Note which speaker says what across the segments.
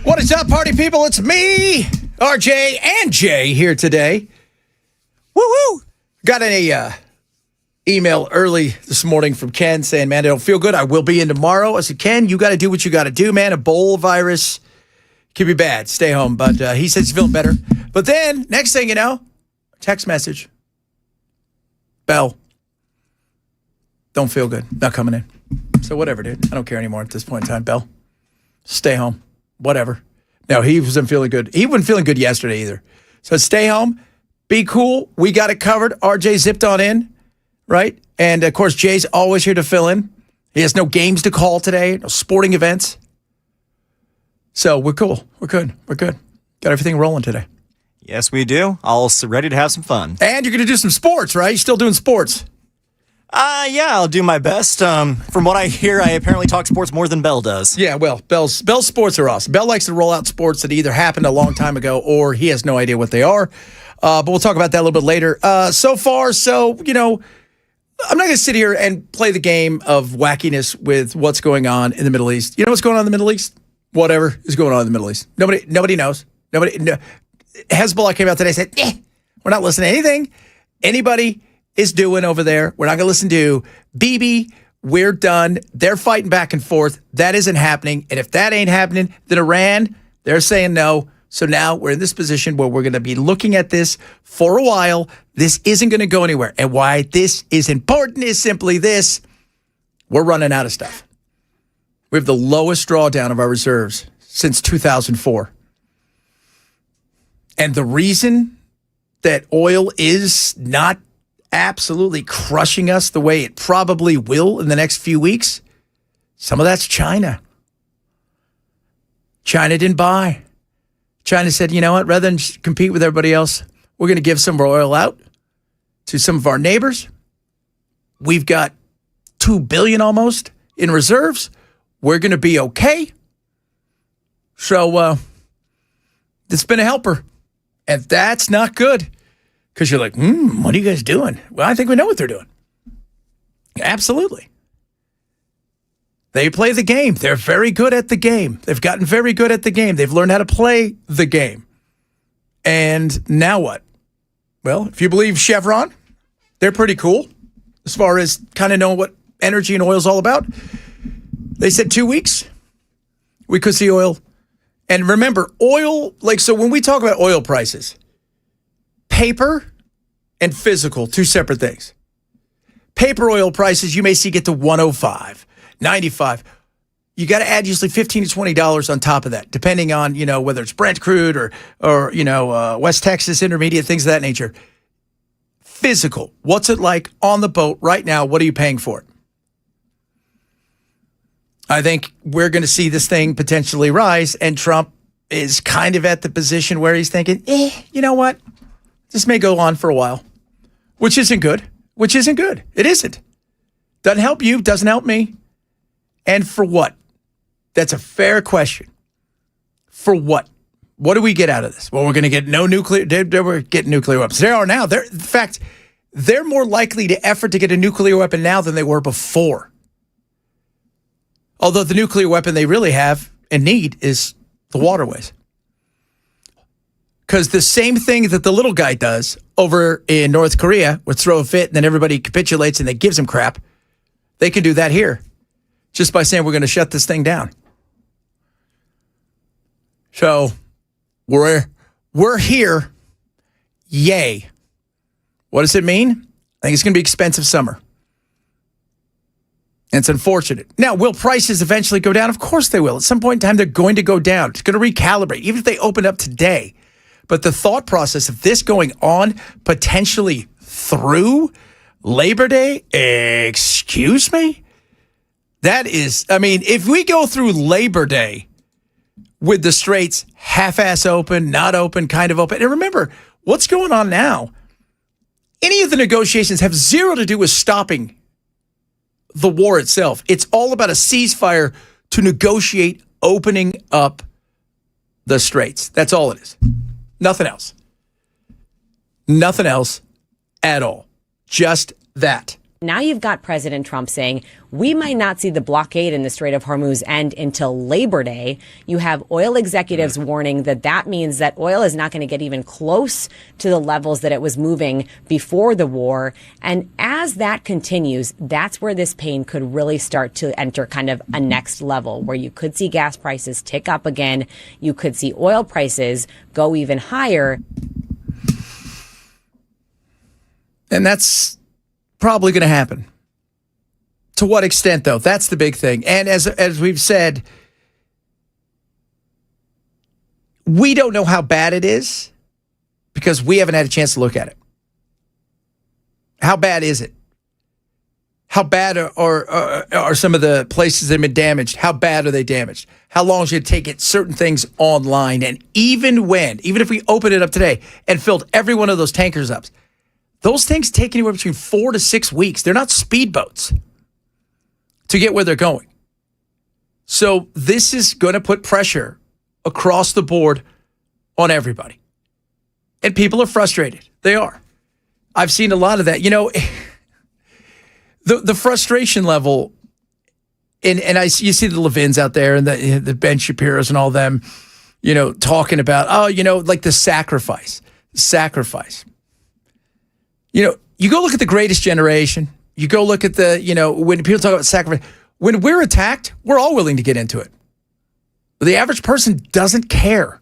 Speaker 1: What is up, party people? It's me, RJ, and Jay here today. Woo-woo! Got an email early this morning from Ken saying, man, I don't feel good. I will be in tomorrow. I said, Ken, you got to do what you got to do, man. Ebola virus can be bad. Stay home. But he says he's feeling better. But then, next thing you know, text message. Bell. Don't feel good. Not coming in. So whatever, dude. I don't care anymore at this point in time. Bell. Stay home. Whatever. No, he wasn't feeling good. He wasn't feeling good yesterday either. So stay home. Be cool. We got it covered. RJ zipped on in, right? And, of course, Jay's always here to fill in. He has no games to call today, no sporting events. So we're cool. We're good. We're good. Got everything rolling today.
Speaker 2: Yes, we do. All ready to have some fun.
Speaker 1: And you're going to do some sports, right? You're still doing sports.
Speaker 2: Yeah, I'll do my best. From what I hear, I apparently talk sports more than Bell does.
Speaker 1: Yeah, well, Bell's sports are awesome. Bell likes to roll out sports that either happened a long time ago or he has no idea what they are. But we'll talk about that a little bit later. So far, I'm not going to sit here and play the game of wackiness with what's going on in the Middle East. You know what's going on in the Middle East? Whatever is going on in the Middle East. Nobody knows. Hezbollah came out today and said, we're not listening to anything anybody is doing over there. We're not going to listen to Bibi. We're done. They're fighting back and forth. That isn't happening. And if that ain't happening, then Iran, they're saying no. So now we're in this position where we're going to be looking at this for a while. This isn't going to go anywhere. And why this is important is simply this. We're running out of stuff. We have the lowest drawdown of our reserves since 2004. And the reason that oil is not absolutely crushing us the way it probably will in the next few weeks, some of that's China. China didn't buy. China said, you know what, rather than compete with everybody else, we're going to give some of our oil out to some of our neighbors. We've got $2 billion almost in reserves. We're going to be okay. So it's been a helper. And that's not good. Because you're like, what are you guys doing? Well, I think we know what they're doing. Absolutely. They play the game. They're very good at the game. They've gotten very good at the game. They've learned how to play the game. And now what? Well, if you believe Chevron, they're pretty cool as far as kind of knowing what energy and oil is all about. They said 2 weeks, we could see oil. And remember, oil, so when we talk about oil prices, paper and physical, two separate things. Paper oil prices, you may see get to 105, 95. You got to add usually $15 to $20 on top of that, depending on, whether it's Brent crude or West Texas Intermediate, things of that nature. Physical, what's it like on the boat right now? What are you paying for it? I think we're going to see this thing potentially rise, and Trump is kind of at the position where he's thinking, you know what? This may go on for a while, which isn't good. It isn't. Doesn't help you, doesn't help me. And for what? That's a fair question. For what? What do we get out of this? Well, we're going to get no nuclear. We're getting nuclear weapons. They are now. In fact, they're more likely to effort to get a nuclear weapon now than they were before. Although the nuclear weapon they really have and need is the waterways. Because the same thing that the little guy does over in North Korea, would throw a fit and then everybody capitulates and they gives him crap, they can do that here just by saying we're going to shut this thing down. So we're here. Yay. What does it mean? I think it's going to be expensive summer. And it's unfortunate. Now, will prices eventually go down? Of course they will. At some point in time, they're going to go down. It's going to recalibrate, even if they open up today. But the thought process of this going on potentially through Labor Day, excuse me? That is, if we go through Labor Day with the straits half-ass open, not open, kind of open. And remember, what's going on now? Any of the negotiations have zero to do with stopping the war itself. It's all about a ceasefire to negotiate opening up the straits. That's all it is. Nothing else. Nothing else at all. Just that.
Speaker 3: Now you've got President Trump saying we might not see the blockade in the Strait of Hormuz end until Labor Day. You have oil executives warning that that means that oil is not going to get even close to the levels that it was moving before the war. And as that continues, that's where this pain could really start to enter kind of a next level where you could see gas prices tick up again. You could see oil prices go even higher.
Speaker 1: And that's probably going to happen. To what extent, though? That's the big thing. And as we've said, we don't know how bad it is because we haven't had a chance to look at it. How bad is it? How bad are some of the places that have been damaged? How bad are they damaged? How long should it take to get certain things online? And even if we open it up today and filled every one of those tankers up, those things take anywhere between 4 to 6 weeks. They're not speedboats to get where they're going. So this is going to put pressure across the board on everybody. And people are frustrated. They are. I've seen a lot of that. You know, the frustration level, and you see the Levins out there and the Ben Shapiro's and all them, you know, talking about, like the sacrifice. You know, you go look at The Greatest Generation. You go look at when people talk about sacrifice. When we're attacked, we're all willing to get into it. But the average person doesn't care.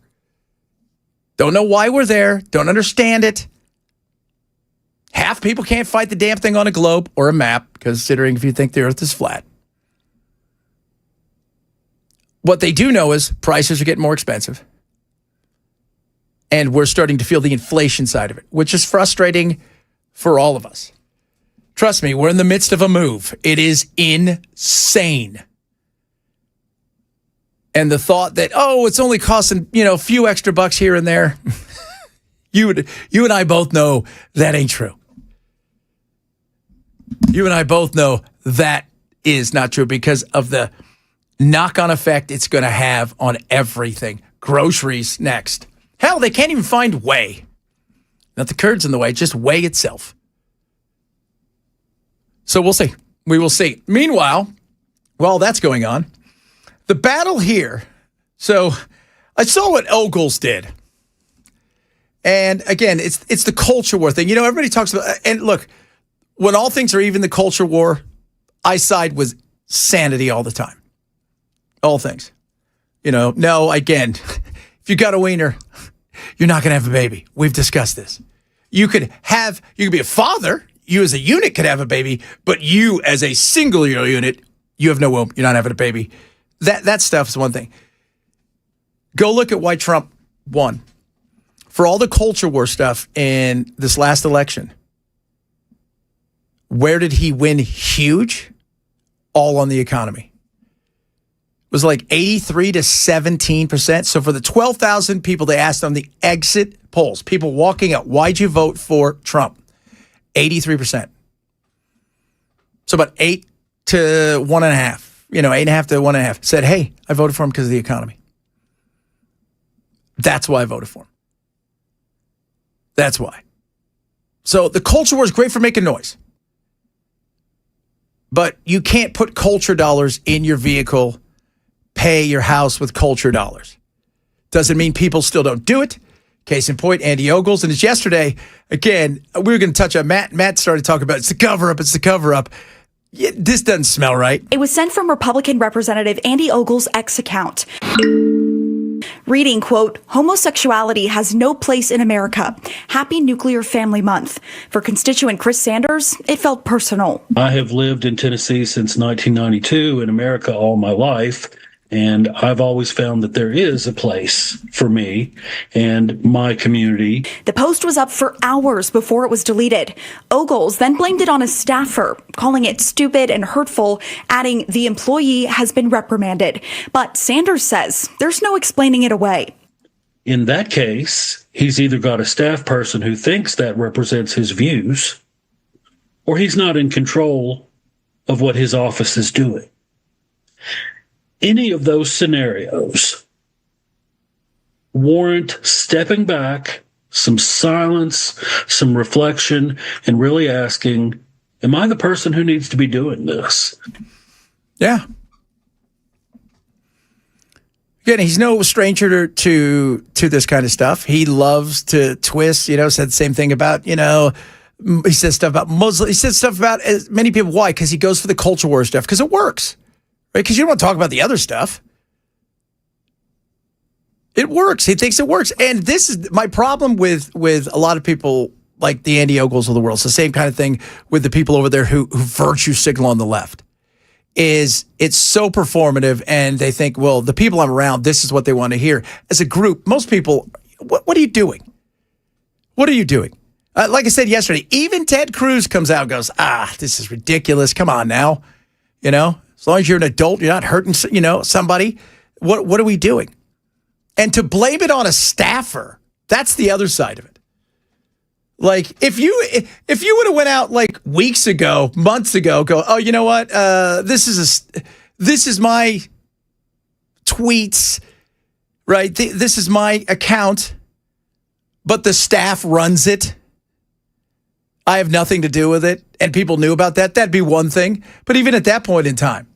Speaker 1: Don't know why we're there. Don't understand it. Half people can't fight the damn thing on a globe or a map, considering if you think the earth is flat. What they do know is prices are getting more expensive. And we're starting to feel the inflation side of it, which is frustrating for all of us. Trust me, we're in the midst of a move. It is insane. And the thought that, it's only costing, a few extra bucks here and there. You and I both know that ain't true. You and I both know that is not true because of the knock-on effect it's going to have on everything. Groceries next. Hell, they can't even find whey. Not the curds in the way, just whey itself. So we'll see. We will see. Meanwhile, while that's going on, the battle here. So I saw what Ogles did. And again, it's the culture war thing. Everybody talks about, and look, when all things are even, the culture war, I side with sanity all the time. All things. No, again, if you got a wiener, you're not going to have a baby. We've discussed this. You could be a father. You as a unit could have a baby, but you as a single unit, you have no womb. You're not having a baby. That stuff is one thing. Go look at why Trump won. For all the culture war stuff in this last election, where did he win huge? All on the economy. It was like 83 to 17%. So for the 12,000 people they asked on the exit polls, people walking out, why'd you vote for Trump? 83%. So about 8 to 1.5, 8.5 to 1.5 said, hey, I voted for him because of the economy. That's why I voted for him. That's why. So the culture war is great for making noise. But you can't put culture dollars in your vehicle, pay your house with culture dollars. Doesn't mean people still don't do it. Case in point, Andy Ogles. And it's yesterday, again, we were going to touch on Matt. Matt started talking about it's the cover-up. Yeah, this doesn't smell right.
Speaker 4: It was sent from Republican Representative Andy Ogles' X account. Reading, quote, homosexuality has no place in America. Happy Nuclear Family Month. For constituent Chris Sanders, it felt personal.
Speaker 5: I have lived in Tennessee since 1992, in America all my life, and I've always found that there is a place for me and my community.
Speaker 4: The post was up for hours before it was deleted. Ogles then blamed it on a staffer, calling it stupid and hurtful, adding the employee has been reprimanded. But Sanders says there's no explaining it away.
Speaker 5: In that case, he's either got a staff person who thinks that represents his views, or he's not in control of what his office is doing. Any of those scenarios warrant stepping back, some silence, some reflection, and really asking, Am I the person who needs to be doing this?
Speaker 1: Yeah. Again, he's no stranger to this kind of stuff. He loves to twist, said the same thing about, he says stuff about Muslims. He says stuff about as many people. Why? Because he goes for the culture war stuff, because it works, right? Because you don't want to talk about the other stuff. It works. He thinks it works. And this is my problem with a lot of people like the Andy Ogles of the world. It's the same kind of thing with the people over there who virtue signal on the left. Is it's so performative, and they think, well, the people I'm around, this is what they want to hear. As a group, most people, what are you doing? What are you doing? Like I said yesterday, even Ted Cruz comes out and goes, this is ridiculous. Come on now. As long as you're an adult, you're not hurting, somebody. What are we doing? And to blame it on a staffer, that's the other side of it. Like, if you would have went out like weeks ago, months ago, go, oh, you know what? This is my tweets, right? This is my account, but the staff runs it. I have nothing to do with it, and people knew about that. That'd be one thing. But even at that point in time,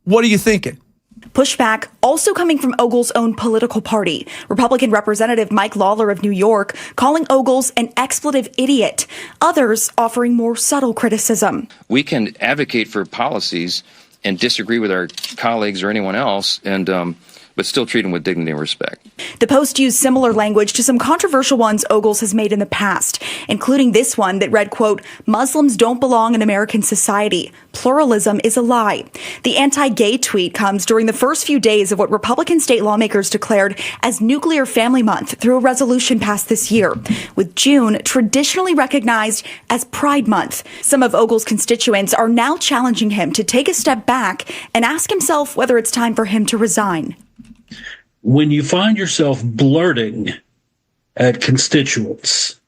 Speaker 1: what are you thinking?
Speaker 4: Pushback also coming from Ogles' own political party. Republican Representative Mike Lawler of New York calling Ogles an expletive idiot. Others offering more subtle criticism.
Speaker 6: We can advocate for policies and disagree with our colleagues or anyone else, but still treat them with dignity and respect.
Speaker 4: The Post used similar language to some controversial ones Ogles has made in the past, including this one that read, quote, Muslims don't belong in American society. Pluralism is a lie. The anti-gay tweet comes during the first few days of what Republican state lawmakers declared as Nuclear Family Month through a resolution passed this year, with June traditionally recognized as Pride Month. Some of Ogles' constituents are now challenging him to take a step back and ask himself whether it's time for him to resign.
Speaker 5: When you find yourself blurting at constituents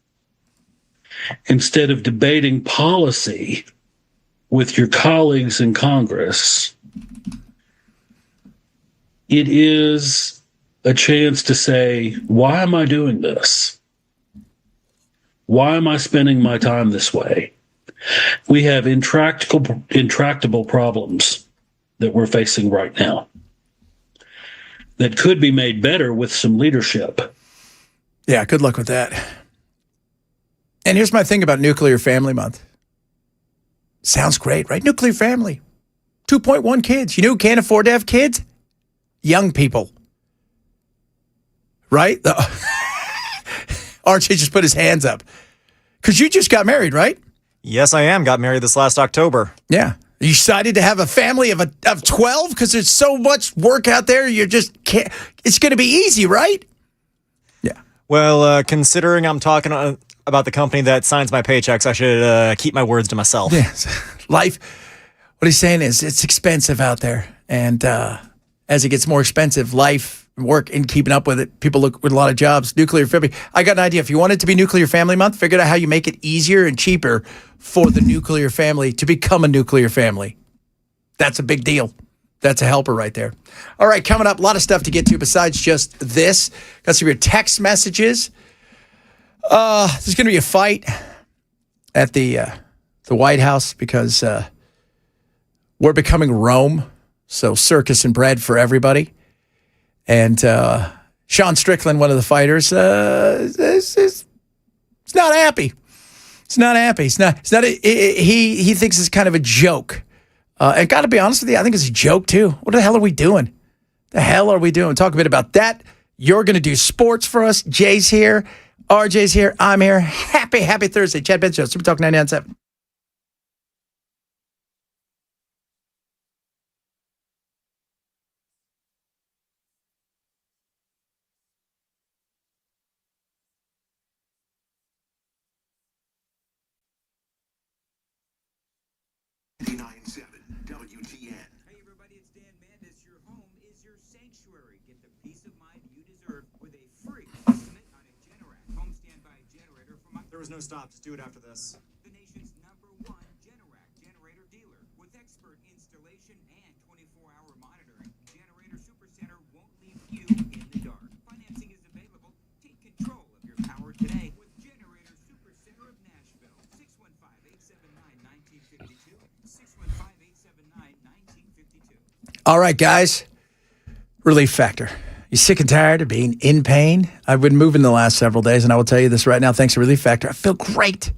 Speaker 5: instead of debating policy with your colleagues in Congress, it is a chance to say, why am I doing this? Why am I spending my time this way? We have intractable problems that we're facing right now that could be made better with some leadership.
Speaker 1: Yeah, good luck with that. And here's my thing about Nuclear Family Month. Sounds great, right? Nuclear family. 2.1 kids. You know who can't afford to have kids? Young people. Right? RJ just put his hands up. Because you just got married, right?
Speaker 2: Yes, I am. Got married this last October.
Speaker 1: Yeah. You decided to have a family of 12 because there's so much work out there. You just can't. It's going to be easy, right? Yeah.
Speaker 2: Well, considering I'm talking about the company that signs my paychecks, I should keep my words to myself.
Speaker 1: Yes. Life, what he's saying is it's expensive out there. And as it gets more expensive, life, work, and keeping up with it, people look with a lot of jobs. Nuclear family. I got an idea. If you want it to be Nuclear Family Month, figure out how you make it easier and cheaper for the nuclear family to become a nuclear family. That's a big deal. That's a helper right there. All right, coming up, a lot of stuff to get to besides just this. Got some of your text messages. There's going to be a fight at the White House because we're becoming Rome, so circus and bread for everybody. And Sean Strickland, one of the fighters, is not happy. He's not happy. He thinks it's kind of a joke. And got to be honest with you, I think it's a joke too. What the hell are we doing? Talk a bit about that. You're going to do sports for us. Jay's here. RJ's here. I'm here. Happy Thursday. Chad Ben Show, Super Talk 99.7.
Speaker 2: There was no stop. Just do it after this.
Speaker 7: The nation's #1 Generac generator dealer with expert installation and 24-hour monitoring. Generator Supercenter won't leave you in the dark. Financing is available. Take control of your power today with Generator Supercenter of Nashville.
Speaker 1: All right, guys. Relief factor. You sick and tired of being in pain? I've been moving the last several days, and I will tell you this right now. Thanks to Relief Factor, I feel great.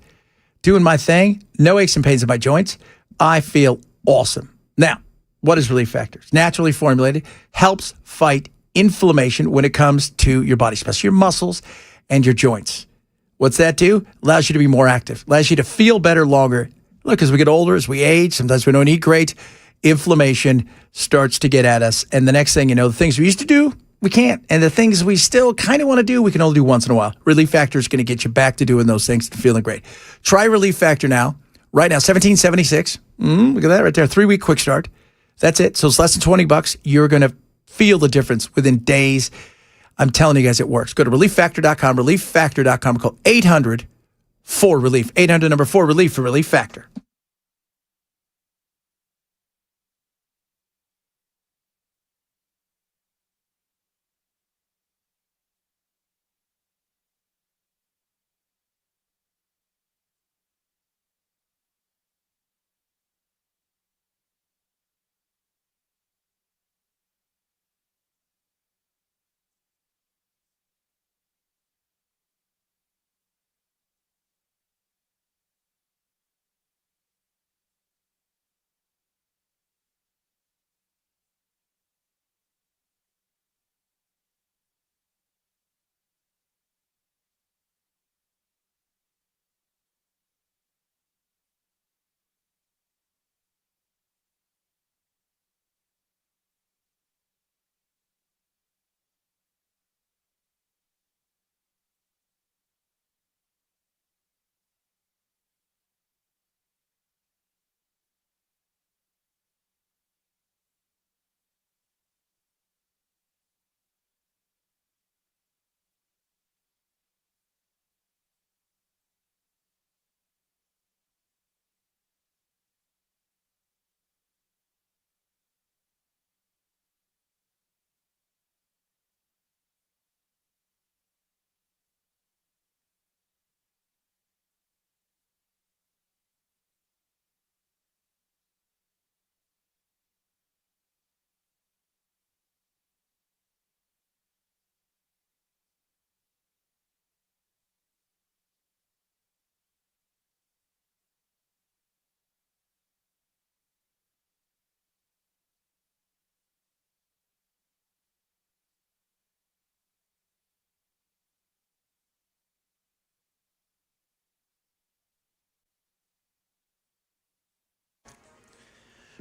Speaker 1: Doing my thing. No aches and pains in my joints. I feel awesome. Now, what is Relief Factor? It's naturally formulated. Helps fight inflammation when it comes to your body, especially your muscles and your joints. What's that do? Allows you to be more active. Allows you to feel better longer. Look, as we get older, as we age, sometimes we don't eat great. Inflammation starts to get at us. And the next thing you know, the things we used to do, we can't. And the things we still kind of want to do, we can only do once in a while. Relief Factor is going to get you back to doing those things and feeling great. Try Relief Factor now. Right now, $17.76. Look at that right there. 3-week quick start. That's it. So it's less than $20. You're going to feel the difference within days. I'm telling you guys, it works. Go to relieffactor.com, relieffactor.com. Call 800-4RELIEF. 800-4RELIEF for Relief Factor.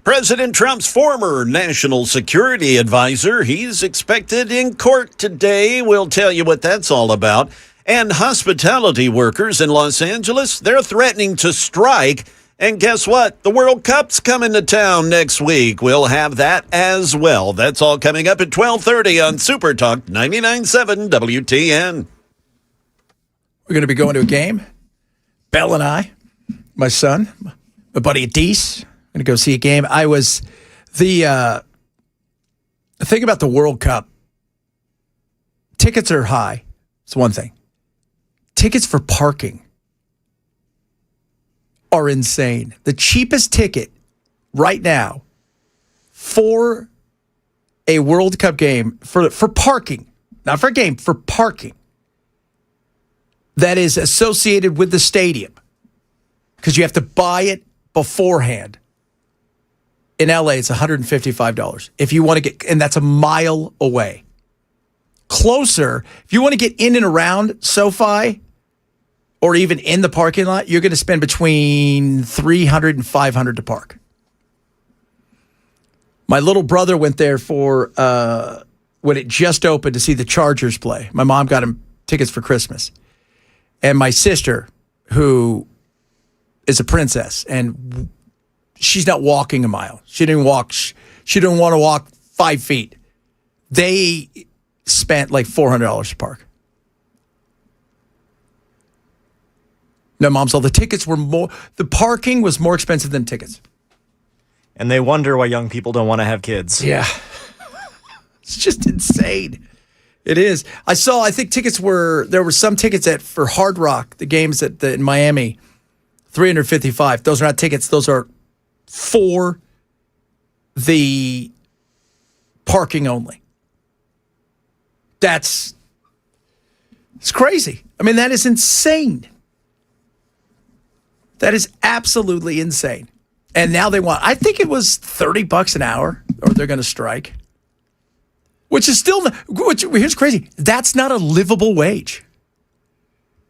Speaker 8: President Trump's former national security advisor, he's expected in court today. We'll tell you what that's all about. And hospitality workers in Los Angeles, they're threatening to strike. And guess what? The World Cup's coming to town next week. We'll have that as well. That's all coming up at 12:30 on Super Talk 99.7 WTN.
Speaker 1: We're going to be going to a game. Belle and I, my son, my buddy Adese, going to go see a game. I was the thing about the World Cup. Tickets are high. It's one thing. Tickets for parking are insane. The cheapest ticket right now for a World Cup game for parking, not for a game, for parking that is associated with the stadium, because you have to buy it beforehand. In LA, it's $155. If you want to get, and that's a mile away. Closer, if you want to get in and around SoFi or even in the parking lot, you're going to spend between $300 and $500 to park. My little brother went there for when it just opened to see the Chargers play. My mom got him tickets for Christmas. And my sister, who is a princess, and she's not walking a mile. She didn't walk. She didn't want to walk 5 feet. They spent like $400 to park. No, Moms, all the tickets were more, the parking was more expensive than tickets.
Speaker 2: And they wonder why young people don't want to have kids.
Speaker 1: Yeah. It's just insane. It is. I think there were some tickets for Hard Rock, the games in Miami, $355. Those are not tickets. Those are for the parking only. It's crazy. I mean, that is insane. That is absolutely insane. And now they want, I think it was $30 an hour, or they're going to strike. Which is still, here's crazy. That's not a livable wage.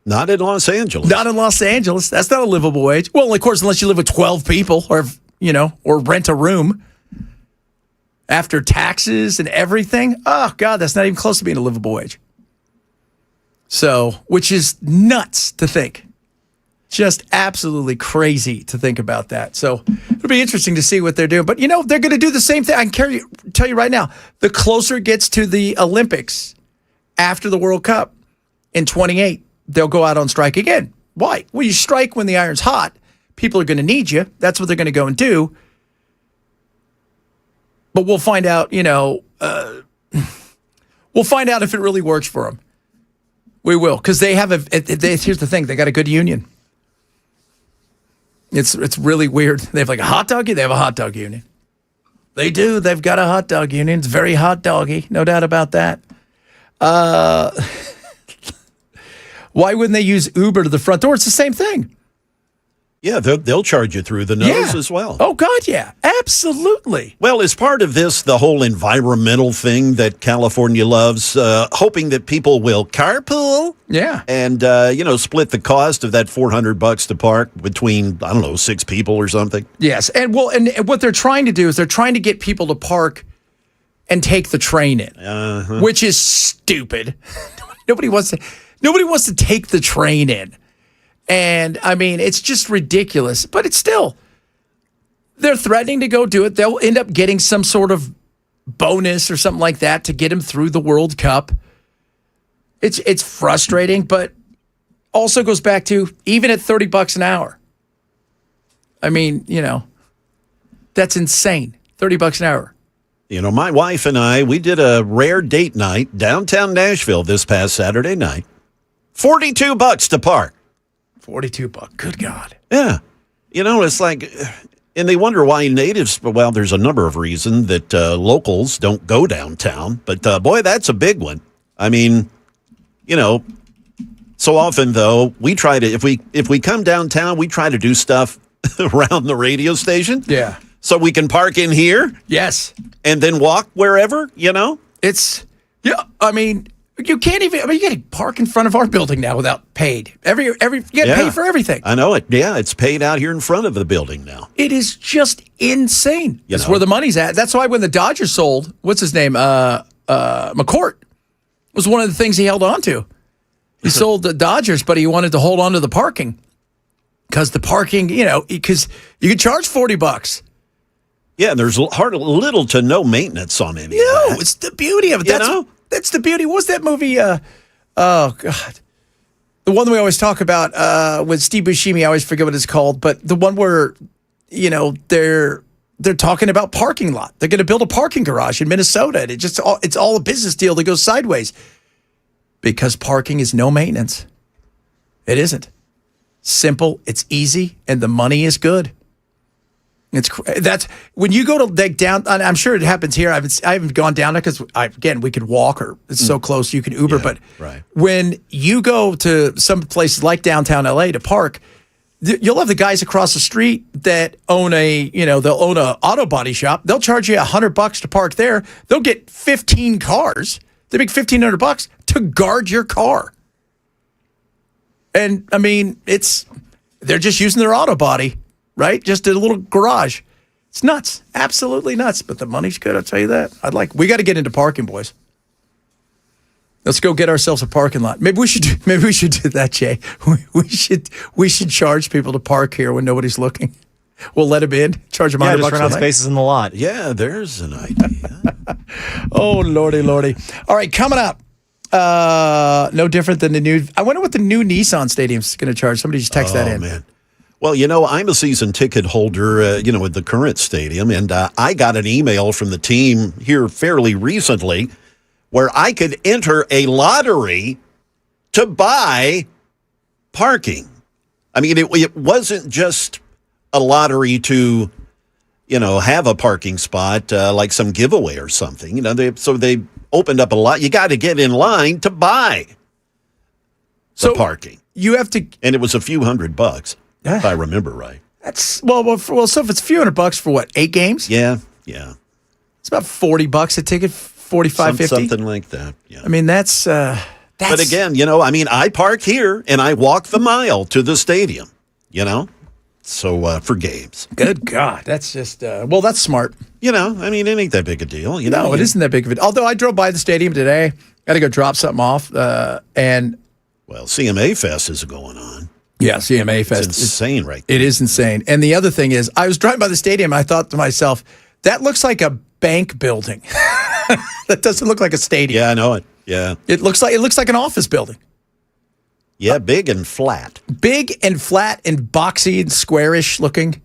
Speaker 8: Not in Los Angeles.
Speaker 1: Not in Los Angeles. That's not a livable wage. Well, of course, unless you live with 12 people or rent a room after taxes and everything. Oh, God, that's not even close to being a livable wage. So, which is nuts to think. Just absolutely crazy to think about that. So it'll be interesting to see what they're doing. But, they're going to do the same thing. I can tell you right now, the closer it gets to the Olympics after the World Cup in 28, they'll go out on strike again. Why? Well, you strike when the iron's hot. People are going to need you. That's what they're going to go and do. But we'll find out, we'll find out if it really works for them. We will. Because they have here's the thing. They got a good union. It's really weird. They have like a hot dog union. They have a hot dog union. They do. They've got a hot dog union. It's very hot doggy. No doubt about that. Why wouldn't they use Uber to the front door? It's the same thing.
Speaker 8: Yeah, they'll charge you through the nose as well.
Speaker 1: Oh, God, yeah. Absolutely.
Speaker 8: Well, as part of this, the whole environmental thing that California loves, hoping that people will carpool.
Speaker 1: Yeah.
Speaker 8: And, split the cost of that $400 to park between, 6 people or something.
Speaker 1: Yes. And what they're trying to do is they're trying to get people to park and take the train in, which is stupid. Nobody wants to take the train in. And, I mean, it's just ridiculous. But it's still, they're threatening to go do it. They'll end up getting some sort of bonus or something like that to get them through the World Cup. It's frustrating, but also goes back to, even at $30 an hour. I mean, that's insane. $30 an hour.
Speaker 8: My wife and I, we did a rare date night downtown Nashville this past Saturday night. $42 to park.
Speaker 1: $42. Good God.
Speaker 8: Yeah. It's like, and they wonder why natives, well, there's a number of reasons that locals don't go downtown. But, boy, that's a big one. I mean, so often, though, we try to, if we come downtown, we try to do stuff around the radio station.
Speaker 1: Yeah.
Speaker 8: So we can park in here.
Speaker 1: Yes.
Speaker 8: And then walk wherever,
Speaker 1: It's, I mean, you can't even, you got to park in front of our building now without paid. You got to pay for everything.
Speaker 8: I know it. Yeah, it's paid out here in front of the building now.
Speaker 1: It is just insane. That's where the money's at. That's why when the Dodgers sold, what's his name? McCourt was one of the things he held on to. He sold the Dodgers, but he wanted to hold on to the parking. Because the parking, because you could charge $40.
Speaker 8: Yeah, and there's little to no maintenance on any of that.
Speaker 1: It's the beauty of it. That's the beauty. What was that movie? Oh, God. The one that we always talk about with Steve Buscemi. I always forget what it's called. But the one where, they're talking about parking lot. They're going to build a parking garage in Minnesota. And it's all a business deal that goes sideways. Because parking is no maintenance. It isn't. Simple, it's easy, and the money is good. That's when you go to down. I'm sure it happens here. I haven't gone down there because we could walk, or it's so close you can Uber.
Speaker 8: Yeah,
Speaker 1: but
Speaker 8: right.
Speaker 1: When you go to some places like downtown LA to park, you'll have the guys across the street that own they'll own a auto body shop. They'll charge you $100 to park there. They'll get 15 cars. They make $1,500 to guard your car. And I mean, they're just using their auto body. Right? Just a little garage. It's nuts. Absolutely nuts. But the money's good, I'll tell you that. We got to get into parking, boys. Let's go get ourselves a parking lot. Maybe we should do that, Jay. We should charge people to park here when nobody's looking. We'll let them in, charge them $100
Speaker 2: just run out
Speaker 1: a night.
Speaker 2: spaces in the lot.
Speaker 8: Yeah, there's an idea.
Speaker 1: Oh, Lordy. All right, coming up. No different than the new. I wonder what the new Nissan Stadium's going to charge. Somebody just text that in.
Speaker 8: Man. Well, I'm a season ticket holder, at the current stadium, and I got an email from the team here fairly recently where I could enter a lottery to buy parking. I mean, it wasn't just a lottery to, have a parking spot, like some giveaway or something. So they opened up a lot. You got to get in line to buy the parking.
Speaker 1: You have to,
Speaker 8: and it was a few $100, if I remember right.
Speaker 1: That's so if it's a few $100 for what, 8 games?
Speaker 8: Yeah.
Speaker 1: It's about $40 a ticket, 45, 50.
Speaker 8: Something like that. Yeah.
Speaker 1: I mean, that's.
Speaker 8: But again, I park here and I walk the mile to the stadium. So for games.
Speaker 1: Good God, that's just that's smart.
Speaker 8: It ain't that big a deal.
Speaker 1: No, it isn't that big of it. Although I drove by the stadium today, got to go drop something off, and
Speaker 8: CMA Fest is going on.
Speaker 1: Yeah, CMA Fest.
Speaker 8: It's insane, right there.
Speaker 1: It is insane. And the other thing is, I was driving by the stadium, and I thought to myself, that looks like a bank building. That doesn't look like a stadium.
Speaker 8: Yeah, I know it. Yeah,
Speaker 1: it looks like an office building.
Speaker 8: Yeah, big and flat.
Speaker 1: Big and flat and boxy and squarish looking.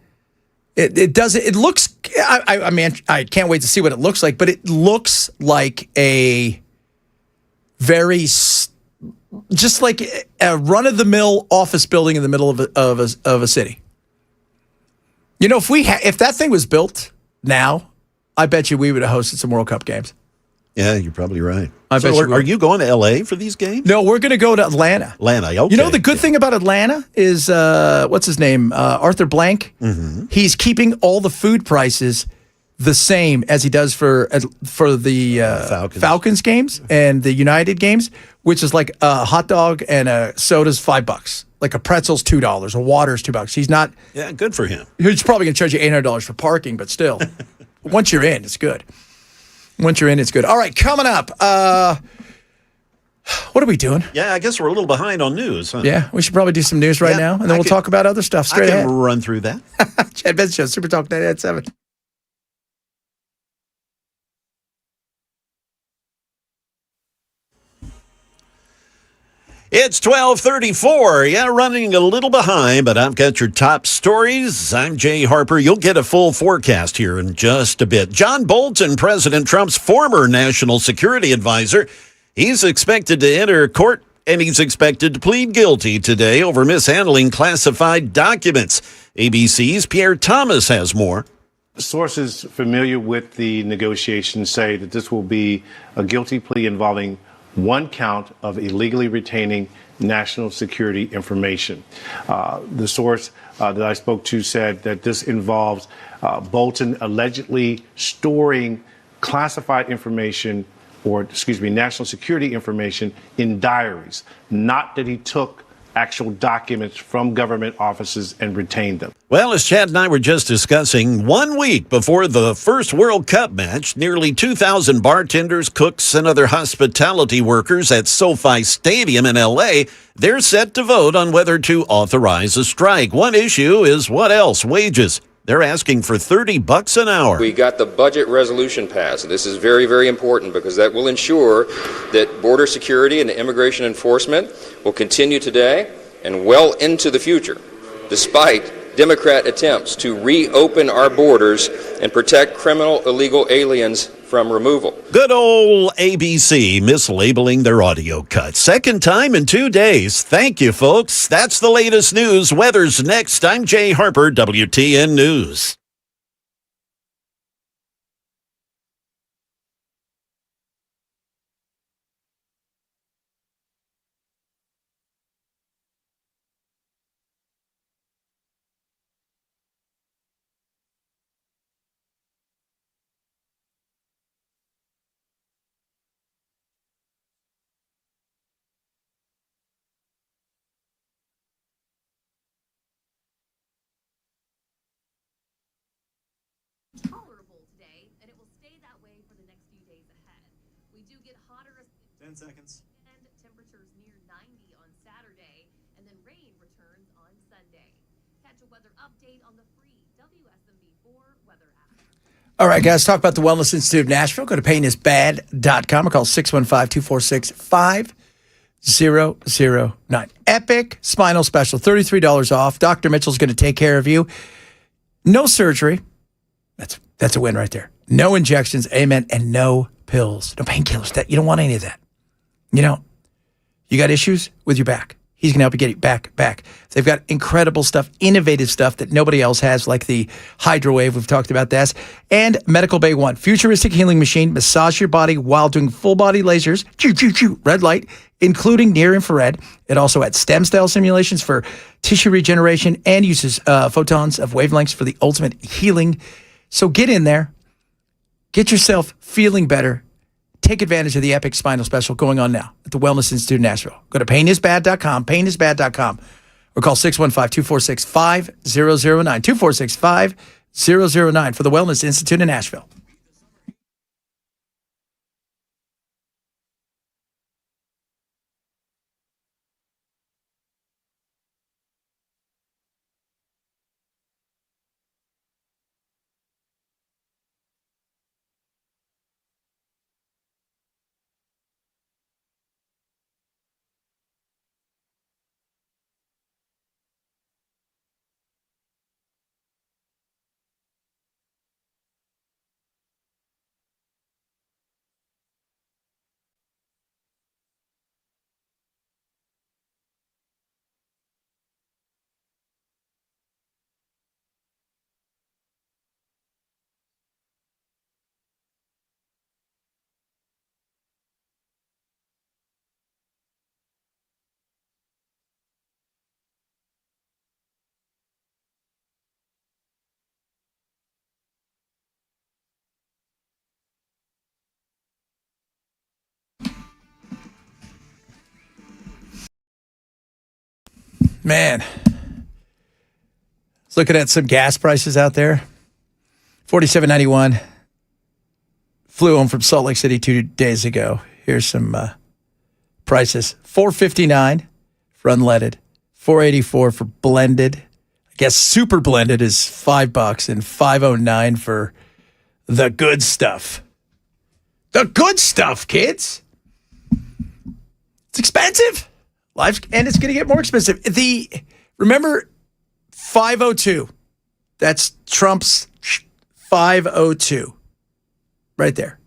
Speaker 1: It does. It looks. I mean, I can't wait to see what it looks like. But it looks like a very just like a run of the mill office building in the middle of a city. If that thing was built now, I bet you we would have hosted some World Cup games.
Speaker 8: Yeah, you're probably right.
Speaker 1: Are
Speaker 8: you going to L.A. for these games?
Speaker 1: No, we're going to go to Atlanta.
Speaker 8: Okay.
Speaker 1: The good thing about Atlanta is, what's his name? Arthur Blank.
Speaker 8: Mm-hmm.
Speaker 1: He's keeping all the food prices the same as he does for the Falcons games and the United games, which is like a hot dog and a soda's $5. Like a pretzel's $2, a water's $2. He's not.
Speaker 8: Yeah, good for him.
Speaker 1: He's probably going to charge you $800 for parking, but still, once you're in, it's good. Once you're in, it's good. All right, coming up. What are we doing?
Speaker 8: Yeah, I guess we're a little behind on news, huh?
Speaker 1: Yeah, we should probably do some news right now, and then we'll talk about other stuff straight ahead.
Speaker 8: Run through that.
Speaker 1: Chad Benson Show, Super Talk 98.7.
Speaker 8: It's 12:34. Yeah, running a little behind, but I've got your top stories. I'm Jay Harper. You'll get a full forecast here in just a bit. John Bolton, President Trump's former national security advisor, he's expected to enter court, and he's expected to plead guilty today over mishandling classified documents. ABC's Pierre Thomas has more.
Speaker 9: Sources familiar with the negotiations say that this will be a guilty plea involving one count of illegally retaining national security information. The source that I spoke to said that this involves Bolton allegedly storing classified information, national security information in diaries, not that he took actual documents from government offices and retained them.
Speaker 8: Well, as Chad and I were just discussing, 1 week before the first World Cup match, nearly 2,000 bartenders, cooks, and other hospitality workers at SoFi Stadium in L.A., they're set to vote on whether to authorize a strike. One issue is what else? Wages. They're asking for $30 an hour.
Speaker 6: We got the budget resolution passed. This is very, very important because that will ensure that border security and immigration enforcement will continue today and well into the future, despite Democrat attempts to reopen our borders and protect criminal illegal aliens from removal.
Speaker 8: Good old ABC mislabeling their audio cuts. Second time in 2 days. Thank you, folks. That's the latest news. Weather's next. I'm Jay Harper, WTN News.
Speaker 10: Tolerable today, and it will stay that way for the next few days ahead. We do get hotter
Speaker 2: 10 seconds.
Speaker 10: and temperatures near 90 on Saturday, and then rain returns on Sunday. Catch a weather update on the free WSMV4 weather app.
Speaker 1: All right, guys, talk about the Wellness Institute of Nashville. Go to painisbad.com or call 615-246-5009. Epic spinal special, $33 off. Dr. Mitchell's going to take care of you. No surgery. That's a win right there. No injections, amen, and no pills, no painkillers. You don't want any of that. You got issues with your back. He's going to help you get it back. They've got incredible stuff, innovative stuff that nobody else has, like the Hydrowave. We've talked about that. And Medical Bay One, futuristic healing machine, massage your body while doing full body lasers, red light, including near infrared. It also adds stem cell simulations for tissue regeneration and uses photons of wavelengths for the ultimate healing. So get in there, get yourself feeling better. Take advantage of the epic spinal special going on now at the Wellness Institute in Nashville. Go to painisbad.com, painisbad.com, or call 615-246-5009, 246-5009 for the Wellness Institute in Nashville. Man, I was looking at some gas prices out there. $47.91. Flew home from Salt Lake City 2 days ago. Here's some prices. $4.59 for unleaded. $4.84 for blended. I guess super blended is $5 and $5.09 for the good stuff. The good stuff, kids. It's expensive. Life, and it's going to get more expensive. Remember 502. That's Trump's 502. Right there.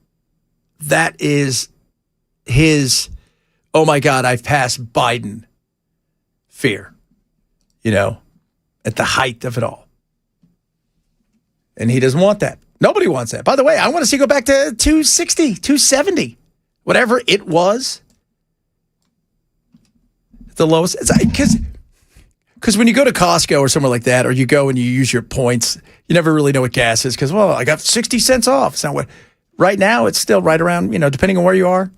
Speaker 1: That is his, oh my God, I've passed Biden fear. At the height of it all. And he doesn't want that. Nobody wants that. By the way, I want to see go back to 260, 270, whatever it was. The lowest, because when you go to Costco or somewhere like that, or you go and you use your points, you never really know what gas is because, well, I got 60 cents off. It's not what, right now it's still right around, depending on where you are,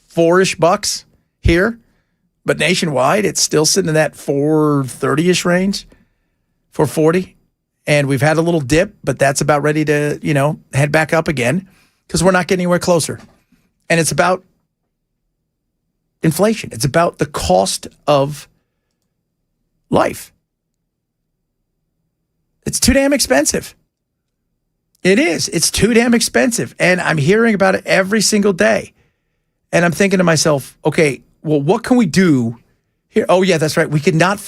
Speaker 1: $4-ish bucks here, but nationwide it's still sitting in that $4.30-ish range, $4.40, and we've had a little dip, but that's about ready to, head back up again because we're not getting anywhere closer, and it's about inflation. It's about the cost of life. It's too damn expensive. It is. It's too damn expensive. And I'm hearing about it every single day. And I'm thinking to myself, okay, well, what can we do here? Oh, yeah, that's right. We could not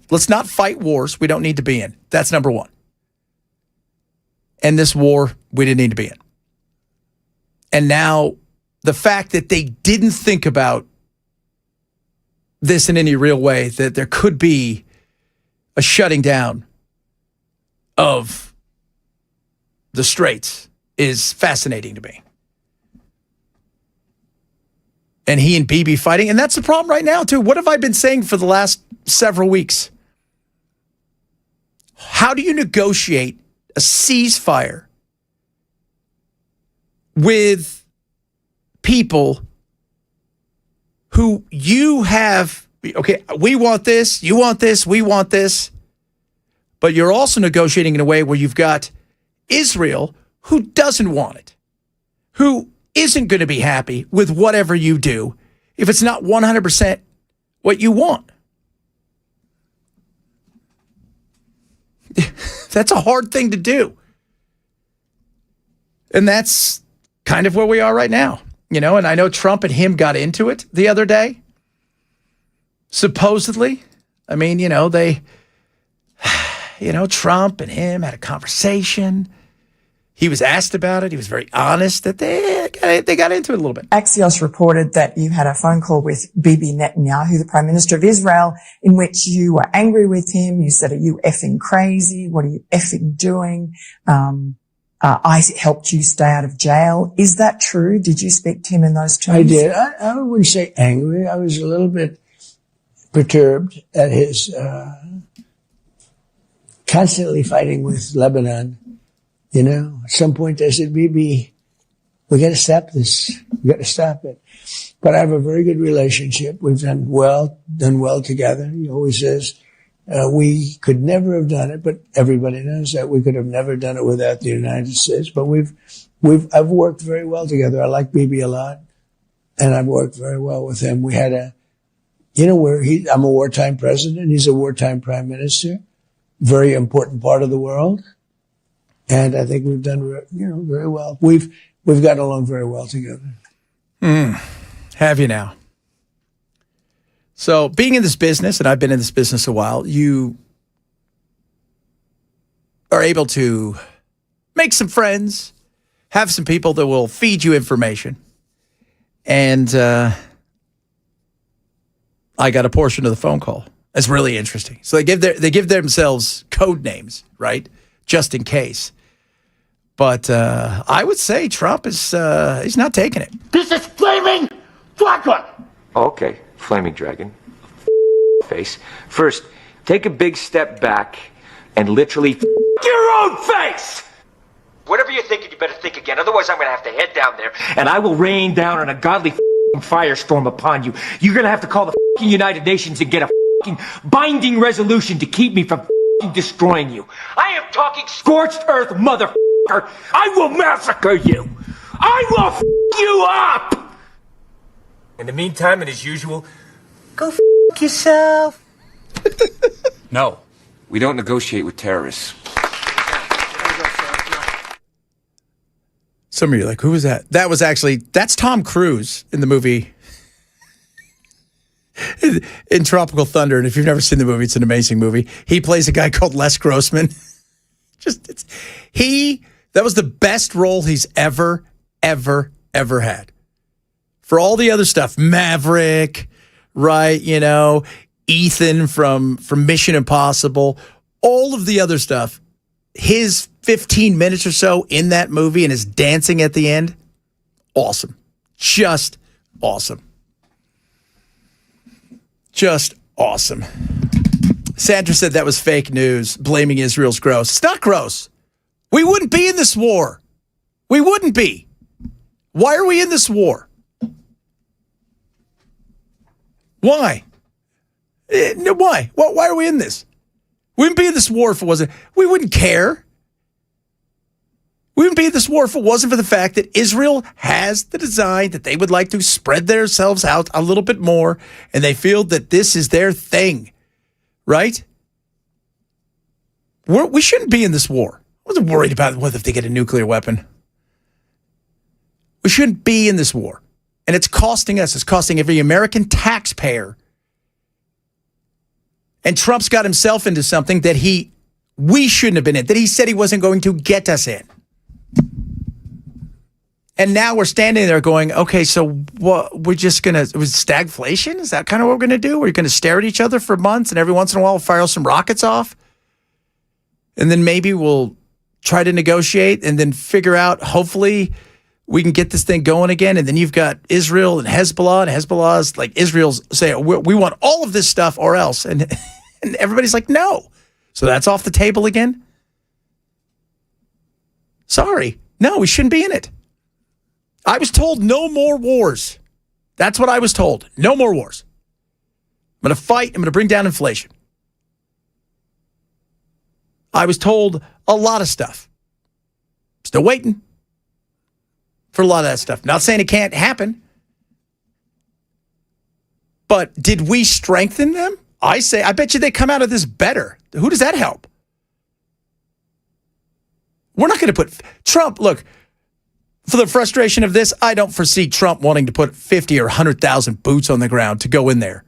Speaker 1: let's not fight wars we don't need to be in. That's number one. And this war we didn't need to be in. And now the fact that they didn't think about this in any real way, that there could be a shutting down of the straits, is fascinating to me. And he and Bibi fighting, and that's the problem right now, too. What have I been saying for the last several weeks? How do you negotiate a ceasefire with people who you have, okay, we want this, you want this, we want this, but you're also negotiating in a way where you've got Israel who doesn't want it, who isn't going to be happy with whatever you do if it's not 100% what you want. That's a hard thing to do. And that's kind of where we are right now. And I know Trump and him got into it the other day. Supposedly. I mean, Trump and him had a conversation. He was asked about it. He was very honest that they got into it a little bit.
Speaker 11: Axios reported that you had a phone call with Bibi Netanyahu, the Prime Minister of Israel, in which you were angry with him. You said, "Are you effing crazy? What are you effing doing? I helped you stay out of jail." Is that true? Did you speak to him in those terms?
Speaker 12: I did. I wouldn't say angry. I was a little bit perturbed at his constantly fighting with Lebanon. You know, at some point I said, "Bibi, we got to stop this. We got to stop it." But I have a very good relationship. We've done well together. He always says, we could never have done it, but everybody knows that we could have never done it without the United States. But I've worked very well together. I like Bibi a lot, and I've worked very well with him. We had I'm a wartime president. He's a wartime prime minister. Very important part of the world. And I think we've done, very well. We've gotten along very well together.
Speaker 1: Have you now? So being in this business, and I've been in this business a while, you are able to make some friends, have some people that will feed you information. And I got a portion of the phone call. It's really interesting. So they give themselves code names, right? Just in case. But I would say Trump is he's not taking it.
Speaker 13: This is flaming dragon.
Speaker 14: Okay, flaming dragon. Face. First, take a big step back and literally
Speaker 13: Your own face.
Speaker 14: whatever you're thinking, you better think again. Otherwise, I'm going to have to head down there and I will rain down an ungodly firestorm upon you. You're going to have to call the United Nations and get a binding resolution to keep me from destroying you. I am talking scorched earth, motherfucker. I will massacre you. I will you up.
Speaker 13: In the meantime, and as usual, go yourself.
Speaker 14: No, we don't negotiate with terrorists.
Speaker 1: Some of you are like, who was that? That's Tom Cruise in the movie in Tropical Thunder. And if you've never seen the movie, it's an amazing movie. He plays a guy called Les Grossman. That was the best role he's ever had. For all the other stuff, Maverick, right? Ethan from Mission Impossible, all of the other stuff, his 15 minutes or so in that movie and his dancing at the end, awesome. Just awesome. Just awesome. Sandra said that was fake news, blaming Israel's gross. It's not gross. We wouldn't be in this war. We wouldn't be. Why are we in this war? Why? Why? Why are we in this? We wouldn't be in this war if it wasn't. We wouldn't care. We wouldn't be in this war if it wasn't for the fact that Israel has the design that they would like to spread themselves out a little bit more, and they feel that this is their thing, right? We shouldn't be in this war. I wasn't worried about what if they get a nuclear weapon. We shouldn't be in this war. And it's costing us. It's costing every American taxpayer. And Trump's got himself into something that we shouldn't have been in, that he said he wasn't going to get us in. And now we're standing there going, okay, so what? We're just going to, was stagflation? Is that kind of what we're going to do? We're going to stare at each other for months and every once in a while we'll fire some rockets off? And then maybe we'll try to negotiate and then figure out, hopefully, we can get this thing going again. And then you've got Israel and Hezbollah's like Israel's say, we want all of this stuff or else. And everybody's like, no. So that's off the table again. Sorry. No, we shouldn't be in it. I was told no more wars. That's what I was told. No more wars. I'm going to fight. I'm going to bring down inflation. I was told a lot of stuff. Still waiting for a lot of that stuff. Not saying it can't happen. But did we strengthen them? I bet you they come out of this better. Who does that help? We're not going to put Trump, look, for the frustration of this, I don't foresee Trump wanting to put 50 or 100,000 boots on the ground to go in there.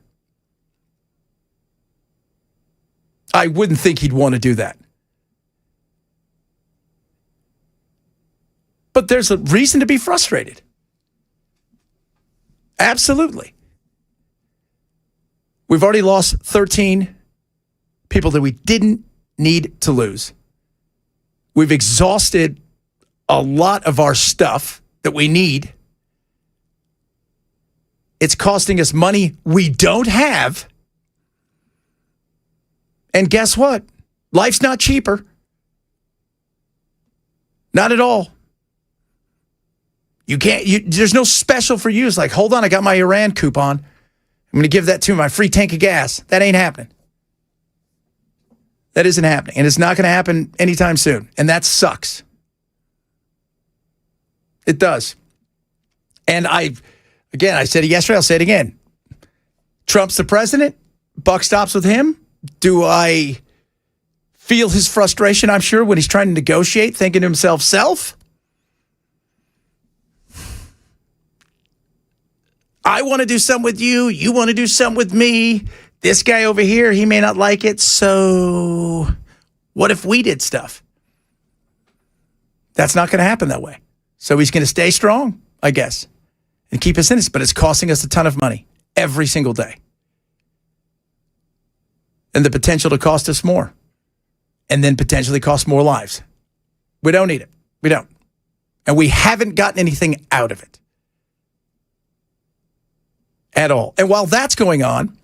Speaker 1: I wouldn't think he'd want to do that. But there's a reason to be frustrated. Absolutely. We've already lost 13 people that we didn't need to lose. We've exhausted a lot of our stuff that we need. It's costing us money we don't have. And guess what? Life's not cheaper. Not at all. There's no special for you. It's like, hold on, I got my Iran coupon. I'm going to give that to my free tank of gas. That ain't happening. That isn't happening. And it's not going to happen anytime soon. And that sucks. It does. And I said it yesterday, I'll say it again. Trump's the president. Buck stops with him. Do I feel his frustration? I'm sure when he's trying to negotiate, thinking to himself, I want to do something with you. You want to do something with me. This guy over here, he may not like it. So what if we did stuff? That's not going to happen that way. So he's going to stay strong, I guess, and keep us in this. But it's costing us a ton of money every single day. And the potential to cost us more. And then potentially cost more lives. We don't need it. We don't. And we haven't gotten anything out of it. At all. And while that's going on,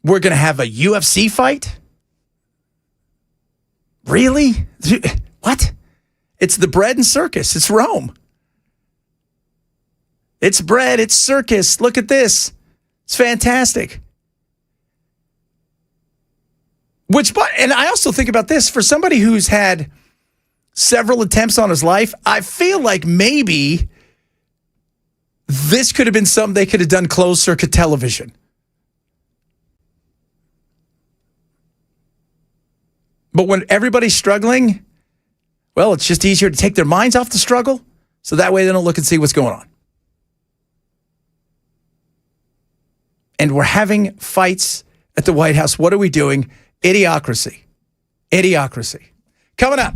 Speaker 1: we're going to have a UFC fight? Really? What? It's the bread and circus. It's Rome. It's bread. It's circus. Look at this. It's fantastic. And I also think about this. For somebody who's had several attempts on his life, I feel like maybe this could have been something they could have done closed circuit television. But when everybody's struggling, well, it's just easier to take their minds off the struggle, so that way they don't look and see what's going on. And we're having fights at the White House. What are we doing? Idiocracy. Idiocracy. Coming up.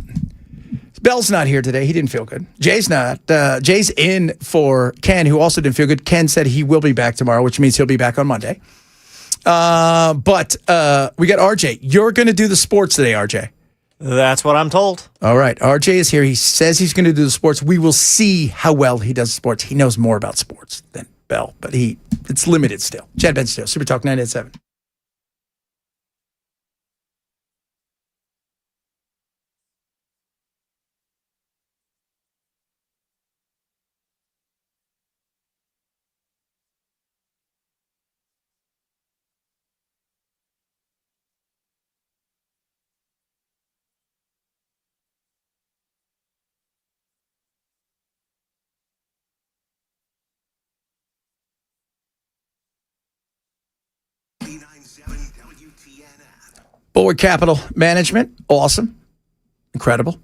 Speaker 1: Bell's not here today. He didn't feel good. Jay's not. Jay's in for Ken, who also didn't feel good. Ken said he will be back tomorrow, which means he'll be back on Monday. But we got RJ. You're going to do the sports today, RJ.
Speaker 2: That's what I'm told.
Speaker 1: All right. RJ is here. He says he's going to do the sports. We will see how well he does sports. He knows more about sports than Bell, but it's limited still. Chad Benstow, Super Talk 987. Bulwark Capital Management, awesome, incredible.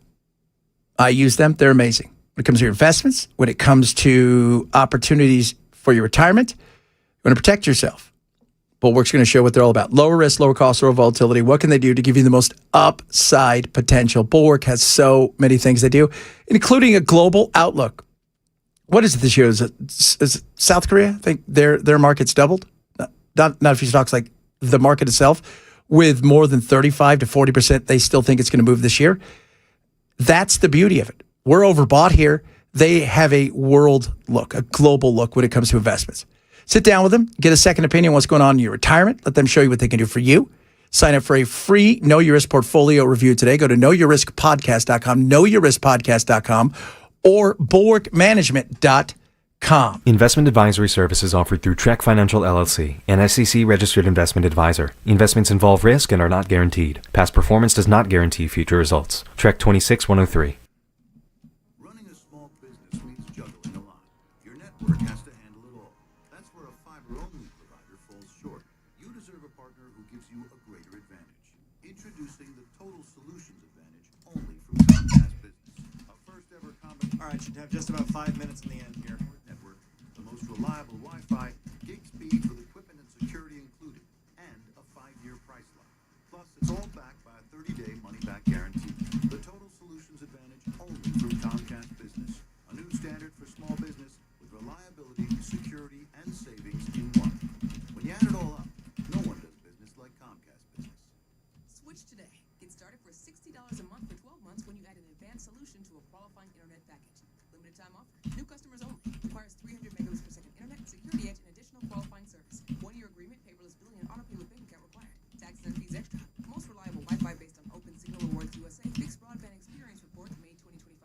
Speaker 1: I use them. They're amazing. When it comes to your investments, when it comes to opportunities for your retirement, you want to protect yourself. Bulwark's going to show what they're all about. Lower risk, lower cost, lower volatility. What can they do to give you the most upside potential? Bulwark has so many things they do, including a global outlook. What is it this year? Is it South Korea? I think their market's doubled. Not a few stocks, like the market itself, with more than 35 to 40%, they still think it's going to move this year. That's the beauty of it. We're overbought here. They have a world look, a global look when it comes to investments. Sit down with them, get a second opinion on what's going on in your retirement. Let them show you what they can do for you. Sign up for a free Know Your Risk portfolio review today. Go to knowyourriskpodcast.com, knowyourriskpodcast.com, or bulwarkmanagement.com.
Speaker 15: Investment advisory services offered through Trek Financial LLC, an SEC-registered investment advisor. Investments involve risk and are not guaranteed. Past performance does not guarantee future results. Trek 26103.
Speaker 16: Running a small business means juggling a lot. Your network has to handle it all. That's where a fiber-only provider falls short. You deserve a partner who gives you a greater advantage. Introducing the Total Solutions Advantage only from Comcast Business. A first-ever combination.
Speaker 2: All right, should have just about 5 minutes in the end here.
Speaker 16: Network, the most reliable Wi-Fi, gig speed with equipment and security included, and a 5-year price lock. Plus, it's all backed by a 30-day money-back guarantee. The the total solutions advantage only through Comcast Business, a new standard for small business with reliability, security, and savings in one. When you add it all up, no one does business like Comcast Business.
Speaker 17: Switch today. Get started for $60 a month for 12 months when you add an advanced solution to a qualifying internet package. Limited time offer. New customers only. Requires 300 megabits per second internet, security edge, and additional qualifying service. 1-year agreement, paperless billing, and autopay with bank account required. Taxes and fees extra. Most reliable Wi-Fi based on Open Signal Awards USA. Fixed broadband experience report May 2025.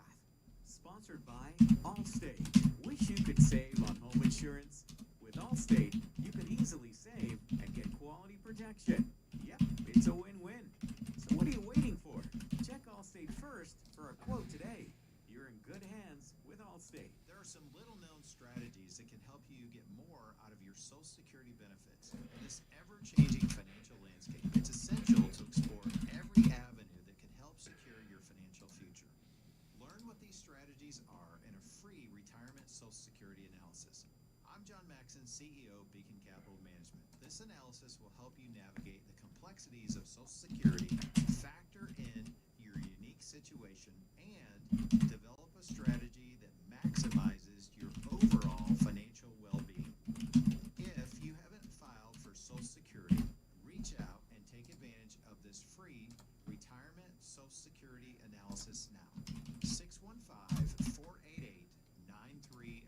Speaker 7: Sponsored by Allstate. Wish you could save on home insurance? With Allstate, you could easily save and get quality protection. Yep, it's a win-win. So what are you waiting for? Check Allstate first for a quote today. You're in good hands with Allstate.
Speaker 8: There are some little-known strategies that can help you get more out of your Social Security benefits. In this ever-changing financial landscape, it's essential to explore every avenue that can help secure your financial future. Learn what these strategies are in a free retirement Social Security analysis. I'm John Maxon, CEO of Beacon Capital Management. This analysis will help you navigate the complexities of Social Security, factor in your unique situation, and develop a strategy that maximizes your overall financial well-being. If you haven't filed for Social Security, reach out and take advantage of this free retirement Social Security analysis now. 615-488-9303.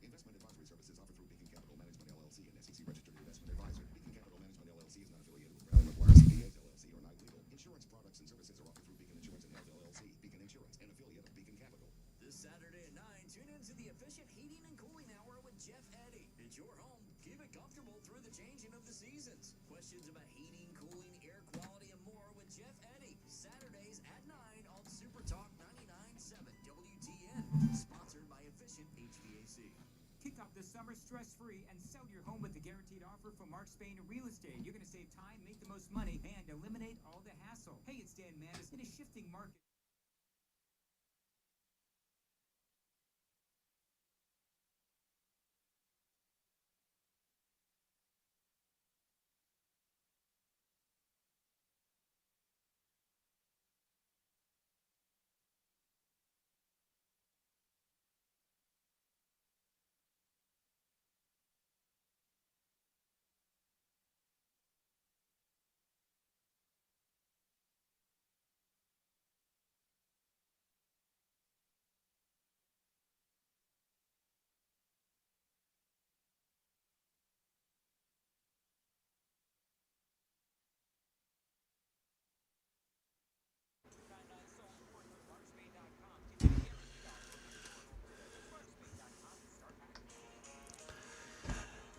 Speaker 16: Investment advisory services offered through Beacon Capital Management LLC, an SEC registered investment advisor. Beacon Capital Management LLC is not affiliated with Brown & McGuire CPAs LLC or Knight Legal. Insurance products and services are offered through Beacon Insurance and Health LLC. Beacon Insurance, an affiliate of Beacon Capital.
Speaker 18: This Saturday at 9, tune in to the Efficient Heating and Cooling Hour with Jeff Eddy. It's your home. Keep it comfortable through the changing of the seasons. Questions about heating, cooling, air quality, and more with Jeff Eddy. Saturdays at 9 on Super Talk 99.7 WTN. Sponsored by Efficient HVAC.
Speaker 7: Kick off the summer stress-free and sell your home with the guaranteed offer from Mark Spain Real Estate. You're going to save time, make the most money, and eliminate all the hassle. Hey, it's Dan Manis in a shifting market.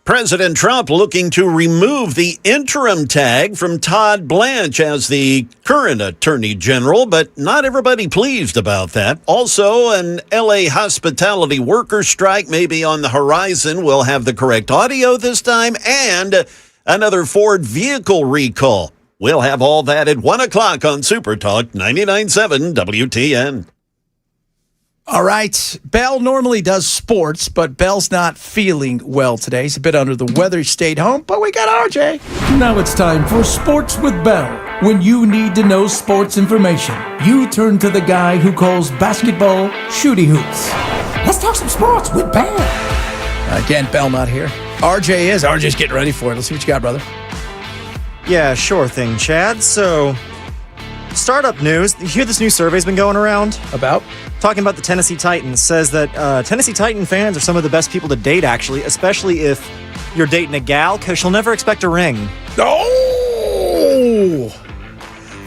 Speaker 8: President Trump looking to remove the interim tag from Todd Blanche as the current Attorney General, but not everybody pleased about that. Also, an LA hospitality worker strike may be on the horizon. We'll have the correct audio this time, and another Ford vehicle recall. We'll have all that at 1 o'clock on Super Talk 99.7 WTN.
Speaker 1: All right. Bell normally does sports, but Bell's not feeling well today. He's a bit under the weather. He stayed home, but we got RJ.
Speaker 19: Now it's time for Sports with Bell. When you need to know sports information, you turn to the guy who calls basketball shooty hoops. Let's talk some sports with Bell.
Speaker 1: Again, Bell not here. RJ is. RJ's getting ready for it. Let's see what you got, brother.
Speaker 2: Yeah, sure thing, Chad. So, startup news. You hear this new survey's been going around?
Speaker 1: About?
Speaker 2: Talking about the Tennessee Titans. Says that Tennessee Titan fans are some of the best people to date, actually, especially if you're dating a gal, because she'll never expect a ring.
Speaker 1: Oh!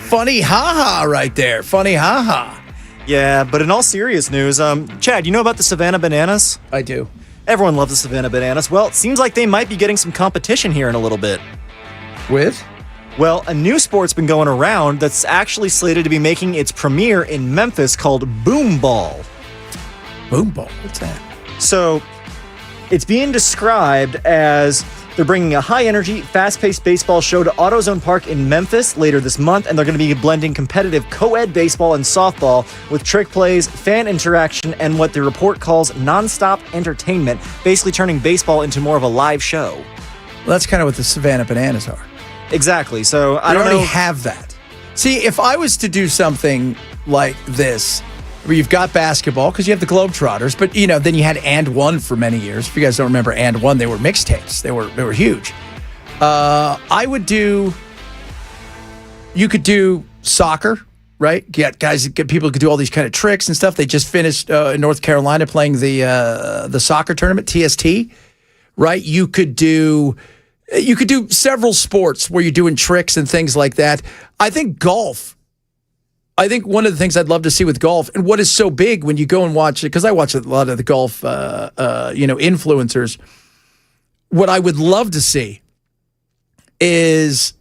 Speaker 1: Funny haha right there. Funny haha.
Speaker 2: Yeah, but in all serious news, Chad, you know about the Savannah Bananas?
Speaker 1: I do.
Speaker 2: Everyone loves the Savannah Bananas. Well, it seems like they might be getting some competition here in a little bit.
Speaker 1: With?
Speaker 2: Well, a new sport's been going around that's actually slated to be making its premiere in Memphis called Boom Ball.
Speaker 1: Boom Ball? What's that?
Speaker 2: So, it's being described as they're bringing a high-energy, fast-paced baseball show to AutoZone Park in Memphis later this month, and they're going to be blending competitive co-ed baseball and softball with trick plays, fan interaction, and what the report calls nonstop entertainment, basically turning baseball into more of a live show.
Speaker 1: Well, that's kind of what the Savannah Bananas are.
Speaker 2: Exactly. So I
Speaker 1: don't
Speaker 2: already
Speaker 1: have that. See, if I was to do something like this, where you've got basketball because you have the Globetrotters, but then you had And One for many years. If you guys don't remember And One, they were mixtapes. They were huge. You could do soccer, right? Get people who could do all these kind of tricks and stuff. They just finished in North Carolina playing the soccer tournament, TST, right? You could do several sports where you're doing tricks and things like that. I think golf. I think one of the things I'd love to see with golf, and what is so big when you go and watch it, because I watch a lot of the golf, influencers. What I would love to see is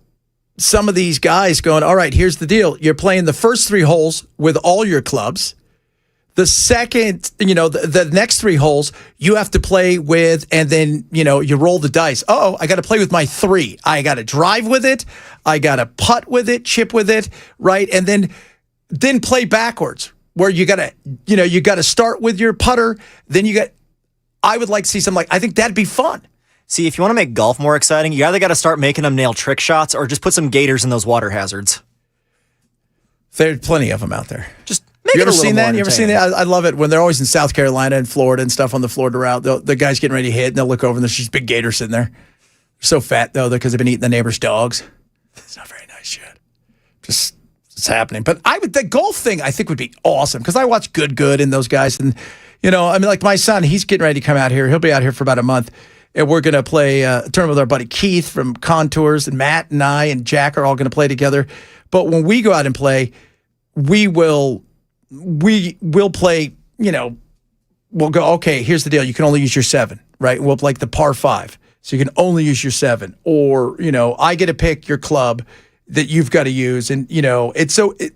Speaker 1: some of these guys going, all right, here's the deal. You're playing the first 3 holes with all your clubs. The second, the next 3 holes you have to play with, and then, you roll the dice. Oh, I got to play with my 3. I got to drive with it. I got to putt with it, chip with it, right? And then play backwards, where you got to start with your putter. Then I would like to see something I think that'd be fun.
Speaker 2: See, if you want to make golf more exciting, you either got to start making them nail trick shots or just put some gators in those water hazards.
Speaker 1: There's plenty of them out there.
Speaker 2: Just make
Speaker 1: you
Speaker 2: it
Speaker 1: ever
Speaker 2: a little
Speaker 1: seen
Speaker 2: more
Speaker 1: that? You ever seen that? I love it when they're always in South Carolina and Florida and stuff on the Florida route. The guy's getting ready to hit, and they'll look over, and there's just big gators sitting there. They're so fat, though, because they've been eating the neighbor's dogs. It's not very nice yet. Just, it's happening. But the golf thing, I think, would be awesome, because I watch Good and those guys. And, like my son, he's getting ready to come out here. He'll be out here for about a month. And we're going to play a tournament with our buddy Keith from Contours, and Matt and I and Jack are all going to play together. But when we go out and play, we will play, we'll go, okay, here's the deal. You can only use your 7, right? We'll play the par 5. So you can only use your 7. Or, I get to pick your club that you've got to use. And,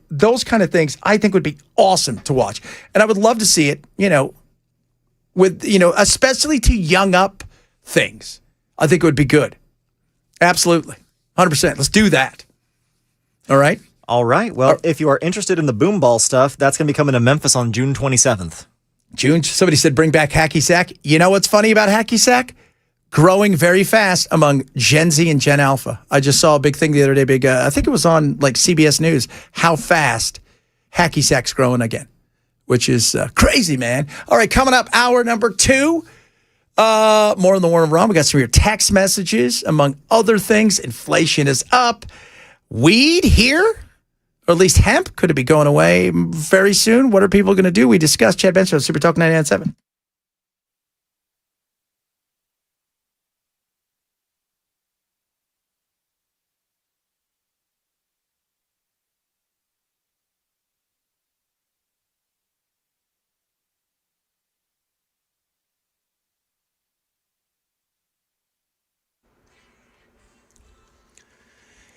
Speaker 1: those kind of things I think would be awesome to watch. And I would love to see it, with, especially to young up things. I think it would be good. Absolutely. 100%. Let's do that. All right.
Speaker 2: All right. Well, if you are interested in the boom ball stuff, that's going to be coming to Memphis on June 27th.
Speaker 1: Somebody said bring back hacky sack. You know what's funny about hacky sack? Growing very fast among Gen Z and Gen Alpha. I just saw a big thing the other day, I think it was on CBS News, how fast hacky sack's growing again, which is crazy, man. All right, coming up, hour number 2. More on the War Room. We got some of your text messages, among other things. Inflation is up. Weed here, or at least hemp, could it be going away very soon? What are people going to do? We discussed. Chad Benson, Super Talk 99.7.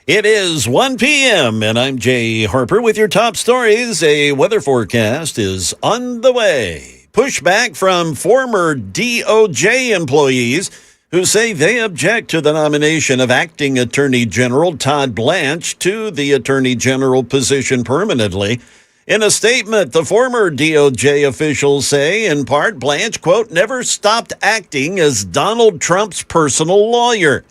Speaker 8: It is 1 p.m., and I'm Jay Harper with your top stories. A weather forecast is on the way. Pushback from former DOJ employees who say they object to the nomination of Acting Attorney General Todd Blanche to the Attorney General position permanently. In a statement, the former DOJ officials say, in part, Blanche, quote, never stopped acting as Donald Trump's personal lawyer.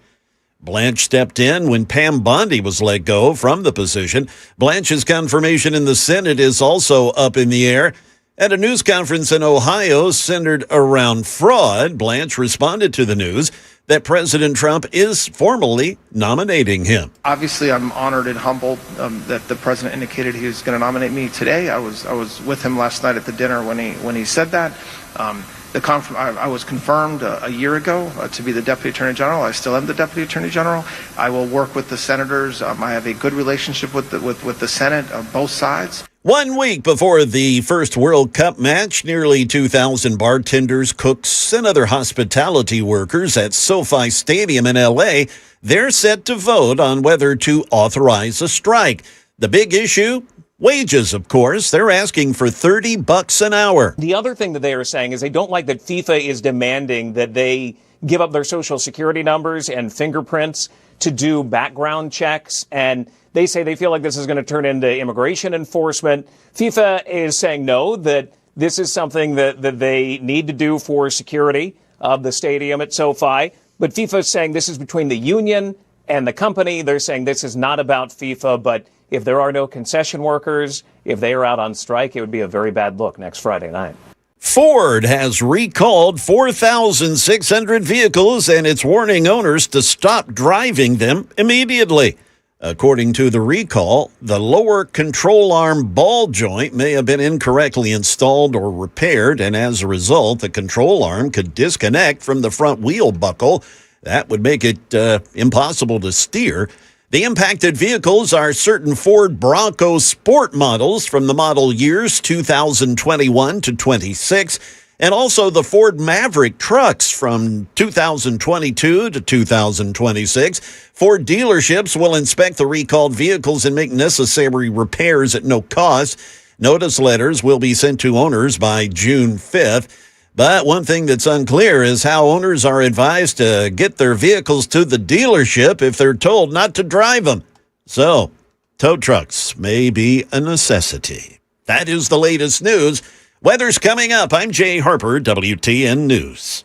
Speaker 8: Blanche stepped in when Pam Bondi was let go from the position. Blanche's confirmation in the Senate is also up in the air. At a news conference in Ohio centered around fraud, Blanche responded to the news that President Trump is formally nominating him.
Speaker 20: Obviously, I'm honored and humbled that the president indicated he was going to nominate me today. I was with him last night at the dinner when he said that. I was confirmed a year ago to be the Deputy Attorney General. I still am the Deputy Attorney General. I will work with the senators. I have a good relationship with the Senate, both sides.
Speaker 8: 1 week before the first World Cup match, nearly 2,000 bartenders, cooks, and other hospitality workers at SoFi Stadium in L.A., they're set to vote on whether to authorize a strike. The big issue? Wages, of course. They're asking for $30 an hour.
Speaker 21: The other thing that they are saying is they don't like that FIFA is demanding that they give up their social security numbers and fingerprints to do background checks. And they say they feel like this is going to turn into immigration enforcement. FIFA is saying no, that this is something that they need to do for security of the stadium at SoFi. But FIFA is saying this is between the union and the company. They're saying this is not about FIFA, but if there are no concession workers, if they are out on strike, it would be a very bad look next Friday night.
Speaker 8: Ford has recalled 4,600 vehicles, and it's warning owners to stop driving them immediately. According to the recall, the lower control arm ball joint may have been incorrectly installed or repaired, and as a result, the control arm could disconnect from the front wheel buckle. That would make it impossible to steer. The impacted vehicles are certain Ford Bronco Sport models from the model years 2021 to 26, and also the Ford Maverick trucks from 2022 to 2026. Ford dealerships will inspect the recalled vehicles and make necessary repairs at no cost. Notice letters will be sent to owners by June 5th. But one thing that's unclear is how owners are advised to get their vehicles to the dealership if they're told not to drive them. So, tow trucks may be a necessity. That is the latest news. Weather's coming up. I'm Jay Harper, WTN News.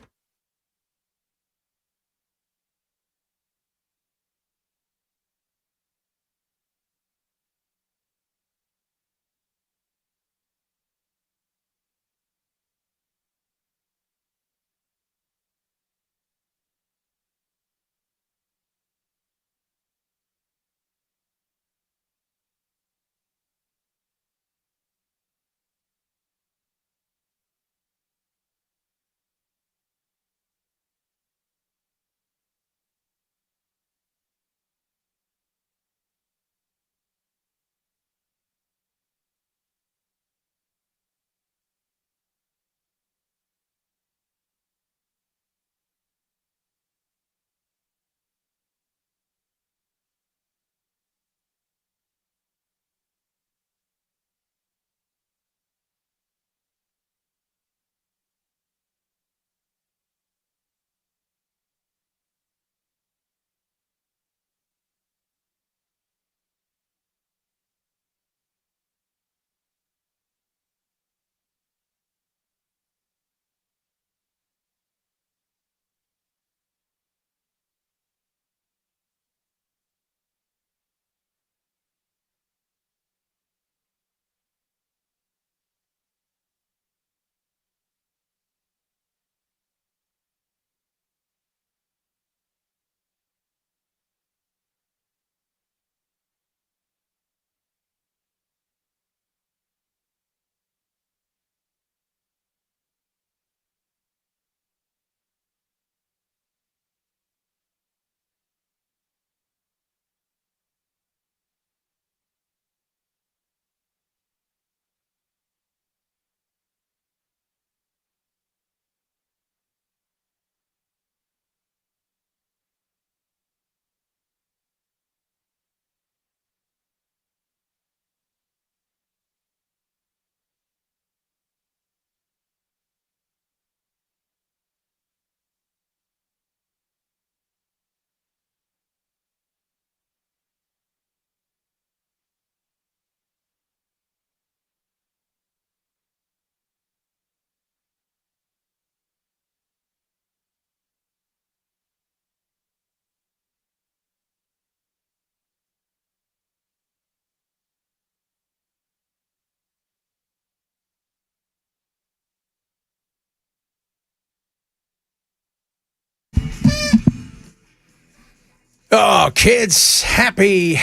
Speaker 1: Oh, kids, happy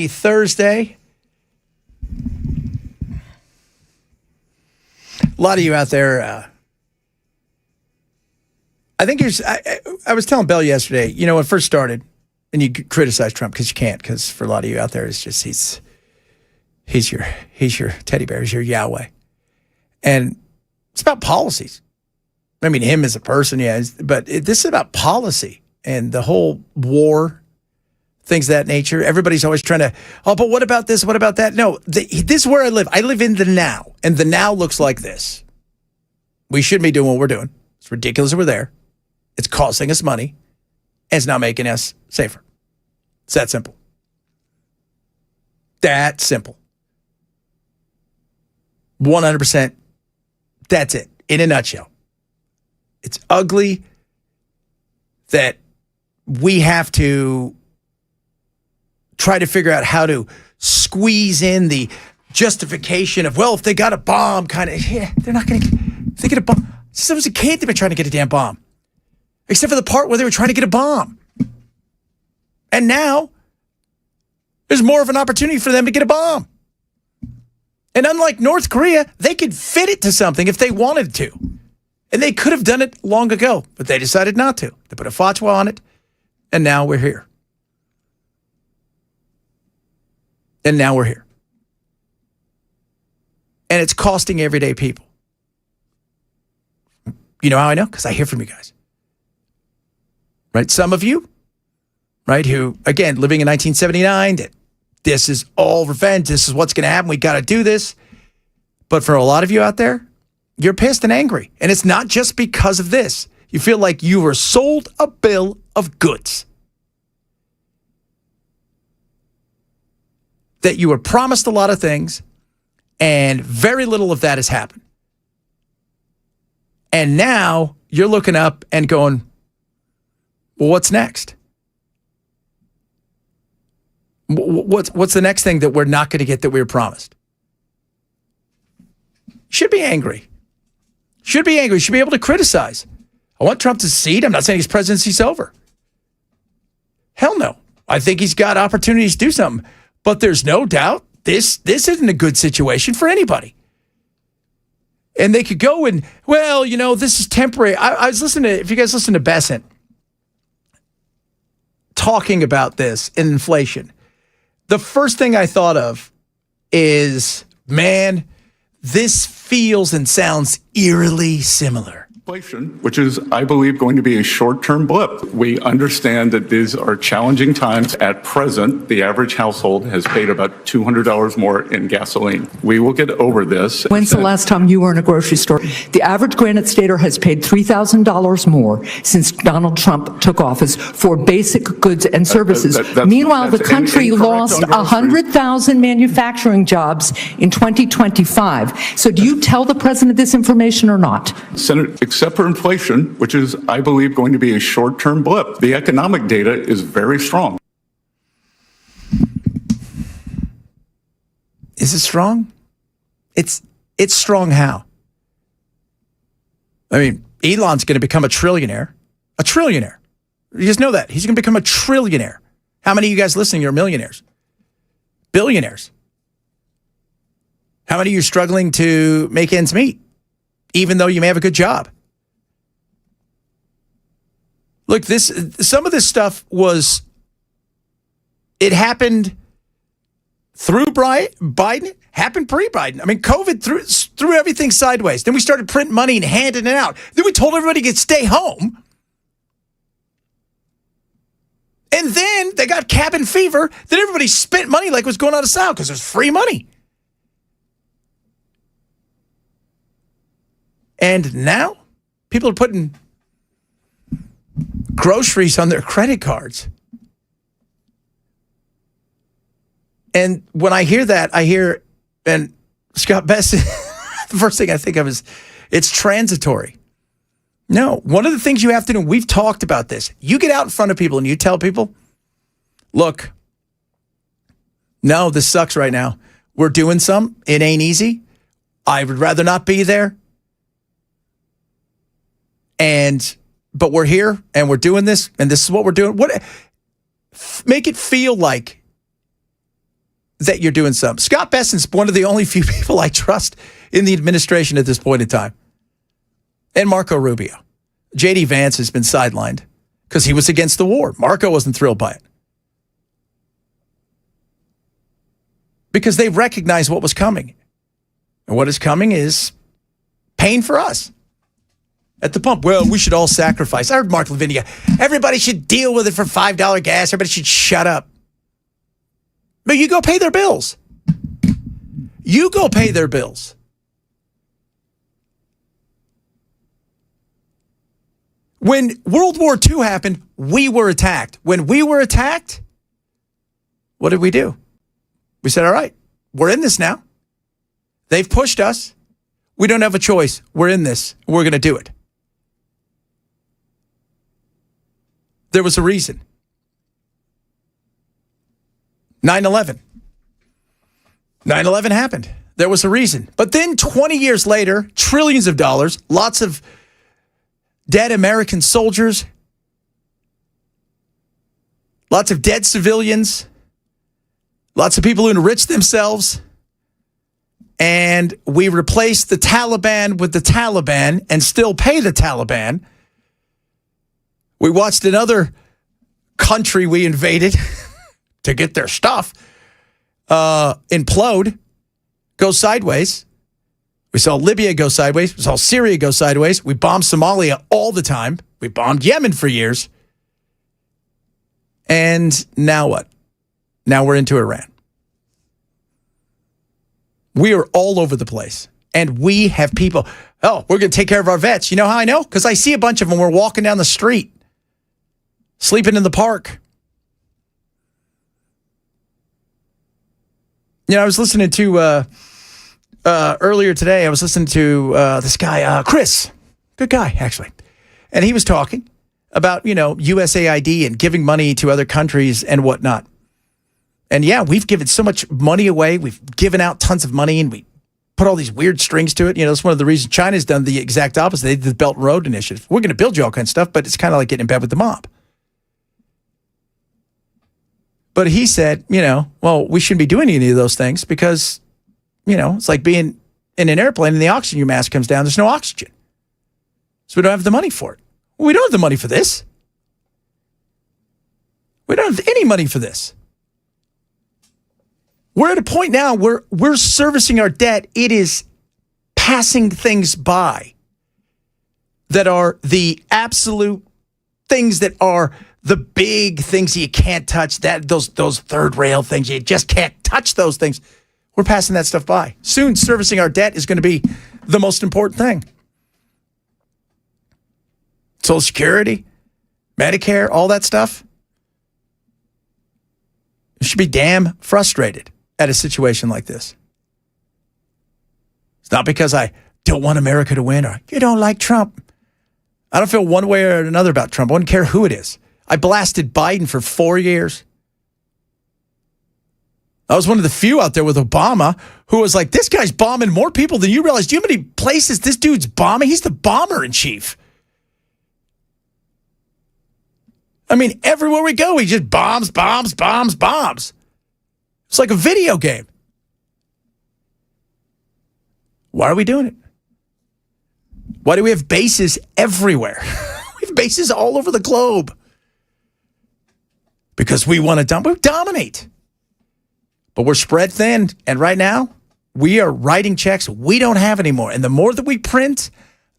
Speaker 1: Thursday. A lot of you out there, I think I was telling Bell yesterday, when it first started, and you criticize Trump because you can't, because for a lot of you out there, it's just, he's your teddy bear, he's your Yahweh. And it's about policies. I mean, him as a person, yeah, but this is about policy. And the whole war, things of that nature. Everybody's always trying to, but what about this? What about that? No, this is where I live. I live in the now, and the now looks like this. We shouldn't be doing what we're doing. It's ridiculous that we're there. It's costing us money, and it's not making us safer. It's that simple. That simple. 100%. That's it, in a nutshell. It's ugly that we have to try to figure out how to squeeze in the justification of, well, if they got a bomb, kind of, yeah, they're not going to, if they get a bomb. Since I was a kid, they've been trying to get a damn bomb. Except for the part where they were trying to get a bomb. And now, there's more of an opportunity for them to get a bomb. And unlike North Korea, they could fit it to something if they wanted to. And they could have done it long ago, but they decided not to. They put a fatwa on it, and now we're here. And now we're here. And it's costing everyday people. You know how I know? Because I hear from you guys. Right? Some of you, right, who, again, living in 1979, this is all revenge. This is what's going to happen. We got to do this. But for a lot of you out there, you're pissed and angry. And it's not just because of this. You feel like you were sold a bill of goods. That you were promised a lot of things, and very little of that has happened. And now you're looking up and going, well, what's next? What's the next thing that we're not going to get that we were promised? Should be angry. Should be angry. Should be able to criticize. I want Trump to succeed. I'm not saying his presidency's over. Hell no. I think he's got opportunities to do something. But there's no doubt this isn't a good situation for anybody. And they could go and, well, you know, this is temporary. I was listening to, if you guys listen to Besant talking about this in inflation, the first thing I thought of is, man, this feels and sounds eerily similar.
Speaker 3: Inflation, which is, I believe, going to be a short-term blip. We understand that these are challenging times. At present, the average household has paid about $200 more in gasoline. We will get over this.
Speaker 22: When's the last time you were in a grocery store? The average Granite Stater has paid $3,000 more since Donald Trump took office for basic goods and services. Meanwhile, the country lost 100,000 manufacturing jobs in 2025. So do you tell the president this information or not?
Speaker 3: Senator, except for inflation, which is, I believe, going to be a short-term blip. The economic data is very strong.
Speaker 1: Is it strong? It's strong how? I mean, Elon's going to become a trillionaire. A trillionaire. You just know that. He's going to become a trillionaire. How many of you guys listening are millionaires? Billionaires. How many of you are struggling to make ends meet, even though you may have a good job? Look, some of this stuff it happened through Biden, happened pre-Biden. I mean, COVID threw everything sideways. Then we started printing money and handing it out. Then we told everybody to stay home. And then they got cabin fever. Then everybody spent money like it was going out of style because it was free money. And now people are putting groceries on their credit cards. And when I hear that, and Scott Best, the first thing I think of is it's transitory. No, one of the things you have to do, we've talked about this. You get out in front of people and you tell people, look, no, this sucks right now. We're doing some. It ain't easy. I would rather not be there. But we're here and we're doing this and this is what we're doing. Make it feel like that you're doing something. Scott Bessent's one of the only few people I trust in the administration at this point in time. And Marco Rubio. J.D. Vance has been sidelined because he was against the war. Marco wasn't thrilled by it. Because they recognize what was coming. And what is coming is pain for us. At the pump, well, we should all sacrifice. I heard Mark Lavinia. Everybody should deal with it for $5 gas. Everybody should shut up. But you go pay their bills. You go pay their bills. When World War II happened, we were attacked. When we were attacked, what did we do? We said, all right, we're in this now. They've pushed us. We don't have a choice. We're in this. We're going to do it. There was a reason. 9/11. 9/11 happened. There was a reason. But then 20 years later, trillions of dollars, lots of dead American soldiers, lots of dead civilians, lots of people who enriched themselves. And we replaced the Taliban with the Taliban and still pay the Taliban. We watched another country we invaded to get their stuff implode, go sideways. We saw Libya go sideways. We saw Syria go sideways. We bombed Somalia all the time. We bombed Yemen for years. And now what? Now we're into Iran. We are all over the place. And we have people, oh, we're going to take care of our vets. You know how I know? Because I see a bunch of them. We're walking down the street, sleeping in the park. You know, I was listening to, earlier today, I was listening to this guy, Chris. Good guy, actually. And he was talking about, you know, USAID and giving money to other countries and whatnot. And yeah, we've given so much money away. We've given out tons of money and we put all these weird strings to it. You know, that's one of the reasons China's done the exact opposite. They did the Belt and Road Initiative. We're going to build you all kinds of stuff, but it's kind of like getting in bed with the mob. But he said, you know, well, we shouldn't be doing any of those things because, you know, it's like being in an airplane and the oxygen mask comes down. There's no oxygen. So we don't have the money for it. Well, we don't have the money for this. We don't have any money for this. We're at a point now where we're servicing our debt. It is passing things by that are the absolute things that are the big things you can't touch. Those third rail things, you just can't touch those things. We're passing that stuff by. Soon, servicing our debt is going to be the most important thing. Social Security, Medicare, all that stuff. You should be damn frustrated at a situation like this. It's not because I don't want America to win or you don't like Trump. I don't feel one way or another about Trump. I don't care who it is. I blasted Biden for 4 years. I was one of the few out there with Obama who was like, this guy's bombing more people than you realize. Do you know how many places this dude's bombing? He's the bomber in chief. I mean, everywhere we go, he just bombs. It's like a video game. Why are we doing it? Why do we have bases everywhere? We have bases all over the globe. Because we want to dominate. But we're spread thin. And right now, we are writing checks we don't have anymore. And the more that we print,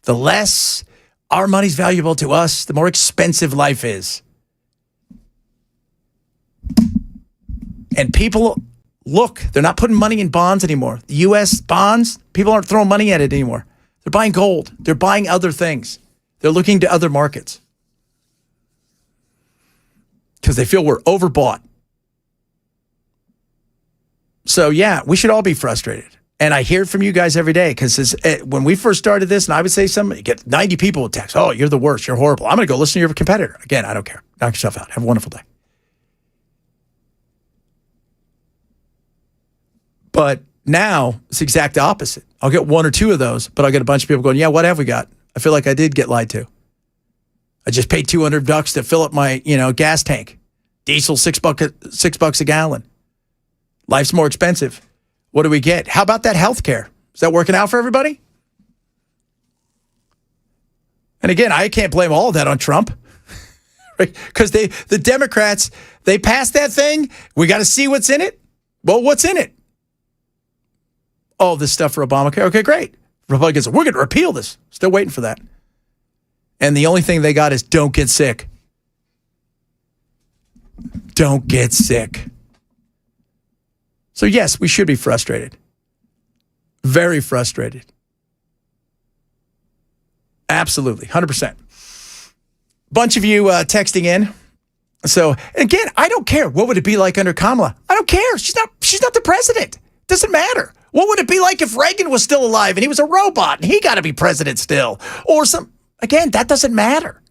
Speaker 1: the less our money's valuable to us, the more expensive life is. And people, look, they're not putting money in bonds anymore. The U.S. bonds, people aren't throwing money at it anymore. They're buying gold. They're buying other things. They're looking to other markets. Because they feel we're overbought. So, yeah, we should all be frustrated. And I hear it from you guys every day because when we first started this and I would say something, you get 90 people with text. Oh, you're the worst. You're horrible. I'm going to go listen to your competitor. Again, I don't care. Knock yourself out. Have a wonderful day. But now it's the exact opposite. I'll get one or two of those, but I'll get a bunch of people going, yeah, what have we got? I feel like I did get lied to. I just paid $200 to fill up my, gas tank. Diesel $6 a gallon. Life's more expensive. What do we get? How about that health care? Is that working out for everybody? And again, I can't blame all of that on Trump. Right? Because the Democrats, they passed that thing. We got to see what's in it. Well, what's in it? Oh, this stuff for Obamacare. Okay, great. Republicans, we're going to repeal this. Still waiting for that. And the only thing they got is don't get sick. Don't get sick. So yes, we should be frustrated. Very frustrated. Absolutely, 100%. Bunch of you texting in. So again, I don't care. What would it be like under Kamala? I don't care. She's not the president. Doesn't matter. What would it be like if Reagan was still alive and he was a robot and he got to be president still? Or again, that doesn't matter.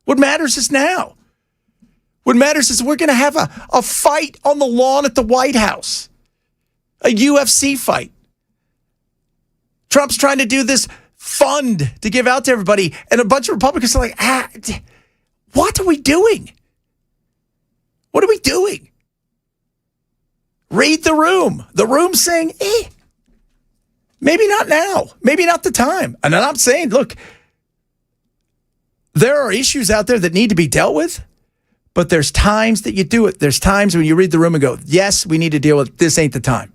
Speaker 1: What matters is now. What matters is we're going to have a fight on the lawn at the White House, a UFC fight. Trump's trying to do this fund to give out to everybody, and a bunch of Republicans are like, what are we doing? What are we doing? Read the room. The room's saying, maybe not now. Maybe not the time. And I'm saying, look, there are issues out there that need to be dealt with, but there's times that you do it. There's times when you read the room and go, yes, we need to deal with it. This ain't the time.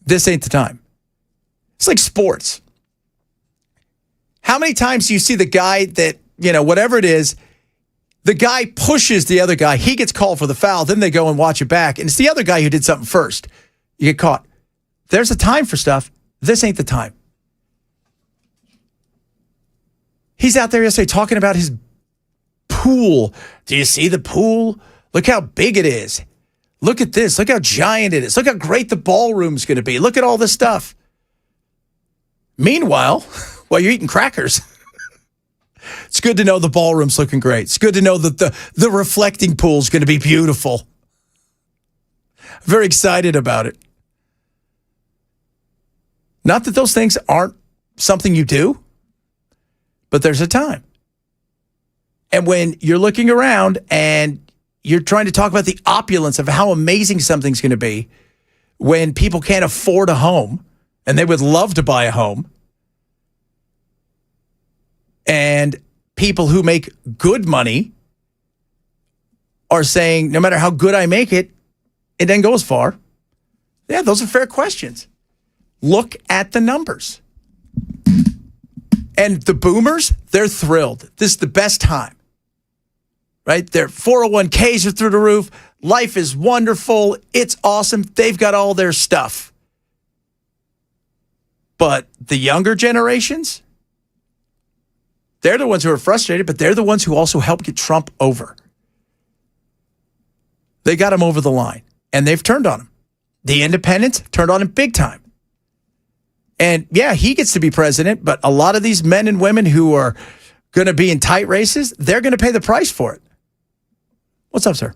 Speaker 1: This ain't the time. It's like sports. How many times do you see the guy that, whatever it is, the guy pushes the other guy, he gets called for the foul, then they go and watch it back, and it's the other guy who did something first. You get caught. There's a time for stuff. This ain't the time. He's out there yesterday talking about his pool. Do you see the pool? Look how big it is. Look at this. Look how giant it is. Look how great the ballroom's going to be. Look at all this stuff. Meanwhile, while you're eating crackers, it's good to know the ballroom's looking great. It's good to know that the reflecting pool's going to be beautiful. Very excited about it. Not that those things aren't something you do, but there's a time. And when you're looking around and you're trying to talk about the opulence of how amazing something's going to be when people can't afford a home and they would love to buy a home, and people who make good money are saying, no matter how good I make it, it doesn't go as far. Yeah, those are fair questions. Look at the numbers. And the boomers, they're thrilled. This is the best time, right? Their 401ks are through the roof. Life is wonderful. It's awesome. They've got all their stuff. But the younger generations, they're the ones who are frustrated, but they're the ones who also help get Trump over. They got him over the line, and they've turned on him. The independents turned on him big time. And yeah, he gets to be president, but a lot of these men and women who are going to be in tight races, they're going to pay the price for it. What's up, sir?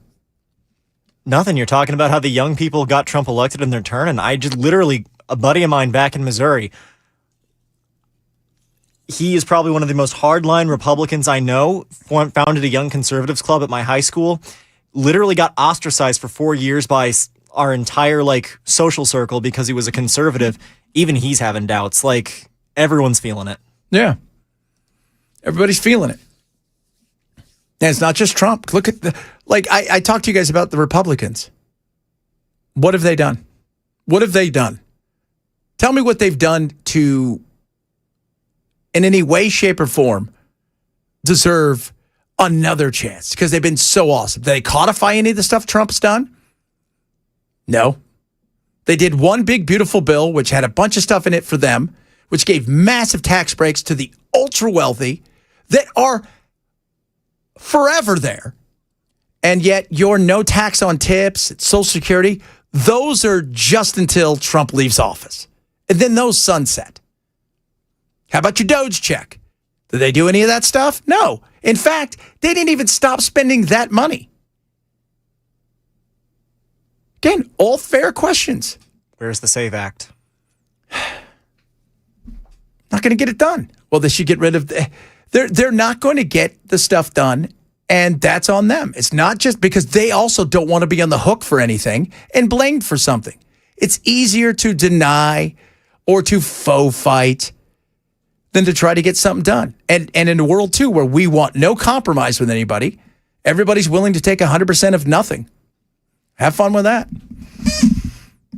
Speaker 2: Nothing. You're talking about how the young people got Trump elected in their turn, and I just literally, a buddy of mine back in Missouri, he is probably one of the most hardline Republicans I know, founded a young conservatives club at my high school, literally got ostracized for 4 years by our entire social circle because he was a conservative. Even he's having doubts. Everyone's feeling it.
Speaker 1: Yeah. Everybody's feeling it. And it's not just Trump. Look at I talked to you guys about the Republicans. What have they done? What have they done? Tell me what they've done to, in any way, shape, or form, deserve another chance because they've been so awesome. Did they codify any of the stuff Trump's done? No. They did one big, beautiful bill, which had a bunch of stuff in it for them, which gave massive tax breaks to the ultra wealthy that are forever there. And yet your no tax on tips, Social Security, those are just until Trump leaves office. And then those sunset. How about your Doge check? Did they do any of that stuff? No. In fact, they didn't even stop spending that money. Again, all fair questions.
Speaker 2: Where's the SAVE Act?
Speaker 1: Not going to get it done. Well, they should get rid of... They're not going to get the stuff done, and that's on them. It's not just because they also don't want to be on the hook for anything and blamed for something. It's easier to deny or to faux fight than to try to get something done. And in a world, too, where we want no compromise with anybody, everybody's willing to take 100% of nothing. Have fun with that.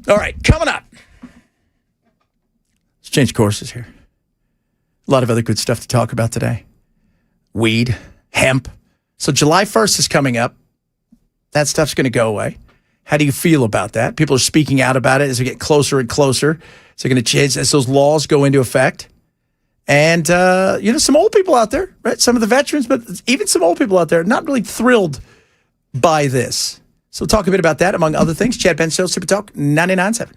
Speaker 1: All right, coming up. Let's change courses here. A lot of other good stuff to talk about today. Weed, hemp. So July 1st is coming up. That stuff's going to go away. How do you feel about that? People are speaking out about it as we get closer and closer. It's going to change as those laws go into effect. And, some old people out there, right? Some of the veterans, but even some old people out there not really thrilled by this. So we'll talk a bit about that, among other things. Chad Ben Show, Super Talk 99.7.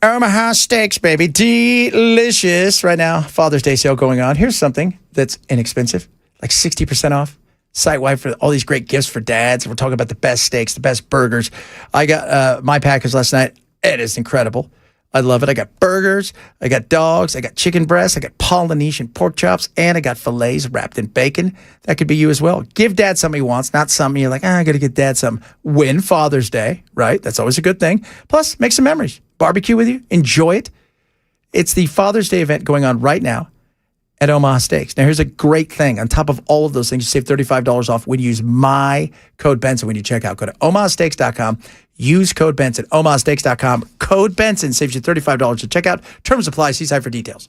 Speaker 1: Omaha Steaks, baby. Delicious. Right now, Father's Day sale going on. Here's something that's inexpensive, like 60% off. Site-wide for all these great gifts for dads. We're talking about the best steaks, the best burgers. I got my package last night. It is incredible. I love it. I got burgers, I got dogs, I got chicken breasts, I got Polynesian pork chops, and I got fillets wrapped in bacon. That could be you as well. Give dad something he wants, not something you're like, I got to get dad something. Win Father's Day, right? That's always a good thing. Plus, make some memories. Barbecue with you. Enjoy it. It's the Father's Day event going on right now at Omaha Steaks. Now, here's a great thing. On top of all of those things, you save $35 off when you use my code Benson when you check out. Go to omahasteaks.com. Use code Benson. omahasteaks.com. Code Benson saves you $35 at checkout. Terms apply. See site for details.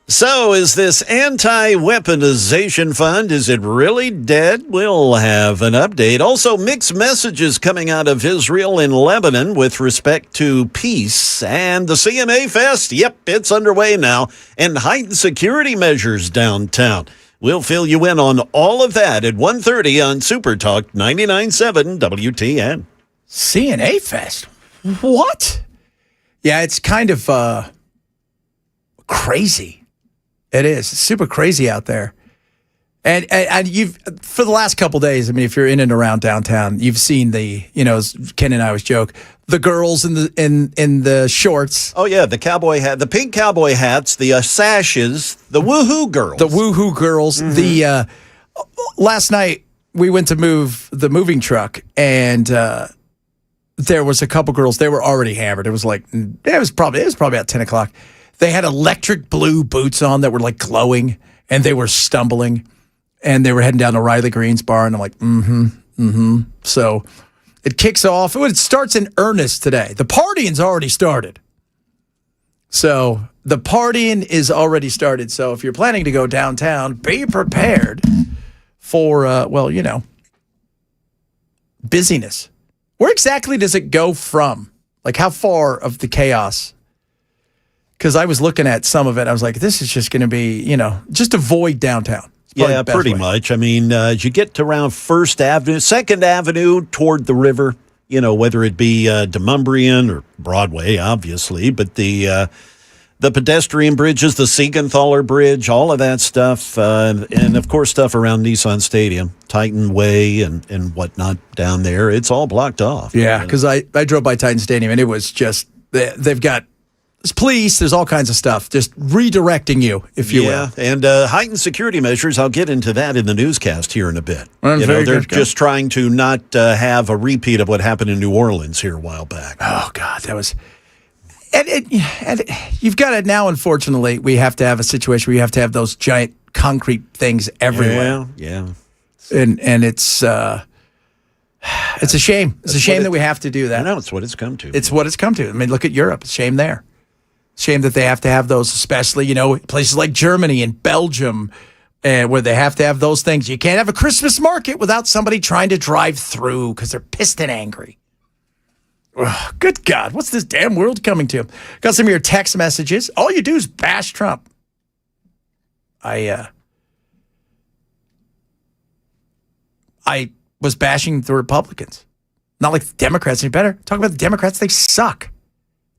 Speaker 8: So, is this anti-weaponization fund, is it really dead? We'll have an update. Also, mixed messages coming out of Israel and Lebanon with respect to peace. And the CMA Fest, yep, it's underway now. And heightened security measures downtown. We'll fill you in on all of that at 1:30 on Super Talk 99.7 WTN.
Speaker 1: CNA Fest? What? Yeah, it's kind of crazy. It is. It's super crazy out there. And you've, for the last couple of days, I mean, if you're in and around downtown, you've seen the, as Ken and I always joke, the girls in the shorts.
Speaker 8: Oh, yeah, the cowboy hat, the pink cowboy hats, the sashes, the woohoo girls.
Speaker 1: The woohoo girls. Mm-hmm. The last night, we went to move the moving truck, and there was a couple girls. They were already hammered. It was probably about 10 o'clock. They had electric blue boots on that were like glowing, and they were stumbling, and they were heading down to Riley Green's bar, and I'm like, So it kicks off. It starts in earnest today. The partying's already started. So the partying is already started. So if you're planning to go downtown, be prepared for, busyness. Where exactly does it go from? Like, how far of the chaos? Because I was looking at some of it. I was like, this is just going to be, just avoid downtown.
Speaker 8: Yeah, pretty much. I mean, as you get to around 1st Avenue, 2nd Avenue toward the river, whether it be Demumbrian or Broadway, obviously, but the pedestrian bridges, the Siegenthaler Bridge, all of that stuff, and of course stuff around Nissan Stadium, Titan Way and whatnot down there. It's all blocked off.
Speaker 1: Yeah, because I drove by Titan Stadium, and it was just, they've got there's police, there's all kinds of stuff, just redirecting you, if you will.
Speaker 8: And heightened security measures, I'll get into that in the newscast here in a bit. They're just trying to not have a repeat of what happened in New Orleans here a while back.
Speaker 1: Oh, God, that was... And you've got it now, unfortunately, we have to have a situation where you have to have those giant concrete things everywhere.
Speaker 8: Yeah.
Speaker 1: And it's a shame. It's a shame that we have to do that.
Speaker 8: I know, it's what it's come to.
Speaker 1: It's what it's come to. I mean, look at Europe. It's a shame there. Shame that they have to have those, especially, places like Germany and Belgium, where they have to have those things. You can't have a Christmas market without somebody trying to drive through because they're pissed and angry. Oh, good God, what's this damn world coming to? Got some of your text messages. All you do is bash Trump. I was bashing the Republicans. Not like the Democrats any better. Talk about the Democrats, they suck.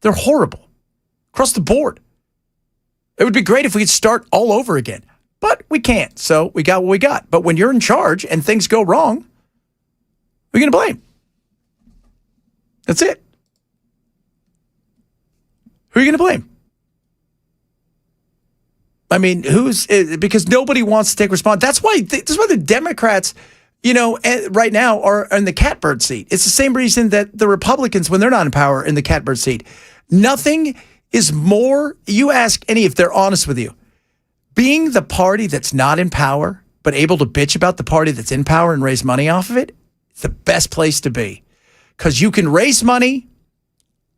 Speaker 1: They're horrible. Across the board. It would be great if we could start all over again. But we can't, so we got what we got. But when you're in charge and things go wrong, who are you going to blame? That's it. Who are you going to blame? I mean, because nobody wants to take responsibility. That's why the Democrats, right now are in the catbird seat. It's the same reason that the Republicans, when they're not in power, are in the catbird seat. Nothing is more, you ask any if they're honest with you, being the party that's not in power, but able to bitch about the party that's in power and raise money off of it, it's the best place to be. Because you can raise money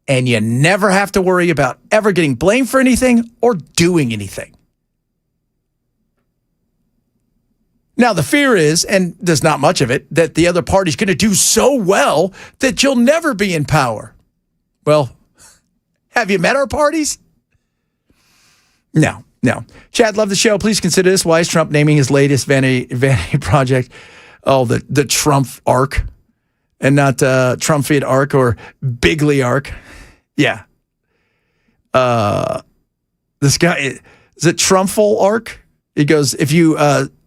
Speaker 1: and you never have to worry about ever getting blamed for anything or doing anything. Now, the fear is, and there's not much of it, that the other party's going to do so well that you'll never be in power. Well, have you met our parties? No. Chad, love the show. Please consider this. Why is Trump naming his latest vanity project, the Trump Arc? And not Trumfield Arc or Bigley Arc. Yeah. This guy, is it Trumpful Arc? He goes, if you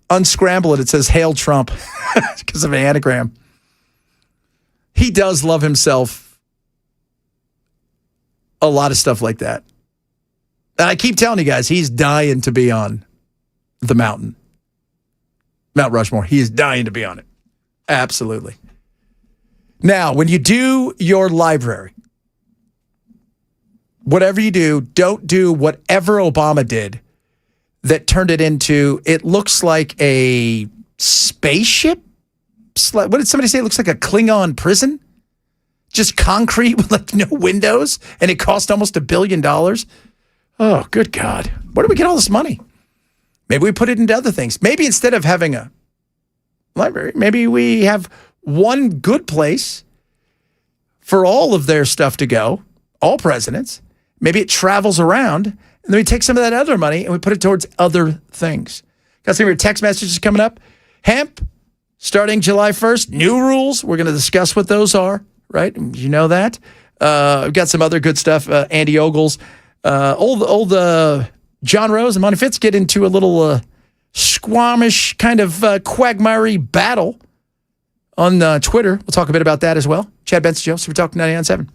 Speaker 1: unscramble it, it says Hail Trump because of an anagram. He does love himself a lot of stuff like that. And I keep telling you guys, he's dying to be on the mountain. Mount Rushmore. He is dying to be on it. Absolutely. Now, when you do your library, whatever you do, don't do whatever Obama did that turned it into, it looks like a spaceship? What did somebody say? It looks like a Klingon prison? Just concrete with like no windows, and it cost almost $1 billion? Oh, good God. Where do we get all this money? Maybe we put it into other things. Maybe instead of having a library, maybe we have one good place for all of their stuff to go, all presidents. Maybe it travels around, and then we take some of that other money and we put it towards other things. Got some of your text messages coming up. Hemp, starting July 1st, new rules. We're going to discuss what those are, right? You know that. We've got some other good stuff. Andy Ogles, old John Rose and Monty Fitz get into a little squamish kind of quagmire battle on Twitter. We'll talk a bit about that as well. Chad Benson, Joe, Super Talk 99.7.